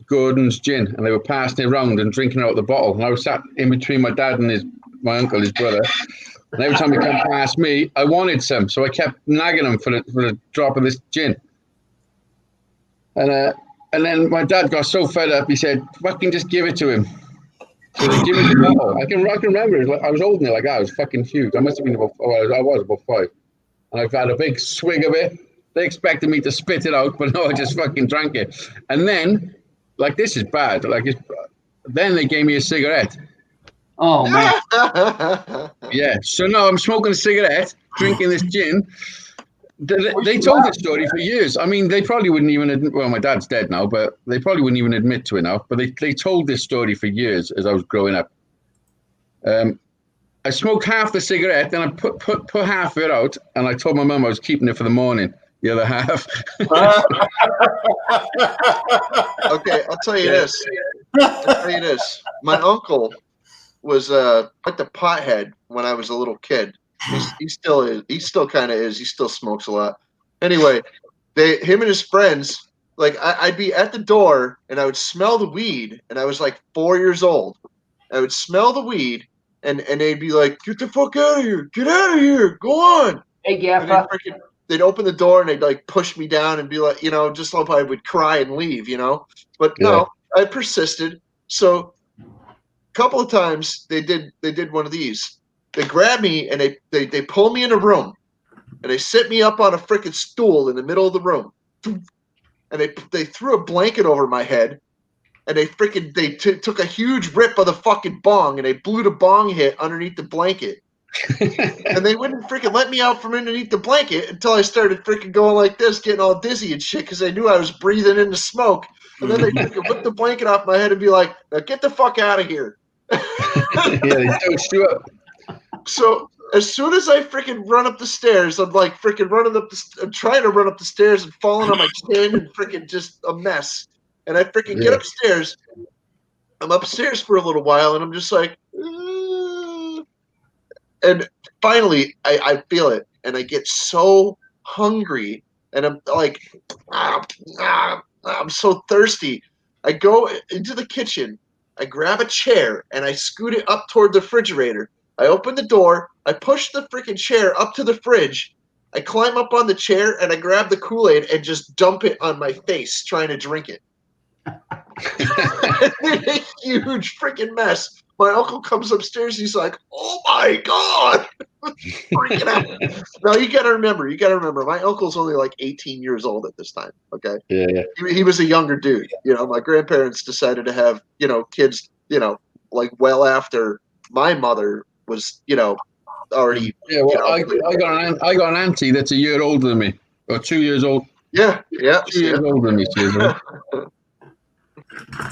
Gordon's gin, and they were passing it around and drinking out of the bottle. And I was sat in between my dad and my uncle, his brother. And every time he come past me, I wanted some, so I kept nagging him for the drop of this gin. And then my dad got so fed up, he said, "Fucking just give it to him." So they give me the bottle. I can remember it. I was holding it like that. I was fucking huge. I must have been I was about 5. And I've had a big swig of it. They expected me to spit it out, but no, I just fucking drank it. And then, like, this is bad. Then they gave me a cigarette. Oh, man. Yeah. So now I'm smoking a cigarette, drinking this gin. They told this story for years. I mean, they probably wouldn't even admit, well, my dad's dead now, but they probably wouldn't even admit to it now. But they told this story for years as I was growing up. I smoked half the cigarette, then I put half of it out, and I told my mum I was keeping it for the morning, the other half. Okay, I'll tell you this. My uncle was quite the pothead when I was a little kid. He still is. He still kind of is. He still smokes a lot. Anyway, him and his friends, like I'd be at the door and I would smell the weed, and I was like 4 years old. I would smell the weed, and they'd be like, "Get the fuck out of here! Get out of here! Go on!" Hey, And Gaffa. they'd open the door and they'd like push me down and be like, just hope I would cry and leave, But no, I persisted. So a couple of times they did one of these. They grab me and they pull me in a room and they sit me up on a freaking stool in the middle of the room. And they threw a blanket over my head and they took a huge rip of the fucking bong and they blew the bong hit underneath the blanket. And they wouldn't freaking let me out from underneath the blanket until I started freaking going like this, getting all dizzy and shit, because they knew I was breathing in the smoke. And then they freaking whip the blanket off my head and be like, "Now get the fuck out of here." Yeah, they dosed you up. So as soon as I freaking run up the stairs, I'm like freaking I'm trying to run up the stairs and falling on my chin and freaking just a mess. And I freaking get upstairs. I'm upstairs for a little while and I'm just like, and finally I feel it and I get so hungry and I'm like, I'm so thirsty. I go into the kitchen, I grab a chair and I scoot it up toward the refrigerator. I open the door, I push the freaking chair up to the fridge, I climb up on the chair and I grab the Kool-Aid and just dump it on my face trying to drink it. A huge freaking mess. My uncle comes upstairs. He's like, "Oh my God." Freaking out. Now you got to remember, my uncle's only like 18 years old at this time. Okay. Yeah. He was a younger dude. My grandparents decided to have, kids, like well after my mother was, already. Yeah. Well, I got an auntie that's a year older than me, or 2 years old. Yeah. 2 years older than me.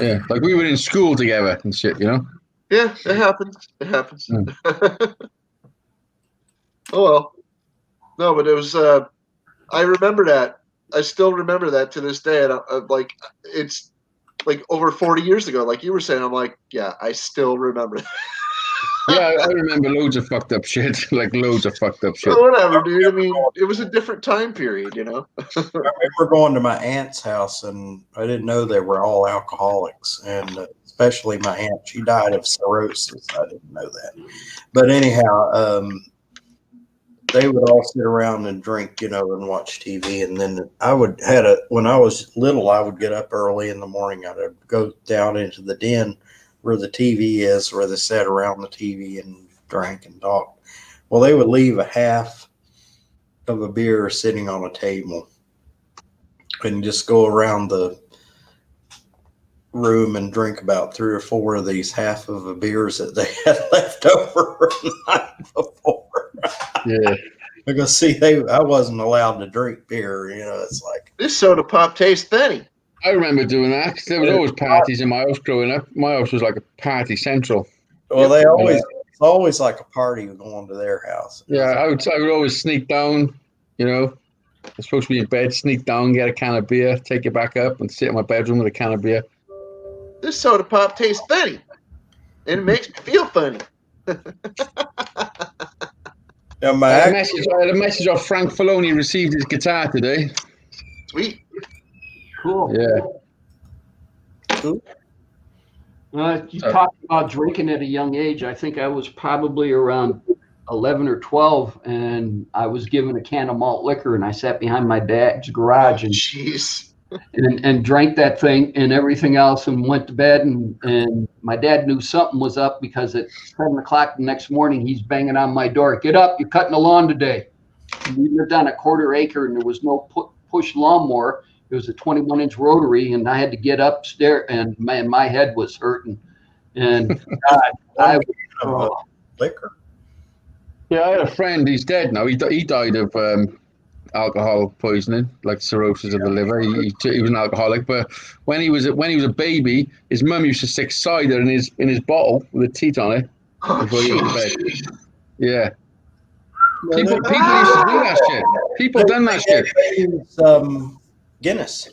Yeah. Like we were in school together and shit, Yeah, it happens. Oh well. No, but it was. I remember that. I still remember that to this day, and I'm like, it's like over 40 years ago. Like you were saying, I'm like, yeah, I still remember that. Yeah, I remember loads of fucked up shit. Like loads of fucked up shit. Whatever, dude. I mean, it was a different time period, I remember going to my aunt's house, and I didn't know they were all alcoholics, and especially my aunt. She died of cirrhosis. I didn't know that. But anyhow, they would all sit around and drink, and watch TV. And then when I was little, I would get up early in the morning. I'd go down into the den where the TV is, where they sat around the TV and drank and talked. Well, they would leave a half of a beer sitting on a table and just go around the room and drink about 3 or 4 of these half of the beers that they had left over the night before. Yeah. Because see, I wasn't allowed to drink beer. It's like, this soda pop tastes funny. I remember doing that. There was always parties in my house growing up. My house was like a party central. well, it's always like a party going to their house. Yeah, I would always sneak down, I'm supposed to be in bed, sneak down, get a can of beer, take it back up and sit in my bedroom with a can of beer. This soda pop tastes funny. And it makes me feel funny. Now, I had a message off Frank Filoni received his guitar today. Sweet. Cool. Yeah. You talked about drinking at a young age. I think I was probably around 11 or 12, and I was given a can of malt liquor, and I sat behind my dad's garage and drank that thing and everything else, and went to bed. And my dad knew something was up because at 7 o'clock the next morning, he's banging on my door. "Get up! You're cutting the lawn today." And we lived on a quarter acre, and there was no push lawnmower. It was a 21-inch rotary, and I had to get upstairs, and my head was hurting. And God, liquor. Yeah, I had a friend. He's dead now. He died of alcohol poisoning, like cirrhosis of the liver. He was an alcoholic, but when he was a baby, his mum used to stick cider in his bottle with a teat on it before he went to bed. Yeah. People used to do that shit. People done that shit. Guinness.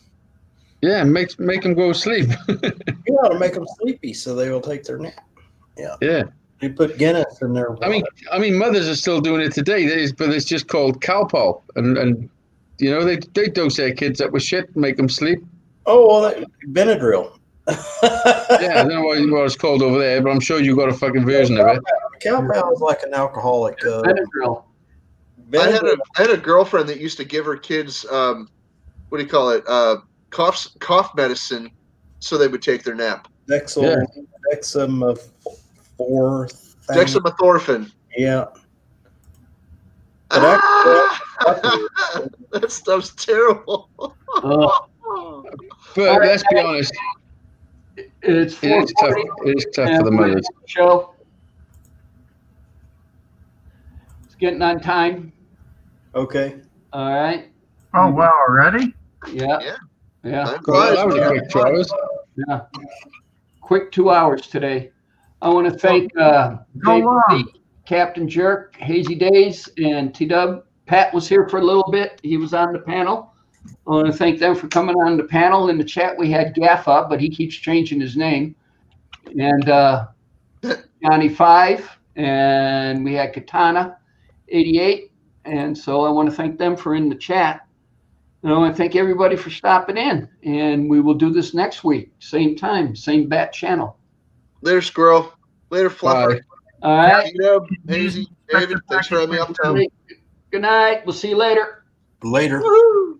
Yeah, make them go to sleep. You ought to make them sleepy so they will take their nap. Yeah. Yeah. You put Guinness in there. I mean, mothers are still doing it today, but it's just called Calpol, and you know they dose their kids up with shit, make them sleep. Oh, well, Benadryl. Yeah, I don't know what it's called over there, but I'm sure you got a fucking version of it. Calpol is like an alcoholic. Benadryl. I had a girlfriend that used to give her kids what do you call it? Cough medicine, so they would take their nap. Dexamethorphan. Yeah. That stuff's terrible. But let's be honest, It's it is tough. 4:40. It is tough for the mothers. Show. It's getting on time. Okay. All right. Oh wow, already? Yeah. Yeah. Yeah. Time Well, flies, that was a man. quick 2 hours. Yeah. Quick 2 hours today. I want to thank Go Dave on. Lee, Captain Jerk, Hazy Days, and T-Dub. Pat was here for a little bit. He was on the panel. I want to thank them for coming on the panel. In the chat, we had Gaffa, but he keeps changing his name. And Johnny 5, and we had Katana 88. And so I want to thank them for in the chat. And I want to thank everybody for stopping in. And we will do this next week, same time, same bat channel. Later, squirrel. Later, fluffer. Bye. All right. T-Dub, Hazy, David, thanks for having me on, Tom. Good night. We'll see you later. Later. Woohoo!